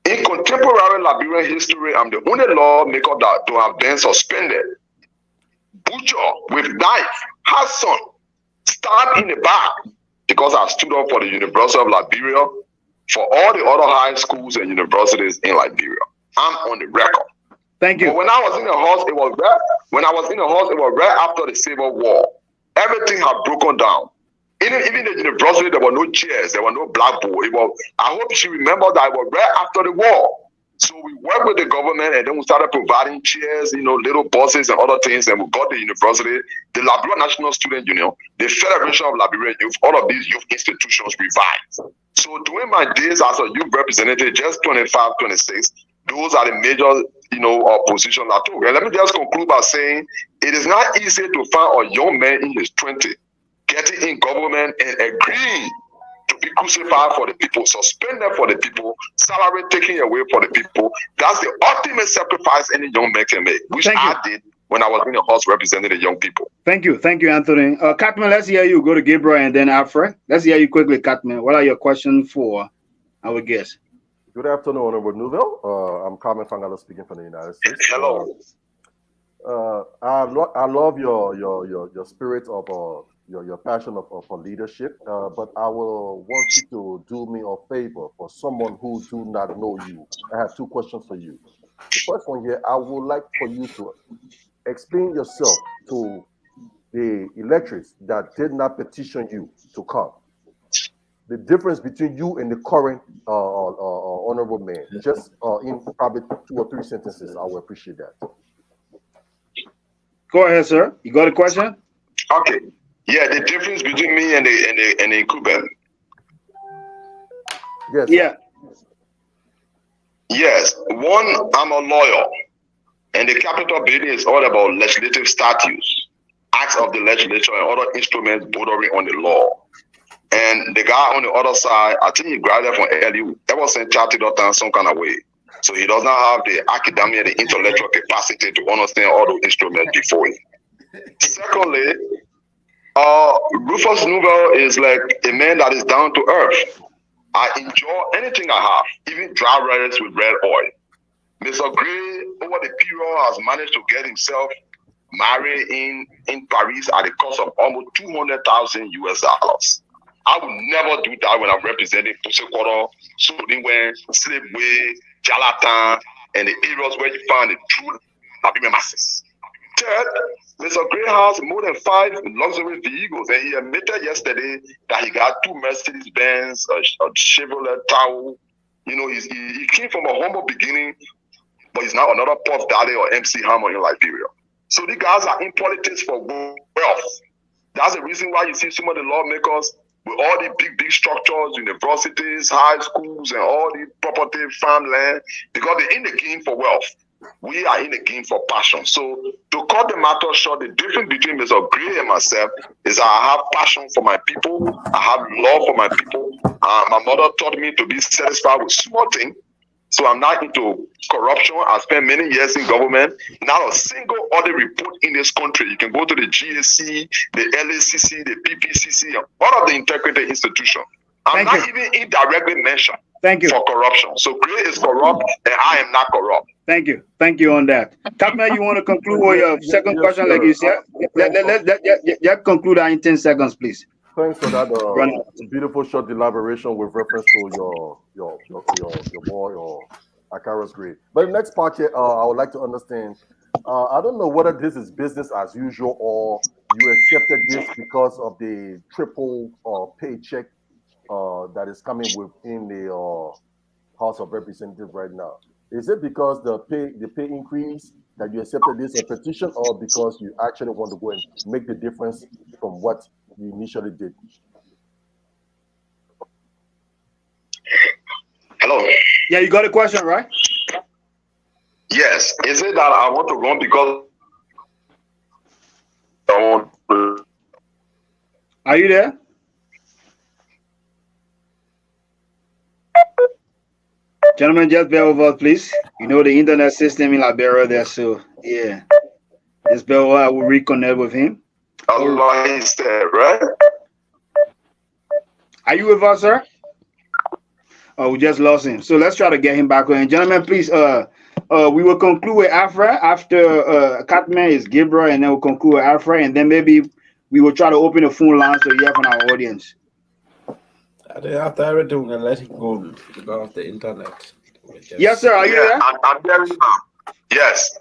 In contemporary Liberian history, I'm the only lawmaker that to have been suspended. Butcher with knife, her son, stabbed in the back because I stood up for the University of Liberia, for all the other high schools and universities in Liberia. I'm on the record. Thank you. But when I was in the house, it was right after the Civil War. Everything had broken down. Even the university, there were no chairs, there were no blackboard. I hope she remembered that it was right after the war. So we worked with the government, and then we started providing chairs, little buses and other things, and we got the university, the Liberia National Student Union, the Federation of Liberian Youth, all of these youth institutions revived. So during my days as a youth representative, just 25, 26, those are the major, positions I took. And let me just conclude by saying, it is not easy to find a young man in his 20s getting in government and agreeing to be crucified for the people, suspended for the people, salary taken away for the people. That's the ultimate sacrifice any young man can make, which I did when I was in the house representing the young people. Thank you, Anthony. Catman, let's hear you. Go to Gabriel and then Alfred. Let's hear you quickly, Catman. What are your questions for our guest? Good afternoon, Honorable Nuville. I'm Carmen Fangala speaking from the United States. Hello. I love your spirit of your passion for leadership, but I will want you to do me a favor for someone who do not know you. I have 2 questions for you. The first one here, I would like for you to explain yourself to the electors that did not petition you to come. The difference between you and the current honorable man. Just in probably 2 or 3 sentences, I will appreciate that. Go ahead, sir. You got a question? Okay. Yeah, the difference between me and the incumbent. Yes. Yeah. Yes. One, I'm a lawyer, and the Capitol building is all about legislative statutes, acts acts of the legislature and other instruments bordering on the law. And the guy on the other side, I think he graduated from LU, ever since chartered up in some kind of way. So he does not have the academic, the intellectual capacity to understand all those instruments before him. Secondly, Rufus Nouvel is like a man that is down to earth. I enjoy anything I have, even dry rice with red oil. Mr. Gray, over the period, has managed to get himself married in Paris at the cost of almost $200,000. I would never do that when I'm representing Pusekoro, Sodinwen, Slipway, Jalatan, and the areas where you find the true Babime masses. Third, Mr. Gray has more than 5 luxury vehicles, and he admitted yesterday that he got 2 Mercedes-Benz, a Chevrolet Tahoe. You know, he came from a humble beginning, but he's now another Puff Daddy or MC Hammer in Liberia. So these guys are in politics for wealth. That's the reason why you see some of the lawmakers with all the big structures, universities, high schools, and all the property, farmland, because they're in the game for wealth. We are in the game for passion. So to cut the matter short, the difference between Mr. Gray and myself is I have passion for my people. I have love for my people. My mother taught me to be satisfied with small things. So I'm not into corruption. I spent many years in government. Not a single audit report in this country. You can go to the GAC, the LACC, the PPCC, all of the integrated institutions. I'm not even indirectly mentioned for corruption. So Gray is corrupt and I am not corrupt. Thank you. Thank you on that. Kapna, you want to conclude with your second question, like you said? Let's conclude that in 10 seconds, please. Thanks for that beautiful short elaboration with reference to your boy or Akaros Gray. But the next part here, I would like to understand. I don't know whether this is business as usual or you accepted this because of the triple paycheck that is coming within the House of Representatives right now. Is it because the pay increase that you accepted this a petition, or because you actually want to go and make the difference from what you initially did? Hello. Yeah, you got a question, right? Yes. Is it that I want to run because I want to... Are you there? Gentlemen, just bear with us, please. You know the internet system in Liberia there, so yeah. Just bear with us. I will reconnect with him. Allah is there, right? Are you with us, sir? Oh, we just lost him. So let's try to get him back on. Gentlemen, please, we will conclude with Afra after Catman is Gibra, and then we'll conclude with Afra, and then maybe we will try to open the phone line so you have from our audience. After everything, we're gonna let him go because of the internet. Yes, sir. Are you there? I'm there now. Yes.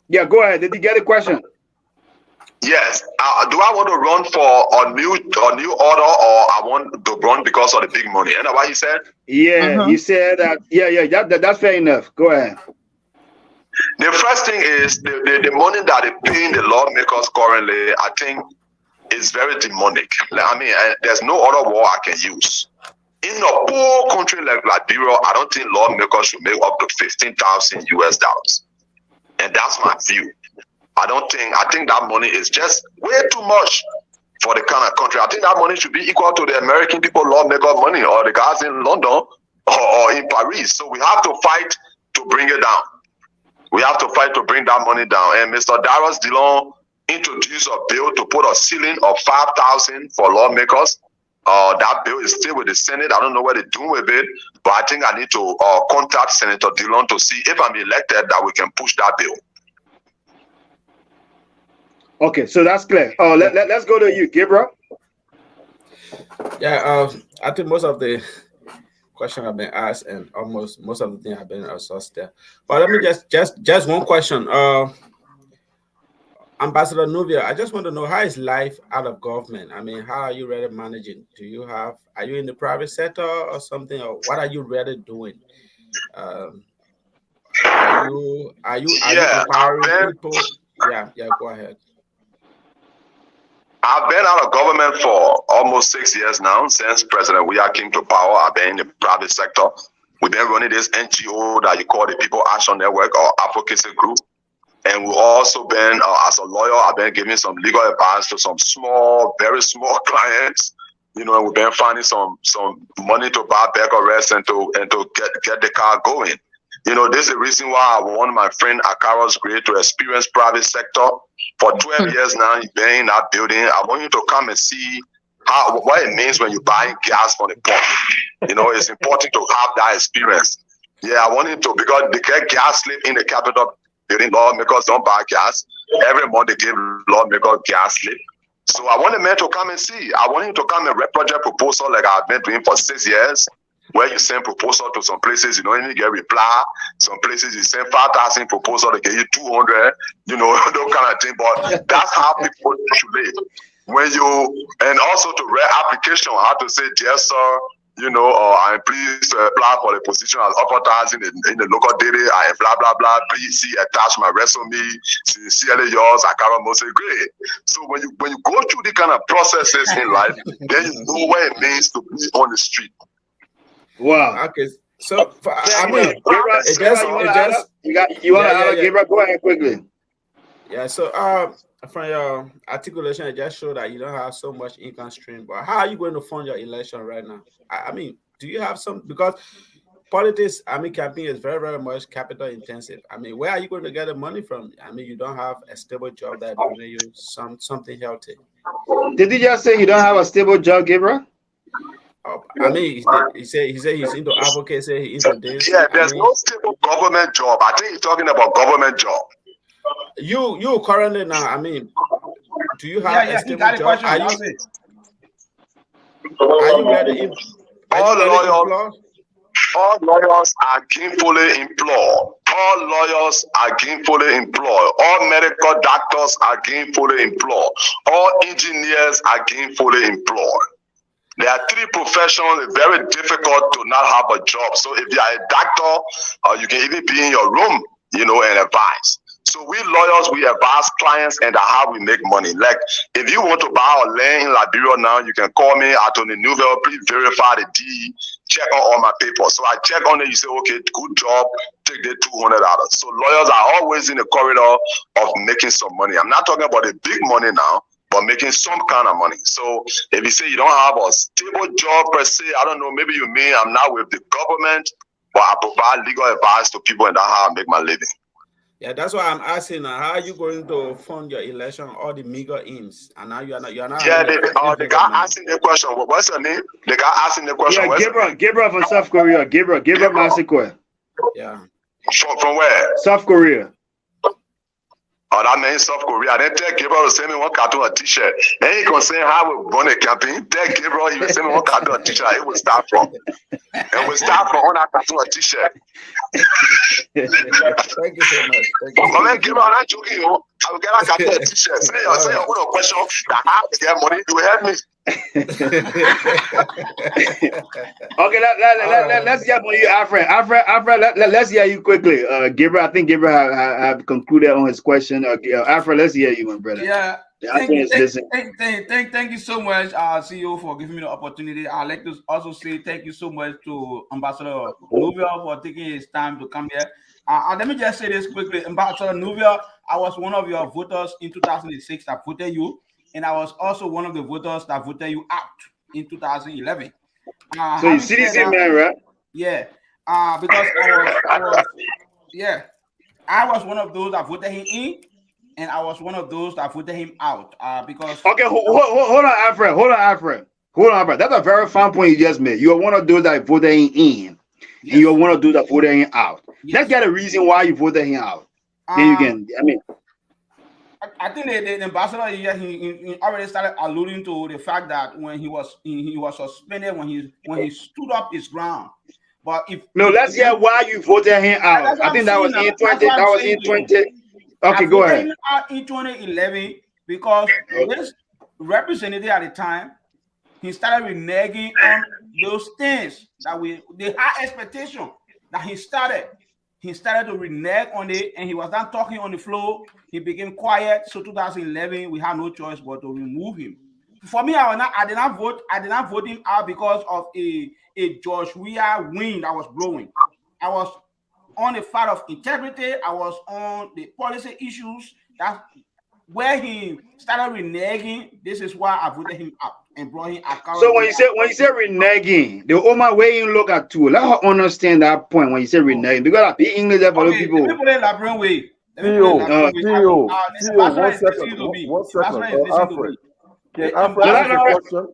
Yeah, go ahead. Did you get a question? Yes. Do I want to run for a new order, or I want to run because of the big money? You know what he said? Yeah, he said that. Yeah. That's fair enough. Go ahead. The first thing is the money that they're paying the lawmakers currently, I think, is very demonic. I mean, there's no other word I can use. In a poor country like Liberia, I don't think lawmakers should make up to $15,000, and that's my view. I think that money is just way too much for the kind of country. I think that money should be equal to the American people lawmaker money, or the guys in London or in Paris. So we have to fight to bring it down. We have to fight to bring that money down. And Mr. Darius Dillon introduced a bill to put a ceiling of $5,000 for lawmakers. That bill is still with the Senate. I don't know what they're doing with it, but I think I need to contact Senator Dillon to see if I'm elected that we can push that bill. Okay, so that's clear. Let's go to you, Gabriel. Yeah, I think most of the questions have been asked, and almost most of the things have been assessed there. But let me just one question. Ambassador Nubia, I just want to know, how is life out of government? I mean, how are you really managing? Are you in the private sector or something, or what are you really doing? Are you empowering people? Yeah, go ahead. I've been out of government for almost 6 years now, since President Weah came to power. I've been in the private sector. We've been running this NGO that you call the People Action Network or Advocacy Group. And we've also been, as a lawyer, I've been giving some legal advice to some small, very small clients. You know, and we've been finding some money to buy back arrests and to get the car going. You know, this is the reason why I want my friend Akaros Gray to experience private sector. For 12 years now, he's been in that building. I want you to come and see what it means when you're buying gas from the pump. You know, it's important to have that experience. Yeah, I want him to, because they get gas slip in the Capitol building. Lawmakers don't buy gas. Every month they give lawmakers gas slip. So I want the man to come and see. I want him to come and read project proposal like I've been doing for 6 years, where you send proposal to some places, you don't even get reply. Some places you send 5,000 proposal, they give you 200, you know, those kind of thing. But that's how people should live. When you, and also to read application, how to say, dear sir, you know, I'm pleased to apply for the position as advertised in the local daily. I blah blah blah. Please see attach my resume. Sincerely yours, Akara Mose Gray. So when you go through the kind of processes in life, then you know what it means to be on the street. Wow. Okay. So I mean, you want to add, Gabriel? Go ahead quickly. Yeah. So from your articulation, it just showed that you don't have so much income stream. But how are you going to fund your election right now? I mean, do you have some? Because politics, I mean, campaign is very, very much capital intensive. I mean, where are you going to get the money from? I mean, you don't have a stable job that will give you something healthy. Did you just say you don't have a stable job, Gabriel? I mean, he said he's into advocacy, he's into this. Yeah, there's no stable government job. I think he's talking about government job. You currently now, I mean, do you have a stable job? Are you ready? All lawyers are gainfully employed. All lawyers are gainfully employed. All medical doctors are gainfully employed. All engineers are gainfully employed. There are 3 professions. It's very difficult to not have a job. So if you are a doctor, you can even be in your room, you know, and advise. So we lawyers, we advise clients and how we make money. Like if you want to buy a land in Liberia now, you can call me at Tony Nouvelle. Please verify the deed, check on all my papers. So I check on it. You say, okay, good job. Take the $200. So lawyers are always in the corridor of making some money. I'm not talking about the big money now, but making some kind of money. So if you say you don't have a stable job per se, I don't know, maybe you mean I'm not with the government, but I provide legal advice to people and that's how I make my living. Yeah, that's why I'm asking how are you going to fund your election, all the meager aims? And now you're not. Yeah, the guy asking the question, what's your name? The guy asking the question. Yeah, Gabriel from South Korea. Gabriel Masikwe. Yeah. From where? South Korea. Oh, that means South Korea. I didn't tell Gabriel to send me one cartoon a t-shirt. And he can say how we run a campaign. Tell Gabriel he will send me one cartoon a t-shirt. It will start from. And we start from on that cartoon a t-shirt. Thank you so much. But man, Gabriel, I'm not joking. I will get a cartoon a t-shirt. Say your own question that I have to get money. You will help me. Okay, let's get on you, Alfred. Let's hear you quickly. Gabriel, I think Gabriel have concluded on his question. Alfred, let's hear you, my brother. Yeah. Thank you so much, CEO, for giving me the opportunity. I'd like to also say thank you so much to Ambassador Nouvelle for taking his time to come here. Let me just say this quickly. Ambassador Nouvelle, I was one of your voters in 2006 that voted you. And I was also one of the voters that voted you out in 2011. So you citizen man, right? Yeah. Because I was one of those that voted him in, and I was one of those that voted him out. Because hold on, Alfred. That's a very fine point you just made. You're one of those that voted him in, and you're one of those that voted him out. Yes. Let's get a reason why you voted him out. Then you can, I think the ambassador he already started alluding to the fact that when he was suspended, when he stood up his ground. But let's hear why you voted him out. I think that was in 20. Okay, go ahead. Out in 2011 because this representative at the time he started reneging on those things that the high expectation that he started. He started to renege on it, and he was done talking on the floor. He became quiet. So 2011, we had no choice but to remove him. For me, I did not vote him out because of a George Weah wind that was blowing. I was on the part of integrity. I was on the policy issues. That's where he started reneging. This is why I voted him out and brought him out. So when you say reneging, the Oma way you look at too, let her understand that point when you say reneging, because I be English there for the people. Let me put it Labron way. Theo, one second. Alfred, can Alfred ask a question?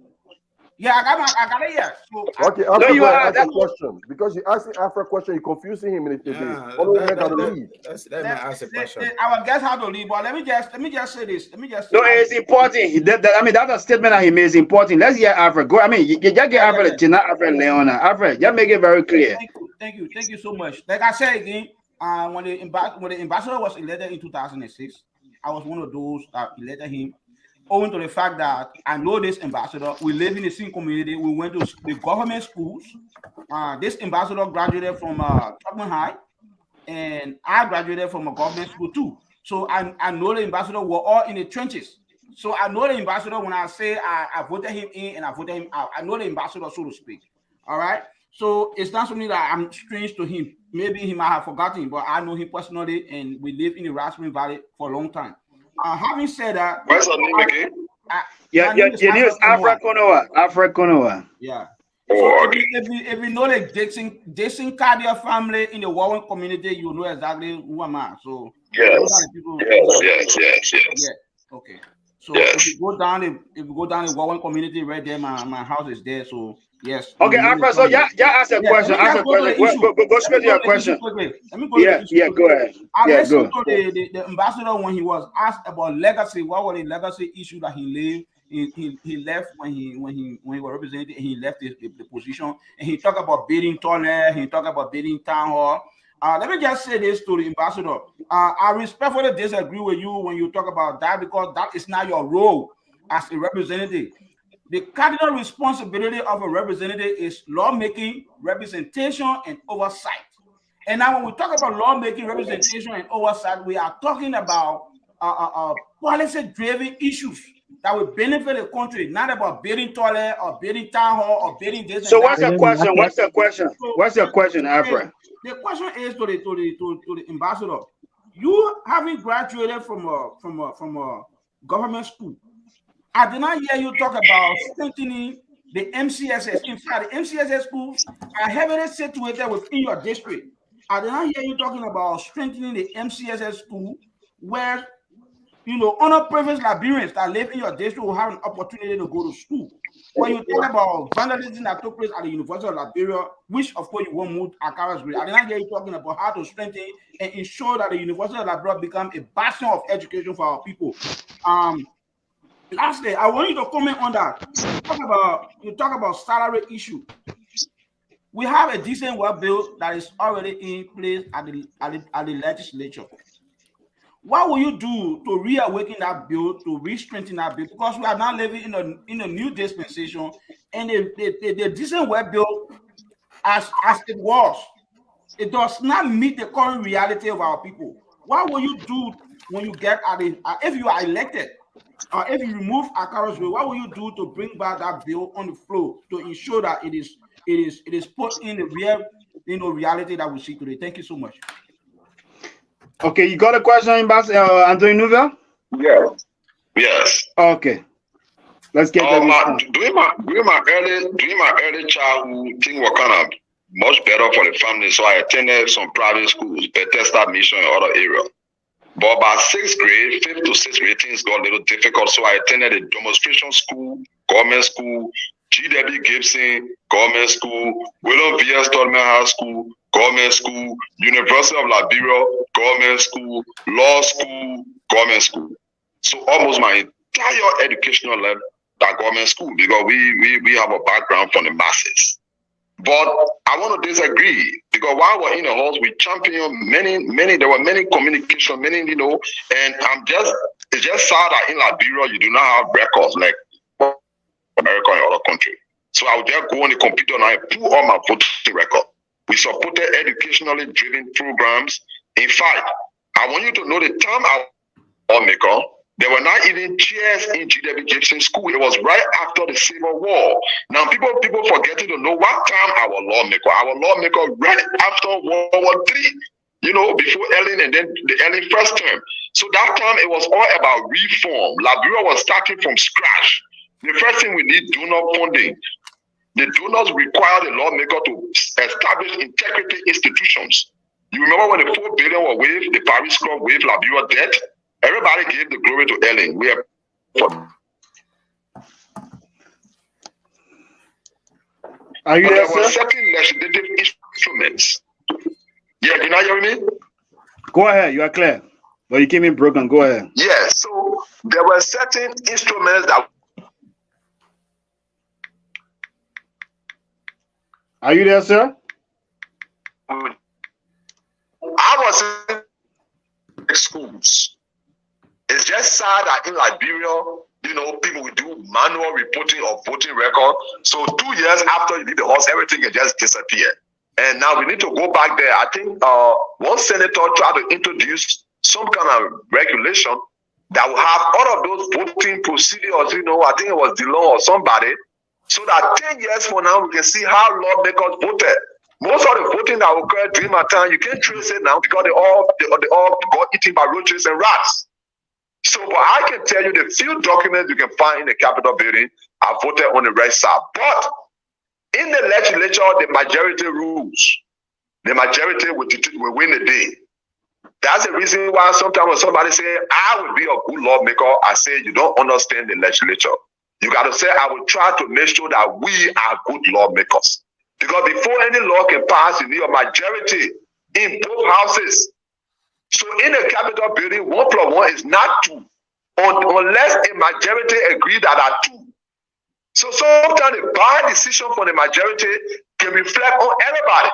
Yeah, I got it here. So, okay, Alfred, no, ask a question. Because you're asking Alfred a question, you're confusing him. Let me ask a question. Our guest had to leave, but let me just say this. No, it's important. That's a statement that he made is important. Let's hear Alfred. Go. You just get Alfred, not Alfred Leona. Alfred, just make it very clear. Thank you so much. Like I said again, when the ambassador was elected in 2006, I was one of those that elected him. Owing to the fact that I know this ambassador, we live in the same community. We went to the government schools. This ambassador graduated from Tubman High, and I graduated from a government school too. So I know the ambassador. We're all in the trenches. So I know the ambassador when I say I voted him in and I voted him out. I know the ambassador, so to speak. All right. So it's not something that I'm strange to him. Maybe he might have forgotten, but I know him personally, and we live in the Raspberry Valley for a long time. Having said that, what's your name again? Your name is Alfred Konowa. Alfred Konowa. Yeah. So if you know the Jason Cardier family in the Warren community, you know exactly who am I. So yes. Okay. So if you go down the Warren community right there, my house is there. So yes. Okay, Alfred. So yeah, ask a question. Ask a question. Go straight to your question. Let me go to the go ahead. I listened to the ambassador when he was asked about legacy. What were the legacy issues that he left when he was represented? He left the position, and he talked about building toilet. He talked about building town hall. Let me just say this to the ambassador. I respectfully disagree with you when you talk about that, because that is not your role as a representative. The cardinal responsibility of a representative is lawmaking, representation, and oversight. And now when we talk about lawmaking, representation, and oversight, we are talking about policy-driven issues that will benefit the country, not about building toilet or building town hall or building this. So what's the question? What's your question, Alfred? The question is to the ambassador. You having graduated from a government school, I did not hear you talk about strengthening the MCSS. In fact, the MCSS schools are heavily situated within your district. I did not hear you talking about strengthening the MCSS school, where underprivileged Liberians that live in your district will have an opportunity to go to school. When you talk about vandalism that took place at the University of Liberia, which of course you won't move Akara's grade, I did not hear you talking about how to strengthen and ensure that the University of Liberia become a bastion of education for our people. Lastly, I want you to comment on that. You talk about salary issue. We have a decent work bill that is already in place at the legislature. What will you do to reawaken that bill, to re-strengthen that bill? Because we are now living in a new dispensation, and the decent work bill, as it was, it does not meet the current reality of our people. What will you do when you get if you are elected, or if you remove Akara's bill? What will you do to bring back that bill on the floor to ensure that it is put in the real reality that we see today? Thank you so much. Okay, you got a question, Ambassador Anthony Nouvel? Yes. Okay. Let's get that. During my early childhood, things were kind of much better for the family, so I attended some private schools, Bethesda Mission and other areas. But by 6th grade, 5th to 6th grade, things got a little difficult, so I attended a demonstration school, government school, G.W. Gibson, government school, William V.S. Tolman High School, government school, University of Liberia, government school, law school, government school. So almost my entire educational life at government school, because we have a background from the masses. But I want to disagree, because while we're in the halls, we champion many, there were many communication, and it's just sad that in Liberia, you do not have records like America and other countries. So I would just go on the computer and I pull all my voting record. We supported educationally driven programs. In fact, I want you to know the time I was lawmaker, there were not even chairs in G.W. Gibson School. It was right after the Civil War. Now people forgetting to know what time I was lawmaker. I was lawmaker right after World War III. before Ellen and then the Ellen first term. So that time it was all about reform. Liberia was starting from scratch. The first thing we need donor funding. The donors require the lawmaker to establish integrity institutions. You remember when the $4 billion were waived, the Paris Club waived Liberia debt? Everybody gave the glory to Ellen. We have Are you there, there were sir? certain legislative instruments. Yeah, you not hearing me? Go ahead, you are clear. But you came in broken. Go ahead. Yeah, so there were certain instruments that. Are you there, sir? I was in schools. It's just sad that in Liberia, people will do manual reporting of voting record. So 2 years after you did the horse, everything can just disappear. And now we need to go back there. I think one senator tried to introduce some kind of regulation that will have all of those voting procedures. I think it was Dillon or somebody, so that 10 years from now we can see how lawmakers voted. Most of the voting that occurred during my time, you can't trace it now because they all got eaten by roaches and rats. So, but I can tell you the few documents you can find in the Capitol building are voted on the right side. But in the legislature, the majority rules. The majority will win the day. That's the reason why sometimes when somebody say, I will be a good lawmaker, I say, you don't understand the legislature. You got to say, I will try to make sure that we are good lawmakers. Because before any law can pass, you need a majority in both houses. So in the Capitol building, 1 + 1 is not 2, unless a majority agree that are 2. So sometimes the bad decision from the majority can reflect on everybody.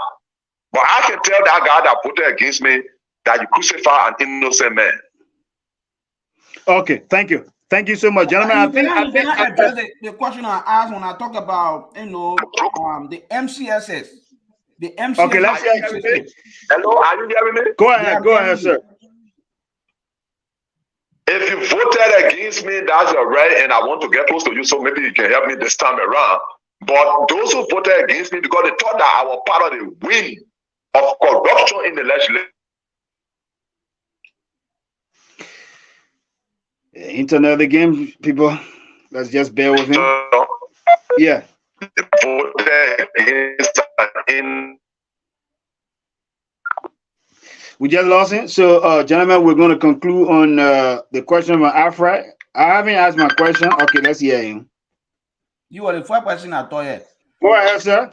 But I can tell that guy that voted against me that you crucify an innocent man. Okay, thank you. Thank you so much, gentlemen. I think address the question I asked when I talk about the MCSS. The MCSS. Okay, let's hear. Hello, are you hearing me? Go ahead, sir. If you voted against me, that's your right, and I want to get close to you, so maybe you can help me this time around. But those who voted against me because they thought that I was part of the wing of corruption in the legislature. Internet again, people. Let's just bear with him. Yeah. We just lost him. So, gentlemen, we're going to conclude on the question from Afra. I haven't asked my question. Okay, let's hear him. You are the first person I thought yet. Go ahead, sir.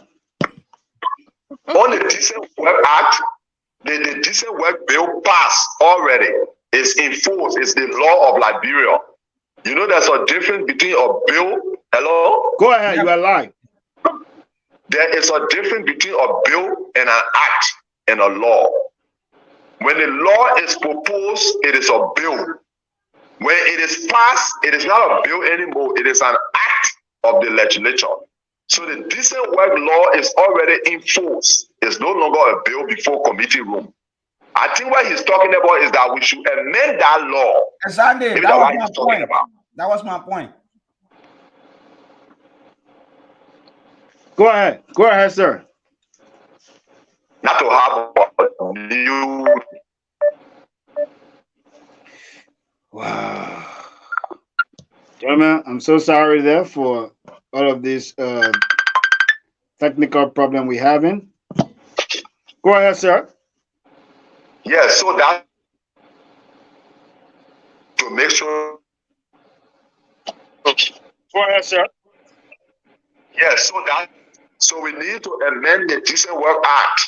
On the Decent Work Act, the Decent Work Bill passed already. It's in force. It's the law of Liberia. You know there's a difference between a bill. Hello? Go ahead, you are live. There is a difference between a bill and an act and a law. When the law is proposed, it is a bill. When it is passed, it is not a bill anymore. It is an act of the legislature. So the Decent Work Law is already in force. It's no longer a bill before committee room. I think what he's talking about is that we should amend that law. Exactly. Maybe That that's was what my he's talking point. about. That was my point. Go ahead. Go ahead, sir. Not to have a new. Wow. Gentlemen, I'm so sorry there for all of this technical problem we're having. Go ahead, sir. Yes, so that to make sure. Go ahead, sir. Yes, so we need to amend the Decent Work Act.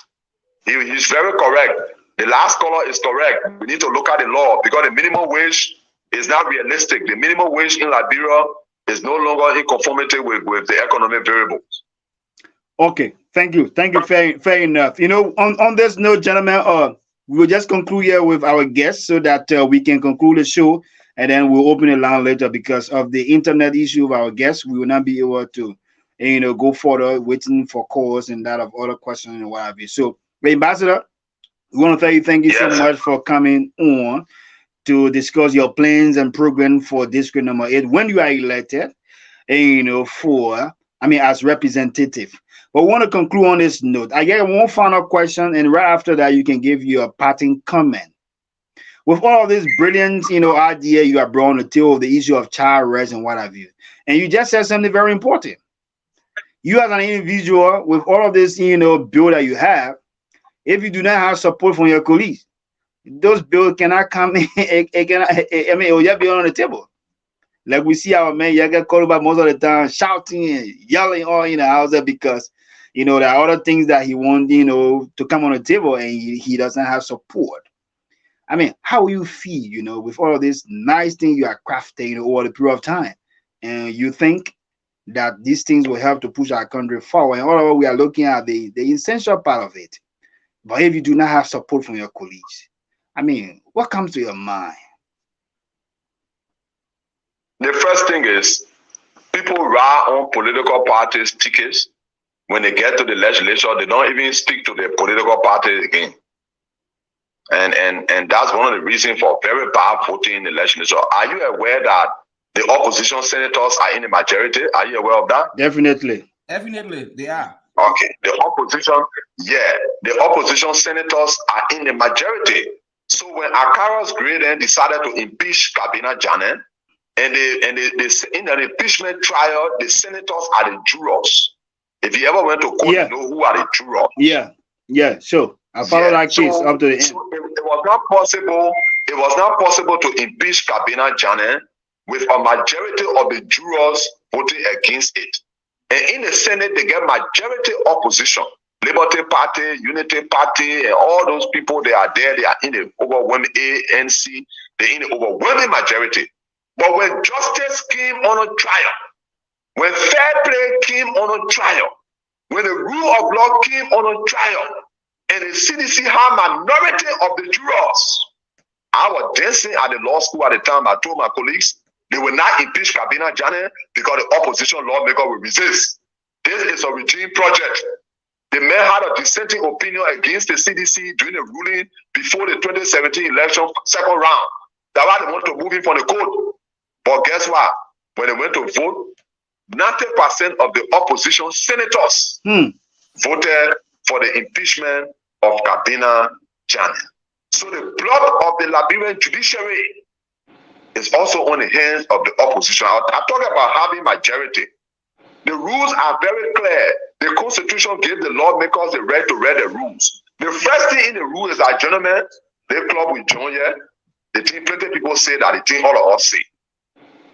He's very correct. The last caller is correct. We need to look at the law because the minimum wage is not realistic. The minimum wage in Liberia is no longer in conformity with the economic variables. Okay, thank you. Thank you. Fair enough. On this note, gentlemen, we will just conclude here with our guests so that we can conclude the show, and then we'll open it line later because of the internet issue of our guests. We will not be able to, go further waiting for calls and that of other questions and what have you. So, Ambassador, we want to thank you so much for coming on to discuss your plans and program for District number 8 when you are elected, for as representative. But we want to conclude on this note. I get one final question, and right after that, you can give your parting comment. With all of this brilliant, idea you have brought on the table of the issue of child rights and what have you, and you just said something very important. You as an individual, with all of this, bill that you have, if you do not have support from your colleagues, those bills cannot come in. It will just be on the table. Like we see our man, you get called about most of the time, shouting and yelling all in the house because, there are other things that he wants, to come on the table, and he doesn't have support. How will you feel, with all of this nice thing you are crafting, over the period of time, and you think that these things will help to push our country forward, and all we are looking at the essential part of it. But if you do not have support from your colleagues, what comes to your mind? The first thing is people ride on political parties' tickets. When they get to the legislature, they don't even speak to the political party again. And that's one of the reasons for very bad voting in the legislature. Are you aware that the opposition senators are in the majority? Are you aware of that? Definitely. Definitely, they are. Okay. The opposition senators are in the majority. So when Akaros Gray then decided to impeach Kabina Janet, and they in an impeachment trial, the senators are the jurors. If you ever went to court, you know who are the jurors. Yeah, sure. I follow that case up to the end. So it was not possible. It was not possible to impeach Kabina Janet with a majority of the jurors voting against it. And in the Senate, they get majority opposition. Liberty Party, Unity Party, and all those people, they are there. They are in the overwhelming ANC. They're in the overwhelming majority. But when justice came on a trial, when fair play came on a trial, when the rule of law came on a trial, and the CDC had minority of the jurors, I was dancing at the law school at the time. I told my colleagues they will not impeach Kabina Janet because the opposition lawmaker will resist. This is a regime project. The man had a dissenting opinion against the CDC during the ruling before the 2017 election second round. That's why they want to move him from the court. But guess what? When they went to vote, 90% of the opposition senators voted for the impeachment of Kabina Janet. So the blood of the Liberian judiciary is also on the hands of the opposition. I'm talking about having majority. The rules are very clear. The Constitution gives the lawmakers the right to read the rules. The first thing in the rule is that, gentlemen, the club will join here. The thing, plenty people say that the thing all of us say.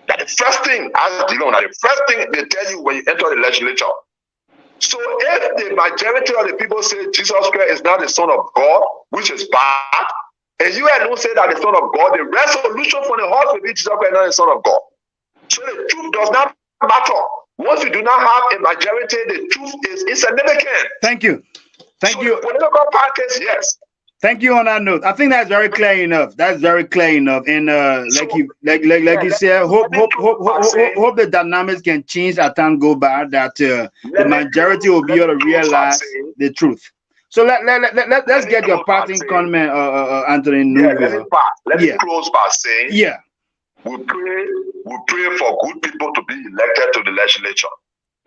That the first thing, the first thing they tell you when you enter the legislature. So if the majority of the people say Jesus Christ is not the Son of God, which is bad, and you don't say that the Son of God, the resolution from the heart will be Jesus Christ is not the Son of God. So the truth does not matter. Once you do not have a majority, the truth is insignificant. Thank you. Thank you. Political parties, yes. Thank you on that note. I think that's very clear enough. That's very clear enough. And like you said, hope the dynamics can change as time go by. That the majority will be able to realize the truth. So let's get your parting comment, Anthony. Let me close by saying, we pray for good people to be elected to the legislature.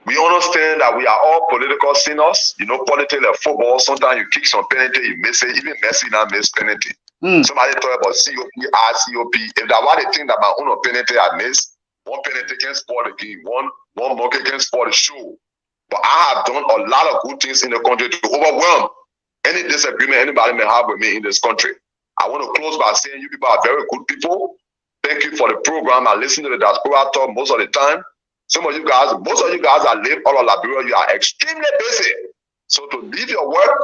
We understand that we are all political sinners. Politics like football, sometimes you kick some penalty, you miss it. Even Messi now miss penalty. Somebody talk about COP, RCOP. If that was the thing that my own penalty I missed, one penalty can spoil the game, one monkey can spoil the show. But I have done a lot of good things in the country to overwhelm any disagreement anybody may have with me in this country. I want to close by saying you people are very good people. Thank you for the program. I listen to the Diaspora Talk most of the time. Most of you guys that live all over Liberia, you are extremely busy. So to leave your work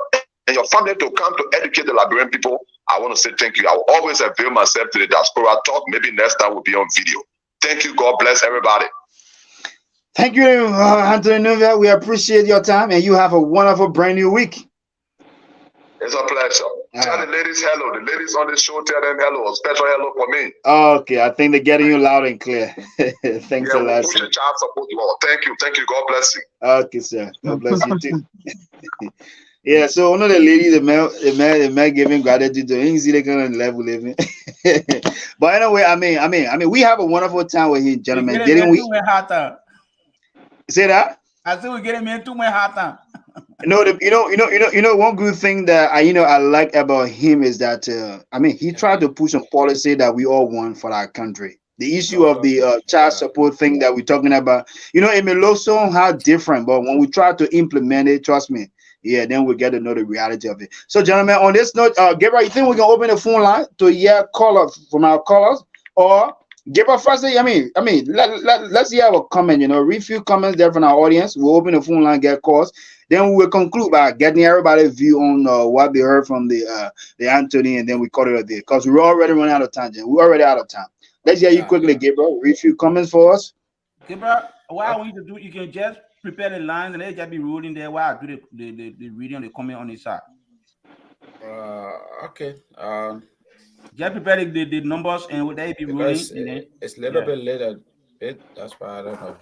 and your family to come to educate the Liberian people, I want to say thank you. I will always avail myself to the Diaspora Talk. Maybe next time we'll be on video. Thank you. God bless everybody. Thank you, Anthony Nuvia. We appreciate your time, and you have a wonderful brand new week. It's a pleasure. Tell the ladies hello. The ladies on the show, tell them hello. A special hello for me. Okay, I think they're getting you loud and clear. Thanks a lot. Push the child support law. Thank you. Thank you. God bless you. Okay, sir. God bless you too. Yeah, so one of the ladies, the man giving gratitude to him, see they kind of level living. But anyway, I mean, we have a wonderful time with him, gentlemen, didn't we? Say that? I think we're getting me too much hard time. One good thing that I like about him is that he tried to push some policy that we all want for our country. The issue of the child support thing that we're talking about, it may look so how different, but when we try to implement it, trust me, yeah, then we get to know the reality of it. So, gentlemen, on this note, Gabriel, you think we can open the phone line to hear callers from our callers, or Gabriel first? Let's hear our comment. Read few comments there from our audience. We'll open the phone line, get calls. Then we will conclude by getting everybody's view on what they heard from the Anthony, and then we call it a day because we're already running out of time. We're already out of time. Let's hear you quickly, Gabriel. Read few comments for us. Gabriel, what I want you to do, you can just prepare the lines and let just be rolling there while I do the reading and the comment on the side. Okay. Just prepare the numbers and they be rolling. It's a little bit later. That's why I don't know.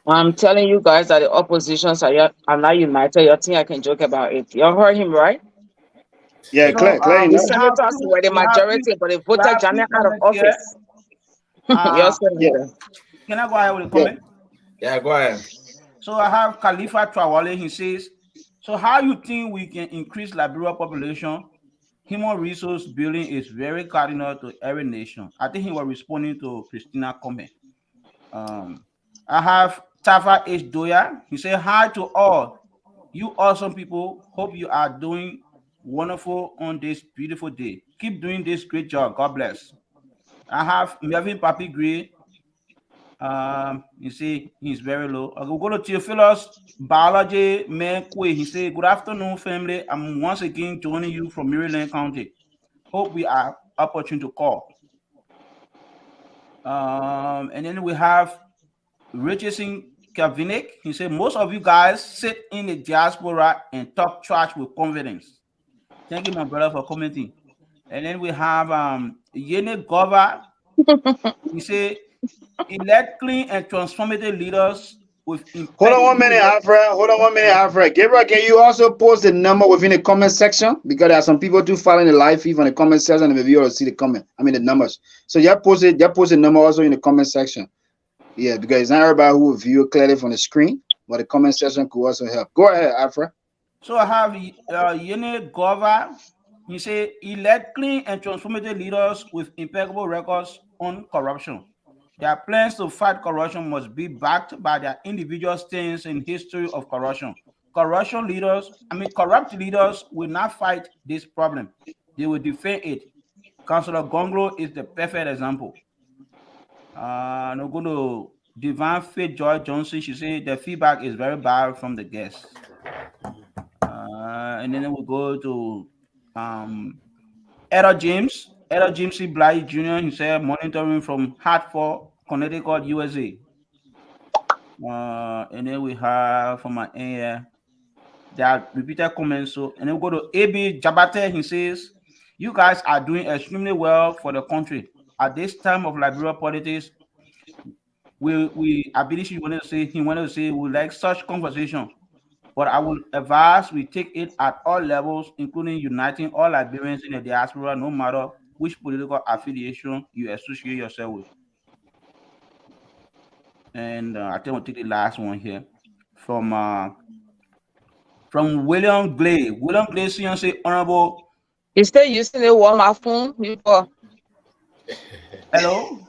I'm telling you guys that the oppositions are not united. You think I can joke about it? You heard him, right? Yeah, Claire. The senators were the majority, but they voted Janet out of office. Yes, can I go ahead with a comment? Yeah, go ahead. So I have Khalifa Trawale. He says, so how you think we can increase Liberia population? Human resource building is very cardinal to every nation. I think he was responding to Christina's comment. I have Tafa H. Doya. He said, hi to all you awesome people. Hope you are doing wonderful on this beautiful day. Keep doing this great job. God bless. I have Melvin Papi Gray. You see, he's very low. I will go to Theophilus Biology Man Kwe. He said, good afternoon, family. I'm once again joining you from Maryland County. Hope we are opportune to call. And then we have Richardson Kavinik. He said, most of you guys sit in the diaspora and talk trash with confidence. Thank you, my brother, for commenting. And then we have Yene Gova. He said, elect clean and transformative leaders with Hold on 1 minute, Alfred. Gabriel, can you also post the number within the comment section? Because there are some people too following the live feed on the comment section, and maybe you will see the numbers. So you post the number also in the comment section. Yeah, because it's not everybody who will view it clearly from the screen, but the comment section could also help. Go ahead, Alfred. So I have Yene Gova. He said, elect clean and transformative leaders with impeccable records on corruption. Their plans to fight corruption must be backed by their individual stance in history of corruption. Corrupt leaders will not fight this problem. They will defend it. Councillor Gonglo is the perfect example. I'm going to Divine Faith Joy Johnson. She said the feedback is very bad from the guests. And then we'll go to Etta James C. Bly Jr. He said monitoring from Hartford, Connecticut, USA. And then we have from my ear that repeated comments. So, and then we go to AB Jabate. He says, you guys are doing extremely well for the country. At this time of Liberia politics, I believe he wanted to say we like such conversation. But I will advise we take it at all levels, including uniting all Liberians in the diaspora, no matter which political affiliation you associate yourself with. And I think we'll take the last one here from William Glay. William Glay, say honorable. You still using the Walmart phone before? Hello.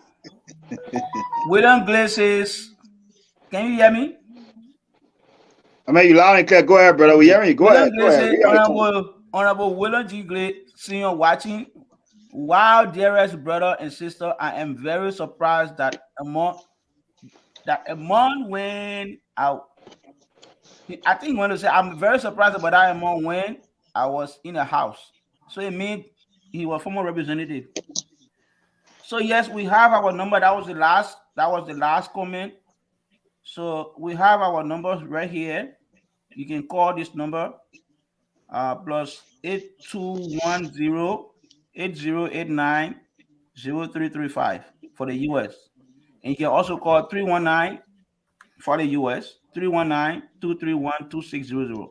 William Glay says, can you hear me? I mean, you loud and clear. Go ahead, brother. We hearing you. Go ahead. Honorable William G. Glay, senior, watching. Wow, dearest brother and sister, I am very surprised that among when I think when to say I'm very surprised about that among when I was in a house. So it means he was former representative. So yes, we have our number. That was the last comment. So we have our numbers right here. You can call this number plus 8210-8089-0335 for the US. And you can also call 319 for the US, 319-231-2600.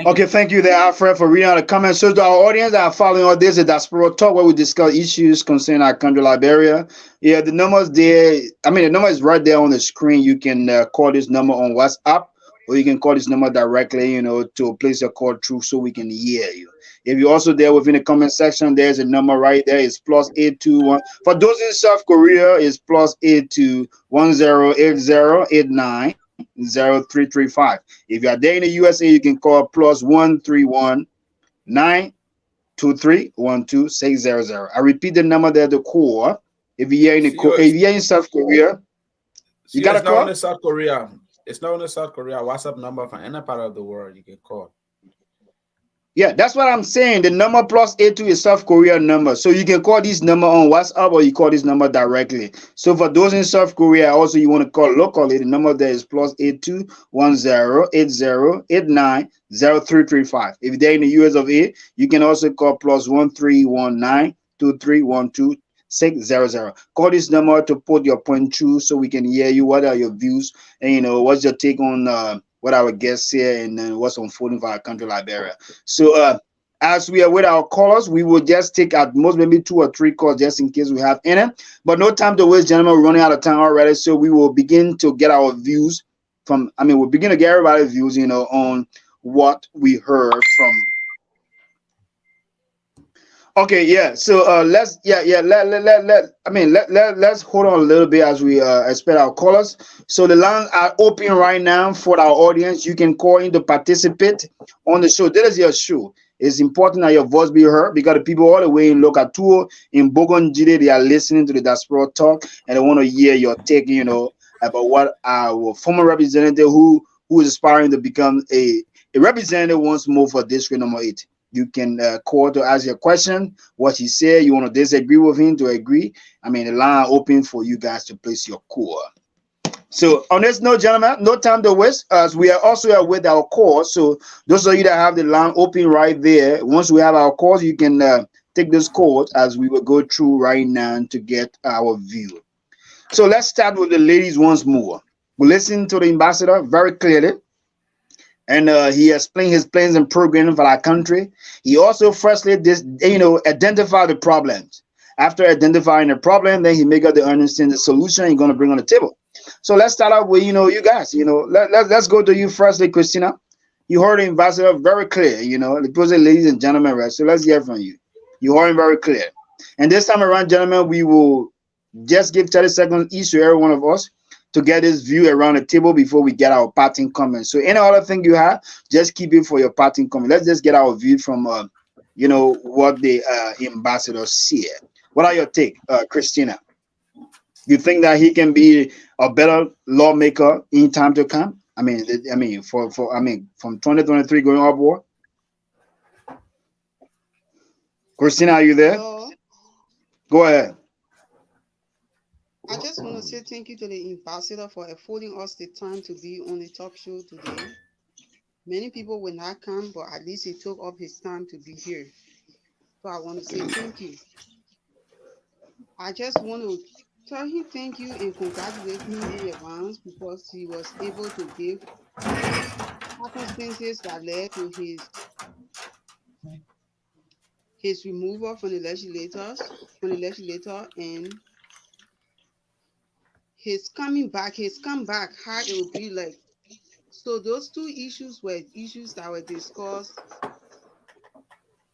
Okay, thank you there, Alfred, for reading out the comments. So to our audience that are following all this, the Diaspora Talk, where we discuss issues concerning our country, Liberia. Yeah, the numbers there, the number is right there on the screen. You can call this number on WhatsApp, or you can call this number directly, to place your call through so we can hear you. If you're also there within the comment section, there's a number right there. It's +821. For those in South Korea, it's +821080890335. If you are there in the USA, you can call +131-923-12600. I repeat the number there, the call. If you're in South Korea, you got a call? It's not only South Korea. It's not only South Korea. WhatsApp number from any part of the world you can call. Yeah, that's what I'm saying. The number +82 is South Korea number. So you can call this number on WhatsApp or you call this number directly. So for those in South Korea, also you want to call locally, the number there is +821080890335. If they're in the US of A, you can also call +131-923-12600. Call this number to put your point through so we can hear you. What are your views? And what's your take on what our guests here and then what's unfolding for our country, Liberia. So as we are with our callers, we will just take at most maybe 2 or 3 calls just in case we have any. But no time to waste, gentlemen. We're running out of time already. So we will begin to get our views we'll begin to get everybody's views, on what we heard from. Okay, yeah. So let's hold on a little bit as we expect our callers. So the lines are open right now for our audience. You can call in to participate on the show. This is your show. It's important that your voice be heard because the people all the way in Lokatua, in Bogonjide, they are listening to the Diaspora Talk and they want to hear your take, about what our former representative who is aspiring to become a representative once more for district number 8. You can call to ask your question, what he said. You want to disagree with him to agree. The line open for you guys to place your call. So on this note, gentlemen, no time to waste as we are also with our call. So those of you that have the line open right there, once we have our calls, you can take this call as we will go through right now to get our view. So let's start with the ladies once more. We listen to the ambassador very clearly. And he explained his plans and programming for our country. He also firstly identify the problems. After identifying the problem, then he make up the understand the solution he's going to bring on the table. So let's start out with you guys. Let's go to you firstly, Christina. You heard the ambassador very clear. The president, ladies and gentlemen, right? So let's hear from you. You heard him very clear. And this time around, gentlemen, we will just give 30 seconds each to every one of us to get this view around the table before we get our parting comments. So any other thing you have, just keep it for your parting comment. Let's just get our view from, what the ambassador said. What are your take, Christina? You think that he can be a better lawmaker in time to come? From 2023 going upward. Christina, are you there? Hello? Go ahead. I just want to say thank you to the ambassador for affording us the time to be on the talk show today. Many people will not come, but at least he took up his time to be here. So I want to say thank you. I just want to tell him thank you and congratulate him in advance because he was able to give circumstances that led to his removal from the legislator, and his comeback, how it would be like. So those 2 issues were issues that were discussed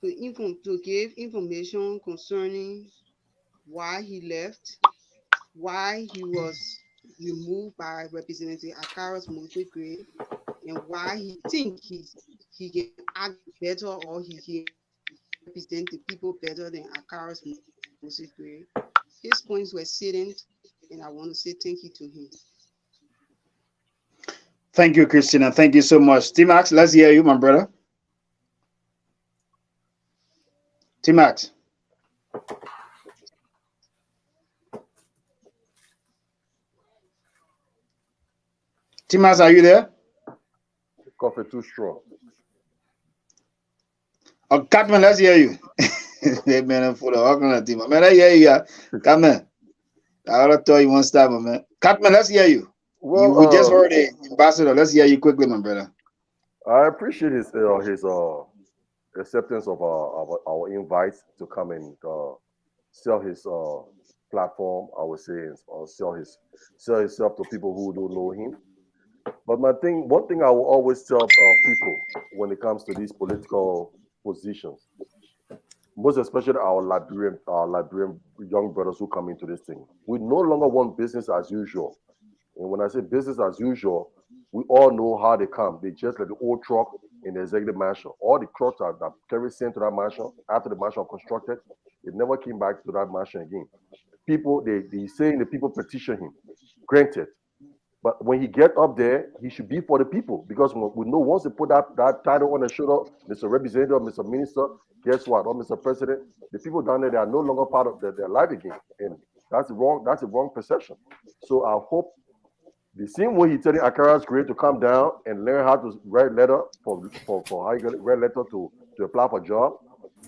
to give information concerning why he left, why he was removed by Representative Akaros Moses Gray, and why he think he can act better or he can represent the people better than Akaros Moses Gray. His points were salient, and I want to say thank you to him. Thank you, Christina. Thank you so much. T-Max, let's hear you, my brother. T-Max. T-Max, are you there? Coffee too strong. Oh, Catman, let's hear you. Man, for the team. Man, I hear you. Catman. I gotta tell you one step, man. Catman, let's hear you. Well, we just heard the ambassador. Let's hear you quickly, my brother. I appreciate his acceptance of our invites to come and sell his platform. I would say, or sell himself to people who don't know him. But one thing I will always tell people when it comes to these political positions, most especially our Liberian young brothers who come into this thing, we no longer want business as usual. And when I say business as usual, we all know how they come. They just like the old truck in the executive mansion. All the trucks that carry sent to that mansion after the mansion was constructed, it never came back to that mansion again. People, they saying the people petition him. Granted. But when he get up there, he should be for the people. Because we know once they put that title on the shoulder, Mr. Representative, Mr. Minister, guess what? Or Mr. President, the people down there, they are no longer part of their life again. And that's a wrong perception. So I hope the same way he telling Akara's great to come down and learn how to write letter for how you gonna write letter to apply for a job.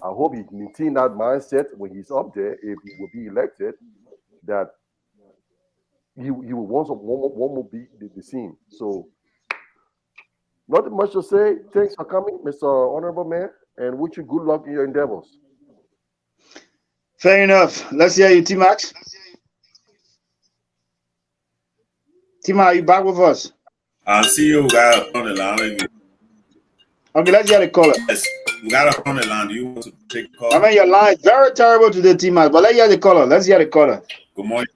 I hope he maintain that mindset when he's up there, if he will be elected, that he will one more be the same. So nothing much to say. Thanks for coming, Mr. Honorable Man, and wish you good luck in your endeavors. Fair enough. Let's hear you, T-Max. T-Max, are you back with us? I see you got on the line. Okay, let's hear the caller. Yes, we got on the line. Do you want to take a call? I mean, your line is very terrible today, T-Max, but let's hear the caller. Let's hear the caller. Good morning.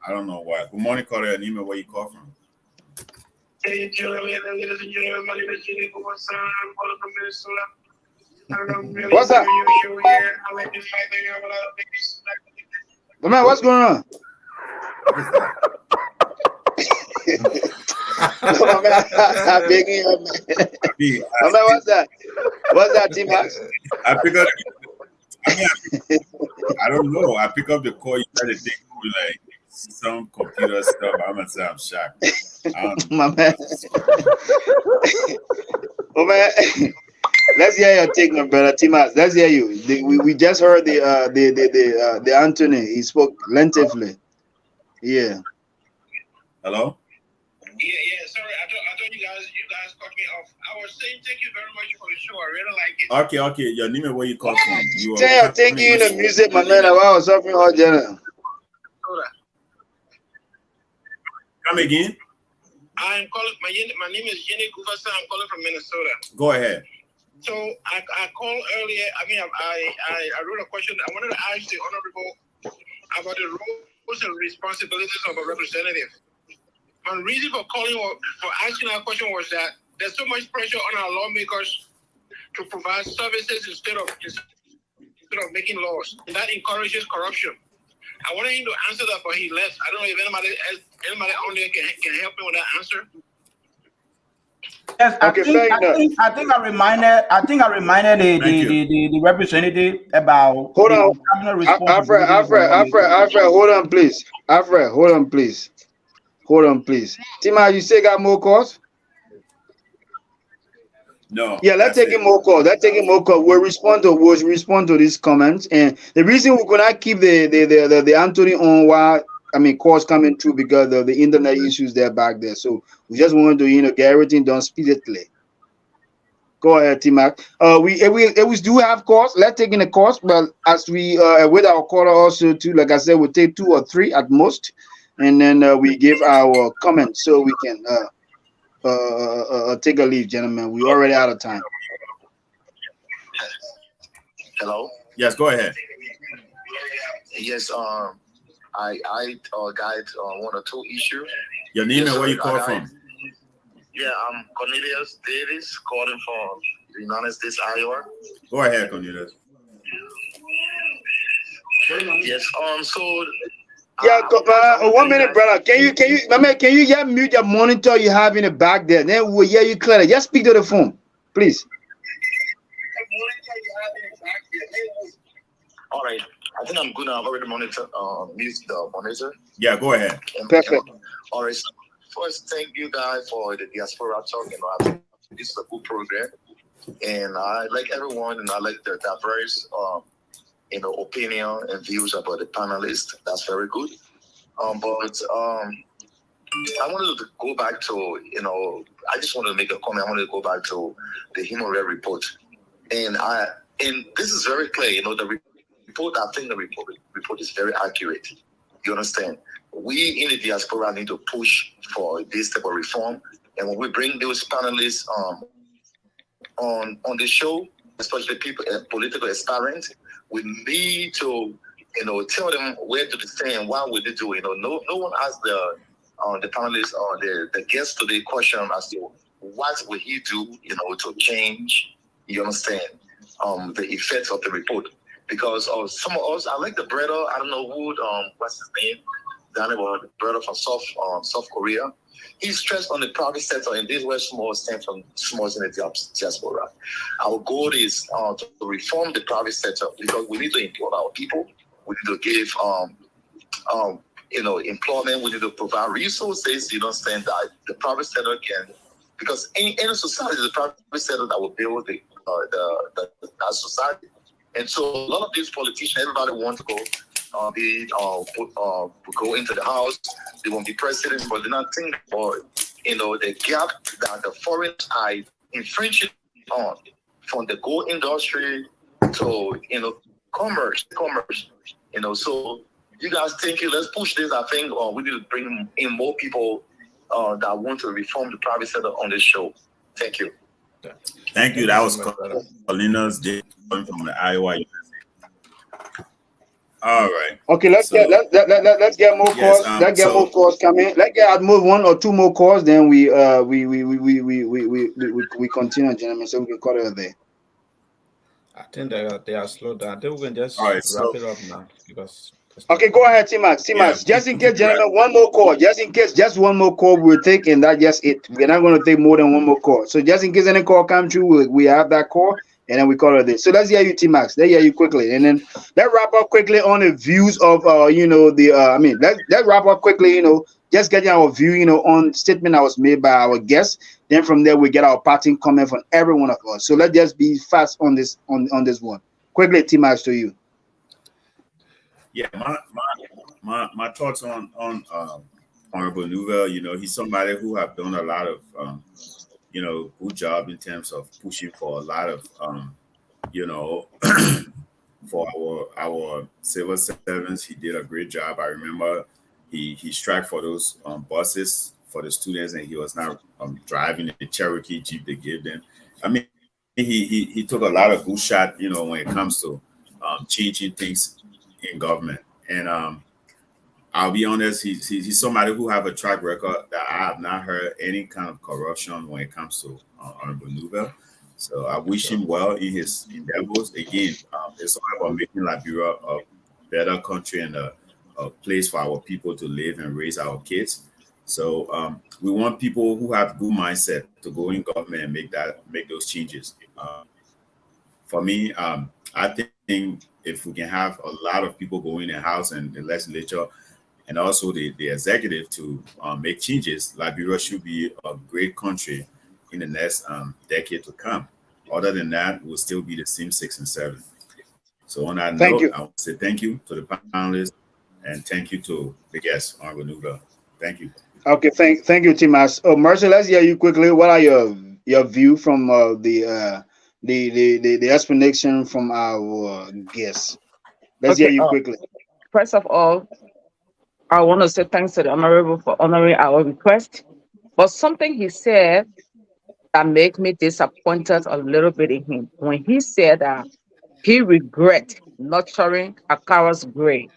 I don't know why. Good morning, caller. An email where you call from. Hey, ladies and gentlemen, my name is Jenny Kuwasa. I'm calling from Minnesota. What's up? Man, what's going on? No, man, I'm begging you, man. No, man, what's that? What's that, T-Max? I pick up. I don't know. I pick up the call. You try to take like some computer stuff. I'm gonna say I'm shocked. My man. Oh man, let's hear your take, my brother T-Max. Let's hear you. We just heard the Anthony. He spoke lengthily. Yeah. Hello. Yeah. Sorry, I thought you guys cut me off. I was saying thank you very much for the show. I really like it. Okay. Your name and where you call from? You are thank you in the music, my man. I was suffering all general. Come again. I'm calling. My name is Jenny Kuvasa. I'm calling from Minnesota. Go ahead. So I called earlier. I wrote a question. I wanted to ask the honorable about the roles and responsibilities of a representative. My reason for calling for asking that question was that there's so much pressure on our lawmakers to provide services instead of making laws, and that encourages corruption. I wanted him to answer that, but he left. I don't know if anybody on there can help me with that answer. Yes, I think I reminded the representative about. Hold on, Alfred, hold on, please. Tima, you say got more calls? No. Yeah, let's take more calls. We'll respond to these comments, and the reason we're gonna keep the Anthony on while calls coming through because of the internet issues there back there. So we just wanted to get everything done speedily. Go ahead, T-Mac. We do have calls. Let's take in the calls, but as we with our caller also too, like I said, we'll take 2 or 3 at most, and then we give our comments so we can take a leave, gentlemen. We're already out of time. Hello. Yes, go ahead. Yes. I got 1 or 2 issues. Your name and where you call from? Yeah, I'm Cornelius Davis, calling from the United States, Iowa. Go ahead, Cornelius. Yes. So. Yeah, 1 minute, brother. Can you just mute your monitor you have in the back there? Then we'll hear you clearly. Just speak to the phone, please. All right. I think I'm good now. I've already mute the monitor. Yeah, go ahead. Perfect. All right. First, thank you guys for the Diaspora Talk. I think this is a good program. And I like everyone, and I like the diverse opinion and views about the panelists. That's very good. But I wanted to go back to, I just wanted to make a comment. I wanted to go back to the human rights report. And this is very clear, the report, I think the report is very accurate. You understand? We in the diaspora need to push for this type of reform. And when we bring those panelists on the show, especially people, political aspirants, we need to, tell them where to stand, what would they do. No one asked the panelists or the guests to the question as to what will he do, to change, you understand, the effects of the report. Because some of us, I like the brother, I don't know who, what's his name, the brother from South Korea. He stressed on the private sector, and this was small stand from small in the diaspora. Our goal is to reform the private sector because we need to employ our people. We need to give employment. We need to provide resources. You understand that the private sector can, because in a society, the private sector that will build that society. And so a lot of these politicians, everybody wants to go go into the house. They won't be president, but they're not thinking for the gap that the foreigners are infringing on, from the gold industry to commerce. So you guys thinking, let's push this. I think we need to bring in more people that want to reform the private sector on this show. Thank you. Thank you. That was Paulina's day from the Iowa. All right. Okay, let's get more calls. Let's get more calls coming. Let's get move one or two more calls. Then we continue, gentlemen. So we can call it there. I think they are slow down. I think we can just wrap it up now because. Okay, go ahead, T-Max. Just in case, gentlemen, one more call. Just in case, just one more call we'll take, and that's just it. We're not going to take more than one more call. So just in case any call comes through, we have that call, and then we call it this. So let's hear you, T-Max. Let's hear you quickly, and then let's wrap up quickly on the views of let's wrap up quickly. Just getting our view, on statement that was made by our guests. Then from there we get our parting comment from every one of us. So let's just be fast on this on this one. Quickly, T-Max, to you. Yeah, my thoughts on Honorable Nouvel. He's somebody who have done a lot of good job in terms of pushing for a lot of for our civil servants. He did a great job. I remember he struck for those buses for the students, and he was now driving the Cherokee Jeep they gave them. I mean, he took a lot of good shot, when it comes to changing things in government. And I'll be honest, he's somebody who have a track record that I have not heard any kind of corruption when it comes to Honorable Nouvel. So I wish him well in his endeavors. Again, it's all about making Liberia a better country and a place for our people to live and raise our kids. So we want people who have good mindset to go in government and make those changes. For me, I think if we can have a lot of people go in the House and the legislature and also the executive to make changes, Liberia should be a great country in the next decade to come. Other than that, we'll still be the same 6 and 7. So on that note, I want to say thank you to the panelists and thank you to the guests, Honorable Nouvel. Thank you. Okay, thank you, Timas. Marshall, let's hear you quickly. What are your view from the explanation from our guests? Let's hear you quickly. First of all, I want to say thanks to the Honorable for honoring our request. But something he said that made me disappointed a little bit in him when he said that he regret nurturing Akara's Gray.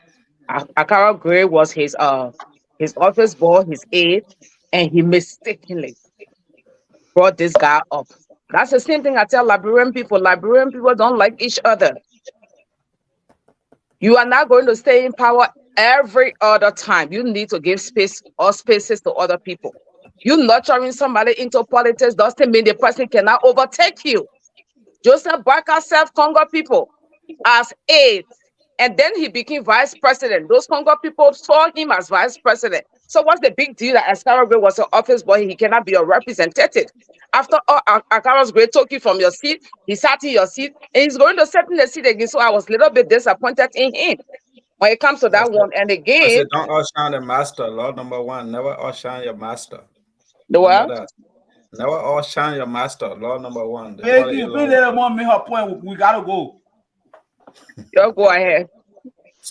Akara Gray was his office boy, his aide, and he mistakenly brought this guy up. That's the same thing I tell Liberian people. Liberian people don't like each other. You are not going to stay in power every other time. You need to give spaces to other people. You nurturing somebody into politics doesn't mean the person cannot overtake you. Joseph Barker served Congo people as aides, and then he became vice president. Those Congo people saw him as vice president. So what's the big deal that Akara Gray was an office boy? He cannot be a representative. After all, Akara Gray took you from your seat, he sat in your seat, and he's going to sit in the seat again. So I was a little bit disappointed in him. when it comes to that one. And I again, said, don't outshine the master. Law number one, never outshine your master. the Remember what? that. Never outshine your master. Law number one. The Thank quality you. law. Please let them make her point. We gotta go. Yo, go ahead.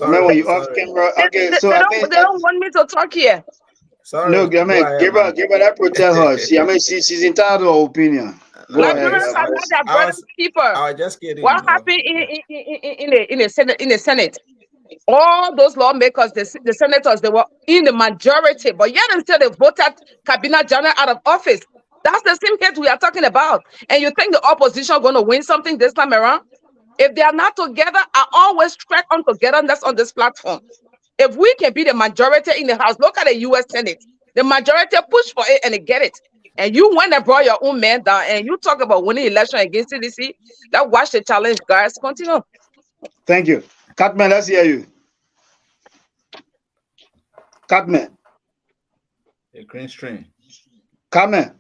Remember when you off Sorry. camera? Okay, They, so they I don't think they don't want me to talk here. no, Sorry. I Go mean, ahead, give man. her that protect her. She's entitled to her opinion. Go ahead. Liberians are not their brother's keeper. I was just kidding. What happened in the Senate? All those lawmakers, the senators, they were in the majority, but yet and still they voted Cabinet General out of office. That's the same hate we are talking about. And you think the opposition are going to win something this time around? If they are not together, I always track on togetherness on this platform. If we can be the majority in the House, look at the U.S. Senate. The majority push for it and they get it. And you went and brought your own man down and you talk about winning election against CDC. That watch the challenge, guys. Continue. Thank you. Catman, let's hear you. Catman. A green string. Catman.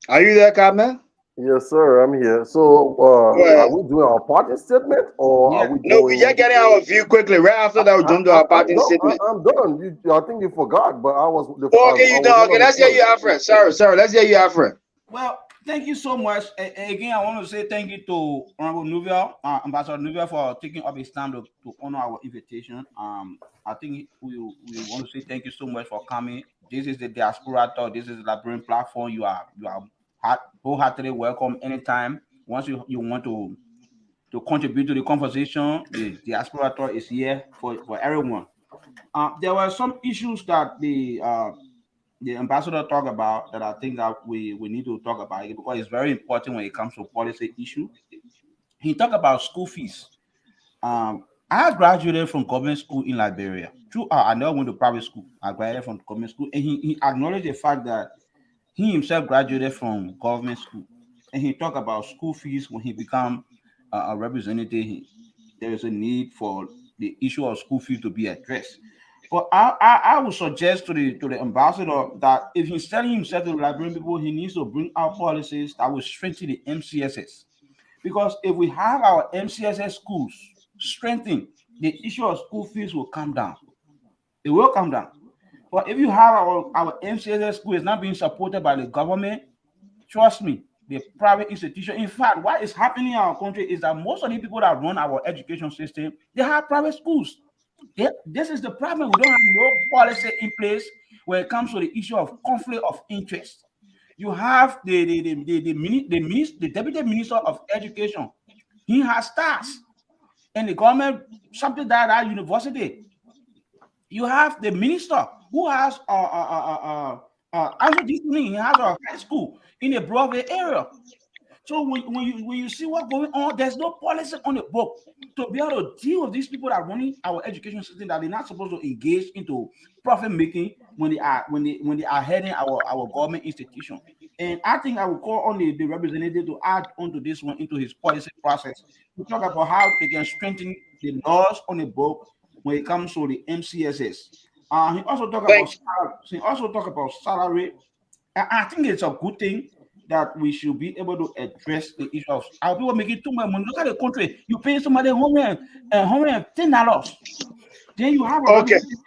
Are you there, Catman? Yes, sir. I'm here. So, are we doing our party statement, or are we doing? No, we just getting our view quickly. Right after that, we jump to our party statement. I'm done. I think you forgot, but I was. Okay, you done. Okay, let's hear you, Alfred. Sorry. Let's hear you, Alfred. Well, thank you so much. Again, I want to say thank you to Honorable Nuvia, Ambassador Nuvia, for taking up his time to honor our invitation. I think we want to say thank you so much for coming. This is the Diaspora Talk. This is the Liberian platform. You are wholeheartedly welcome anytime. Once you want to contribute to the conversation, the Diaspora Talk is here for everyone. There were some issues that the ambassador talked about that I think that we need to talk about it because it's very important when it comes to policy issue. He talked about school fees. I graduated from government school in Liberia. True, I never went to private school. I graduated from government school, and he acknowledged the fact that he himself graduated from government school, and he talked about school fees when he became a representative. There is a need for the issue of school fees to be addressed. But I would suggest to the ambassador that if he's telling himself to the Liberian people, he needs to bring out policies that will strengthen the MCSS. Because if we have our MCSS schools strengthened, the issue of school fees will come down. It will come down. But if you have our MCSS school is not being supported by the government, trust me, the private institution. In fact, what is happening in our country is that most of the people that run our education system, they have private schools. This is the problem. We don't have no policy in place when it comes to the issue of conflict of interest. You have the deputy minister of education. He has stars, and the government something that university. You have the minister who has he has a high school in a Broadway area. So when you see what's going on, there's no policy on the book to be able to deal with these people that are running our education system that they're not supposed to engage into profit making when they are heading our government institution. And I think I will call on the representative to add onto this one into his policy process to talk about how they can strengthen the laws on the book when it comes to the MCSS. He also talked about salary. I think it's a good thing that we should be able to address the issue of our people making too much money. Look at the country. You pay somebody $110. Then you have a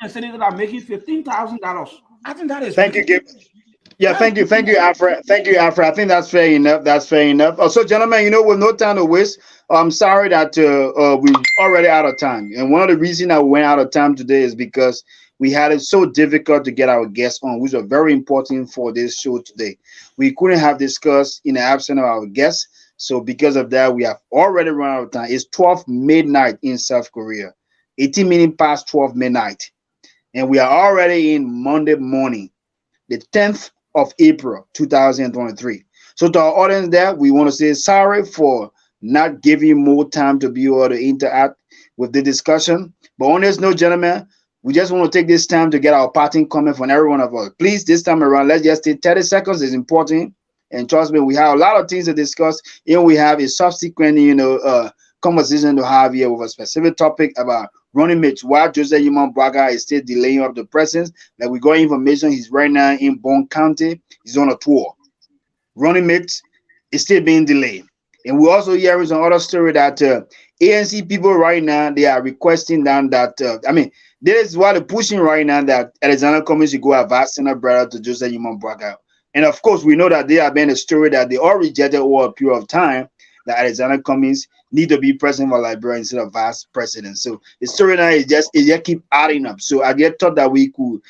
senator that are making $15,000. I think that is thank you, Gabe. Yeah, thank you, Alfred. Thank you, Alfred. I think that's fair enough. So, gentlemen, with no time to waste, I'm sorry that we're already out of time. And one of the reasons that we went out of time today is because we had it so difficult to get our guests on, which are very important for this show today. We couldn't have discussed in the absence of our guests. So because of that, we have already run out of time. It's 12 midnight in South Korea, 18 minutes past 12 midnight. And we are already in Monday morning, the 10th of April, 2023. So to our audience there, we want to say sorry for not giving more time to be able to interact with the discussion. But on this note, gentlemen, we just want to take this time to get our parting comment from every one of us. Please, this time around, let's just take 30 seconds. It's important. And trust me, we have a lot of things to discuss. And we have a subsequent, conversation to have here with a specific topic about running mates. Why Joseph Human Braga is still delaying up the presence. Like we got information, he's right now in Bond County. He's on a tour. Running mates is still being delayed. And we're also hearing some other story that ANC people right now, they are requesting that this is what they're pushing right now, that Alexander Cummings should go advise Senate brother to Joseph Human Braga. And of course, we know that there have been a story that they all rejected over a period of time that Alexander Cummings need to be president for Liberia instead of vice president. So the story now is just keep adding up. So I just thought that we could,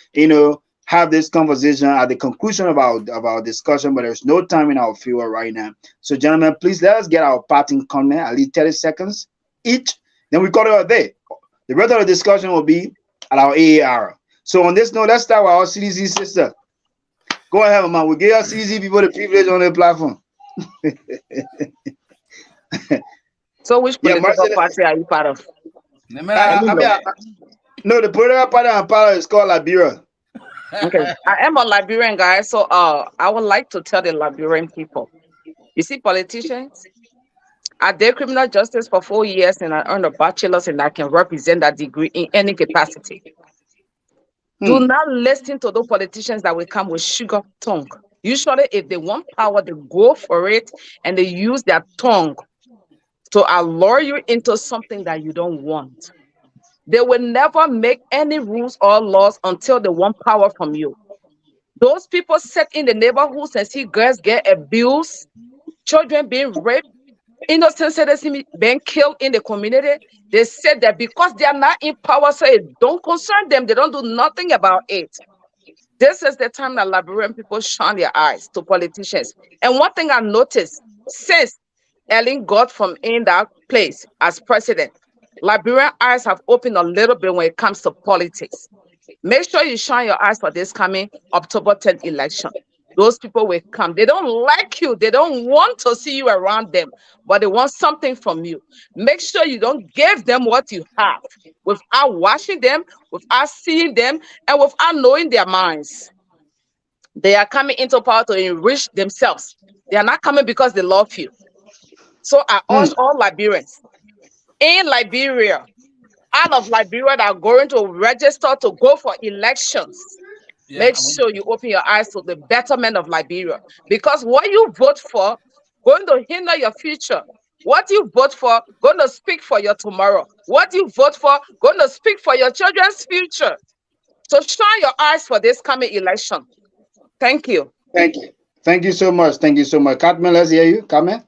have this conversation at the conclusion of our discussion, but there's no time in our favor right now. So gentlemen, please let us get our parting comment, at least 30 seconds each. Then we call it a day. The rest of the discussion will be at our AAR. So on this note, let's start with our CDC sister. Go ahead, man. We give our CDC people the privilege on the platform. So which political party are you part of? No, the political party I'm part of is called Liberia. Okay, I am a Liberian guy, so I would like to tell the Liberian people. You see, politicians, I did criminal justice for 4 years and I earned a bachelor's and I can represent that degree in any capacity. Do not listen to those politicians that will come with sugar tongue. Usually, if they want power, they go for it and they use their tongue to allure you into something that you don't want. They will never make any rules or laws until they want power from you. Those people sit in the neighborhoods and see girls get abused, children being raped, innocent citizens being killed in the community. They said that because they are not in power, so it don't concern them. They don't do nothing about it. This is the time that Liberian people shine their eyes to politicians. And one thing I noticed, since Ellen got from in that place as president, Liberian eyes have opened a little bit when it comes to politics. Make sure you shine your eyes for this coming October 10th election. Those people will come. They don't like you. They don't want to see you around them, but they want something from you. Make sure you don't give them what you have without watching them, without seeing them, and without knowing their minds. They are coming into power to enrich themselves. They are not coming because they love you. So I urge all Liberians in Liberia, out of Liberia, that are going to register to go for elections. Make sure you open your eyes to the betterment of Liberia, because what you vote for going to hinder your future. What you vote for going to speak for your tomorrow. What you vote for going to speak for your children's future. So shine your eyes for this coming election. Thank you. Thank you. Thank you so much. Thank you so much. Cartman, let's hear you. Cartman?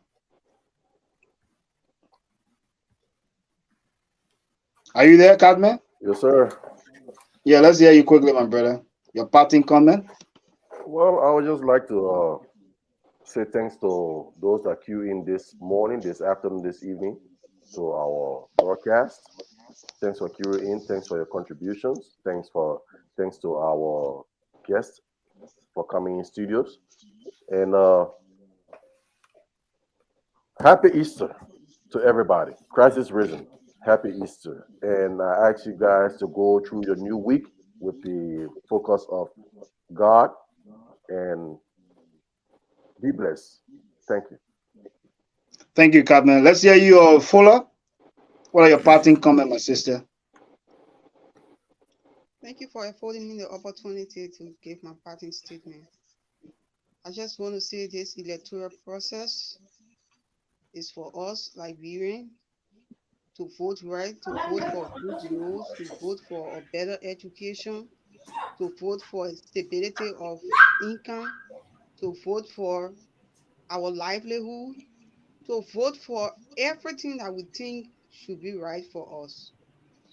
Are you there, Cartman? Yes, sir. Yeah, let's hear you quickly, my brother. Your parting comment? Well, I would just like to say thanks to those that queue in this morning, this afternoon, this evening to our broadcast. Thanks for queuing in. Thanks for your contributions. Thanks to our guests for coming in studios. And happy Easter to everybody. Christ is risen. Happy Easter. And I ask you guys to go through your new week with the focus of God and be blessed. Thank you. Thank you, Cartman. Let's hear you, Fuller. What are your parting comments, my sister? Thank you for affording me the opportunity to give my parting statement. I just want to say this electoral process is for us, Liberians, to vote right, to vote for good rules, to vote for a better education, to vote for stability of income, to vote for our livelihood, to vote for everything that we think should be right for us.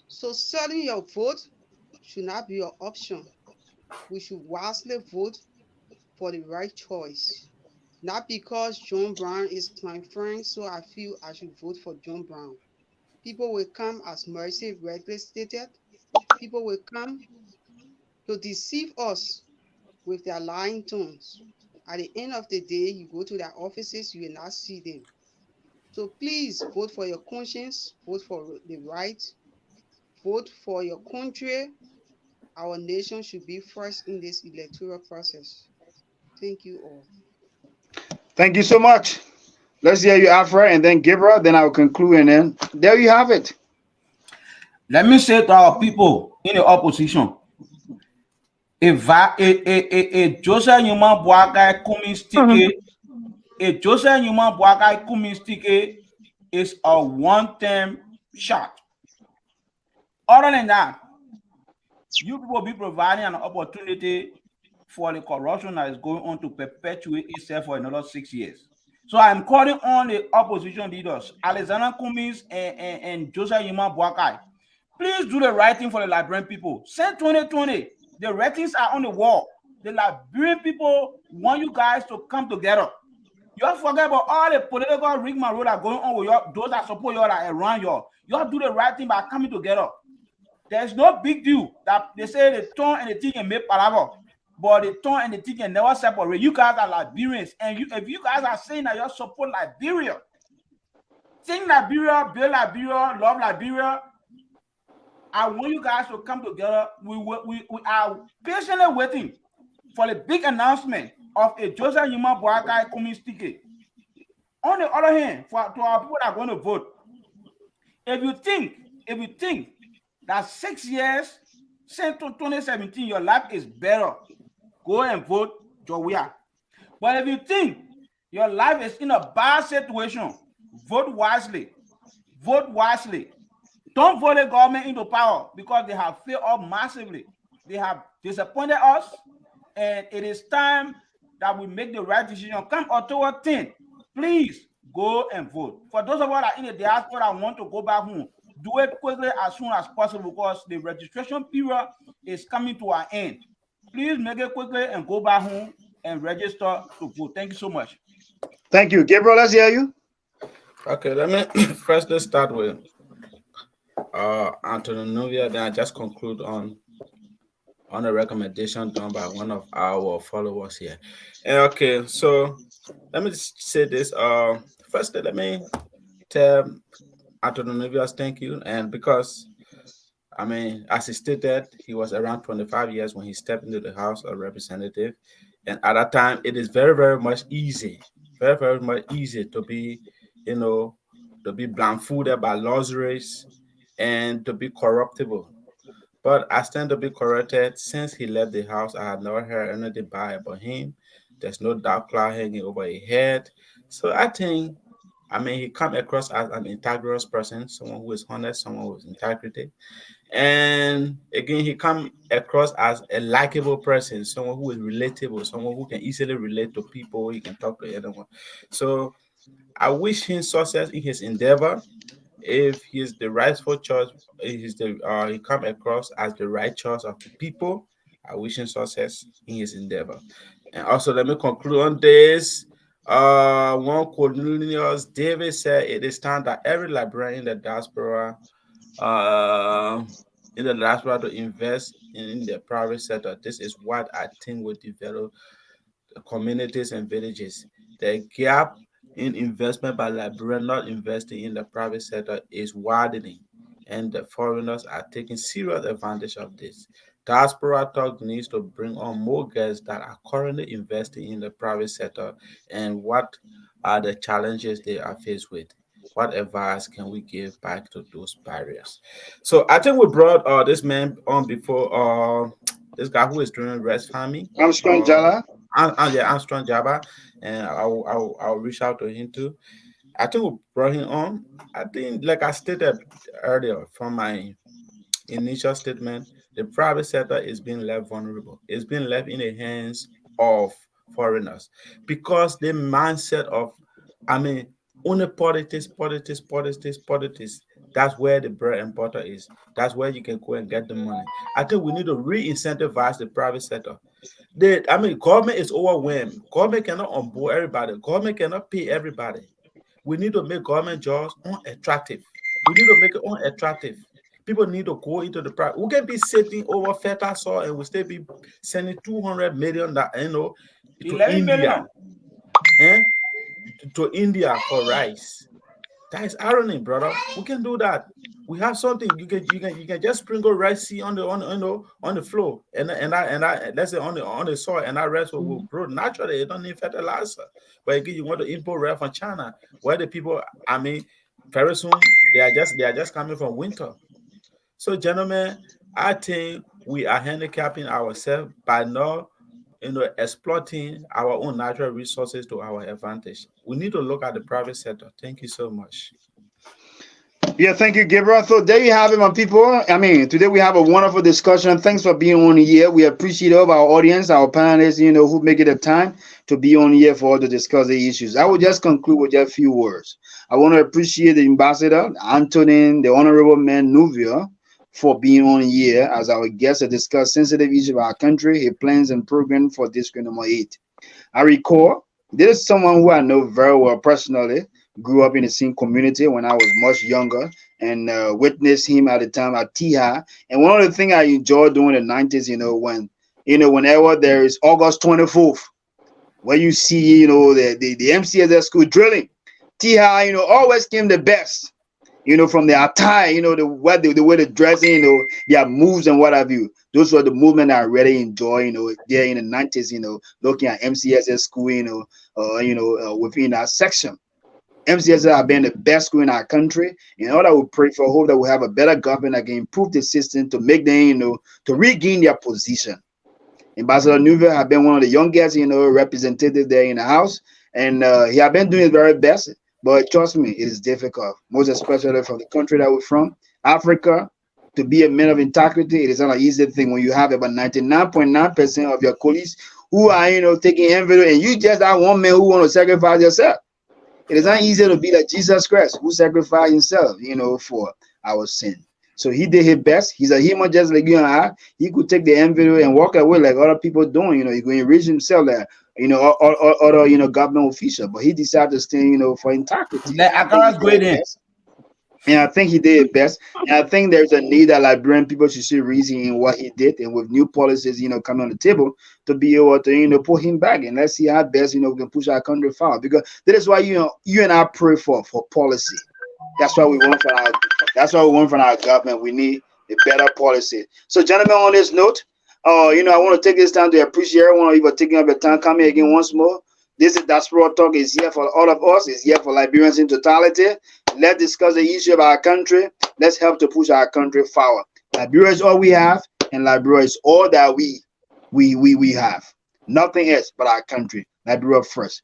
So selling your vote should not be your option. We should wisely vote for the right choice. Not because John Brown is my friend, so I feel I should vote for John Brown. People will come, as Mercy rightly stated, people will come to deceive us with their lying tongues. At the end of the day, you go to their offices, you will not see them. So please vote for your conscience, vote for the right, vote for your country. Our nation should be first in this electoral process. Thank you all. Thank you so much. Let's hear you, Afra, and then Gibra. Then I'll conclude, and then there you have it. Let me say to our people in the opposition, if Joseph Newman Boakai Cummings ticket A Joseph Newman Boakai Kumistike is a one-time shot. Other than that, you people be providing an opportunity for the corruption that is going on to perpetuate itself for another 6 years. So I'm calling on the opposition leaders, Alexander Cummings and Joseph Yuma Boakai. Please do the right thing for the Liberian people. Since 2020, the ratings are on the wall. The Liberian people want you guys to come together. You all forget about all the political rigmarole that are going on with you, those that support you all that around you. You all do the right thing by coming together. There's no big deal that they say the tongue and the thing can make palaver, but the tongue and the thing can never separate. You guys are Liberians, and if you guys are saying that you support Liberia, think Liberia, build Liberia, love Liberia, I want you guys to come together. We are patiently waiting for the big announcement of a Joseph Yuma Boakai coming sticky. On the other hand, to our people that are going to vote, if you think that 6 years since 2017, your life is better, go and vote Jowia. But if you think your life is in a bad situation, vote wisely. Vote wisely. Don't vote the government into power because they have failed us massively. They have disappointed us, and it is time that we make the right decision. Come October 10th, please go and vote. For those of us that are in the diaspora that want to go back home, do it quickly as soon as possible because the registration period is coming to an end. Please make it quickly and go back home and register to vote. Thank you so much. Thank you. Gabriel, let's hear you. Okay, let me first let's start with Antonio Novia, then I just conclude on a recommendation done by one of our followers here. And okay, so let me just say this. First, let me tell Antonio Novias thank you, and because I mean, as he stated, he was around 25 years when he stepped into the House of Representatives, and at that time, it is very, very much easy, very, very much easy to be, to be blindfolded by luxuries and to be corruptible. But I stand to be corrected. Since he left the house, I have never heard anything bad about him. There's no dark cloud hanging over his head. So I think, I mean, he come across as an integrous person, someone who is honest, someone who is integrity. And again, he come across as a likable person, someone who is relatable, someone who can easily relate to people. He can talk to anyone. So I wish him success in his endeavor. If he's the rightful choice, he come across as the right choice of the people. I wish him success in his endeavor. And also, let me conclude on this. One Cornelius David said it is time that every Liberian uh, in the diaspora to invest in the private sector. This is what I think will develop the communities and villages. The gap in investment by Liberians not investing in the private sector is widening, and the foreigners are taking serious advantage of this. Diaspora Talk needs to bring on more guests that are currently investing in the private sector and what are the challenges they are faced with. What advice can we give back to those barriers? So I think we brought this man on before, this guy who is doing rest farming. Armstrong Jala. Yeah, Armstrong Jabba, and I'll reach out to him too. I think we brought him on. I think, like I stated earlier from my initial statement, the private sector is being left vulnerable. It's being left in the hands of foreigners because the mindset of, I mean, only politics. That's where the bread and butter is. That's where you can go and get the money. I think we need to re-incentivize the private sector. Government is overwhelmed. Government cannot onboard everybody. Government cannot pay everybody. We need to make government jobs unattractive. We need to make it unattractive. People need to go into the private. We can be sitting over fertile soil and we still be sending 200 million to 11 India. million. To India for rice. That is irony, brother. We can do that. We have something. You can just sprinkle rice seed on the floor and let's say on the soil, and that rice will grow naturally. It don't need fertilizer. But again, you want to import rice from China, where the people, very soon they are just coming from winter. So, gentlemen, I think we are handicapping ourselves by not exploiting our own natural resources to our advantage. We need to look at the private sector. Thank you so much. Yeah, thank you, Gabriel. So there you have it, my people. I mean, today we have a wonderful discussion. Thanks for being on here. We appreciate all of our audience, our panelists, who make it a time to be on here for us to discuss the issues. I will just conclude with just a few words. I want to appreciate the ambassador, Antonin, the honorable man, Nuvia, for being on here as our guest to discuss sensitive issues of our country, his plans and program for District number 8. I recall this is someone who I know very well personally. Grew up in the same community when I was much younger, and witnessed him at the time at TIHA. And one of the things I enjoyed during the 90s, whenever there is August 24th, where you see, the MCSS school drilling, TIHA, always came the best, from the attire, the way they're dressing, their moves and what have you. Those were the movement I really enjoy, there in the 90s, looking at MCSS school, within our section. MCSS have been the best school in our country, and all that we pray for, hope that we have a better government that can improve the system to make them, to regain their position. Ambassador Nuvia have been one of the youngest, representatives there in the house, and he have been doing his very best. But trust me, it is difficult, most especially from the country that we're from, Africa. To be a man of integrity, it is not an easy thing when you have about 99.9% of your colleagues who are, taking envelope, and you just that one man who want to sacrifice yourself. It is not easy to be like Jesus Christ, who sacrificed himself, for our sin. So he did his best. He's a human just like you and I. He could take the envelope and walk away like other people doing. He could enrich himself like, other, government official. But he decided to stay, for integrity. And I think he did his best. And I think there's a need that Liberian people should see reason in what he did, and with new policies, coming on the table to be able to, put him back. And let's see how best, we can push our country forward. Because that is why, you and I pray for policy. That's what we want from our government. We need a better policy. So, gentlemen, on this note, I want to take this time to appreciate everyone for taking up the time coming again once more. This is Diaspora Talk. Is here for all of us. It's here for Liberians in totality. Let's discuss the issue of our country. Let's help to push our country forward. Liberia is all we have, and Liberia is all that we have. Nothing else but our country. Liberia first.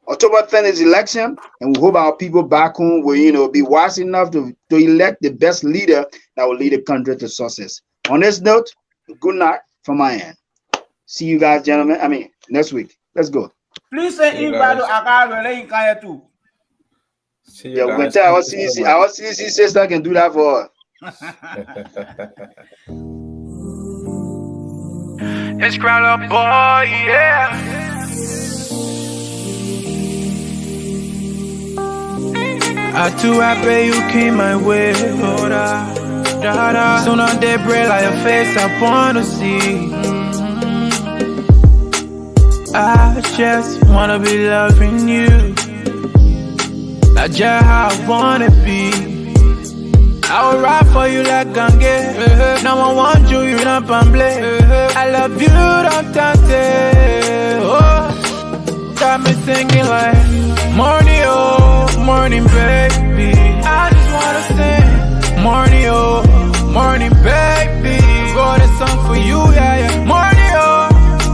October 10th is election, and we hope our people back home will, be wise enough to elect the best leader that will lead the country to success. On this note, good night from my end. See you guys, gentlemen. Next week. Let's go. Please say invite to Akara in Kaya too. Yeah, we can tell our CDC sister can do that for us. It's Crown Up Boy, yeah. I too happy you came my way. Soon on day break like your face I wanna see. I just wanna be loving you. That's just how I wanna be. I will ride for you like Gange. No one wants you, you're not pamble. I love you, don't touch it. Oh, got me singing like morning, oh, morning, baby. I just wanna sing morning, oh, morning, baby. Got a song for you, yeah, yeah. Morning, oh,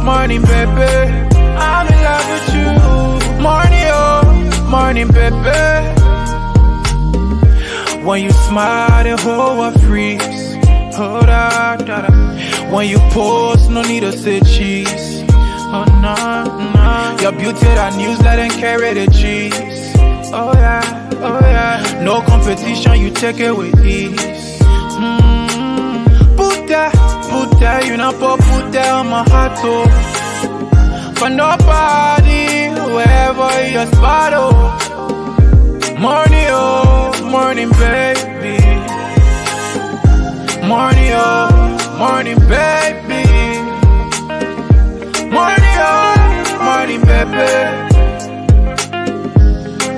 morning, baby. I'm in love with you. Morning, oh, morning, baby. When you smile, the whole world freeze. Oh, da, da, da. When you pose, no need to say cheese. Oh, no, no. Your beauty, that news, let them carry the cheese. Oh, yeah, oh, yeah. No competition, you take it with ease. Put that, you know, put that on my heart, oh. For nobody, wherever your spot, oh. Morning, oh, morning, baby. Morning, oh, morning, baby. Morning, oh, morning, baby.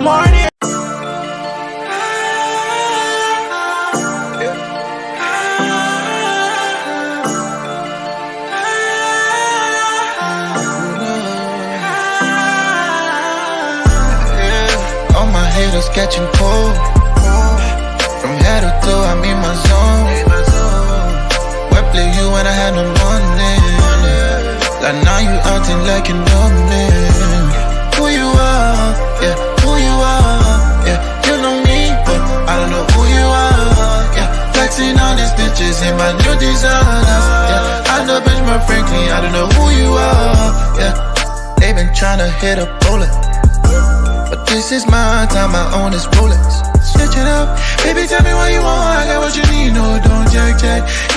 Morning. Haters catching cold. From head to toe, I'm in my zone. Where play you when I had no money? Like now you acting like you know me. Who you are, yeah, who you are, yeah. You know me, but I don't know who you are, yeah. Flexing on these bitches in my new designers, yeah. I know Benjamin Franklin, I don't know who you are, yeah. They been tryna hit a bullet, but this is my time, I own this Rolex. Switch it up, baby, tell me what you want, I got what you need, no, don't jack.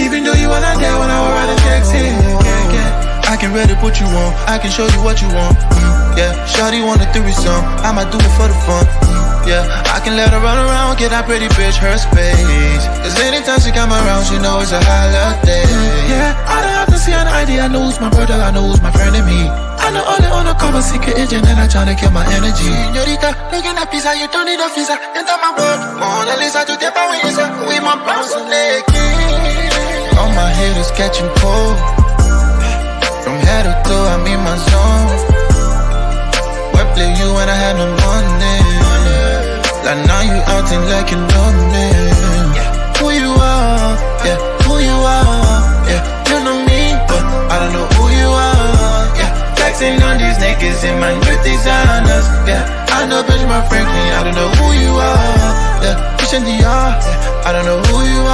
Even though you are not there when I was writing text, yeah. I can ready put you on, I can show you what you want, yeah. Shawty want a threesome, I might do it for the fun, yeah. I can let her run around, get that pretty bitch her space. Cause anytime she come around, she knows it's a holiday. Yeah, I don't have to see an ID, I know who's my brother, I know who's my friend and me. I know all the undercover secret agent and I tryna kill my energy. Señorita, looking at pizza, you don't need a visa. Enter my world, Mona Lisa, tu te pawisa. We my bounce on naked. All my haters catching cold. From head to toe, I'm in my zone. Where play you when I had no money? Like now you acting like you know me. Who you are, yeah, who you are, yeah. You know me, but I don't know who you are, yeah. Flexing on these niggas in my new designers, yeah. I know Benjamin Franklin, I don't know who you are, yeah. Christian Dior, yeah. I don't know who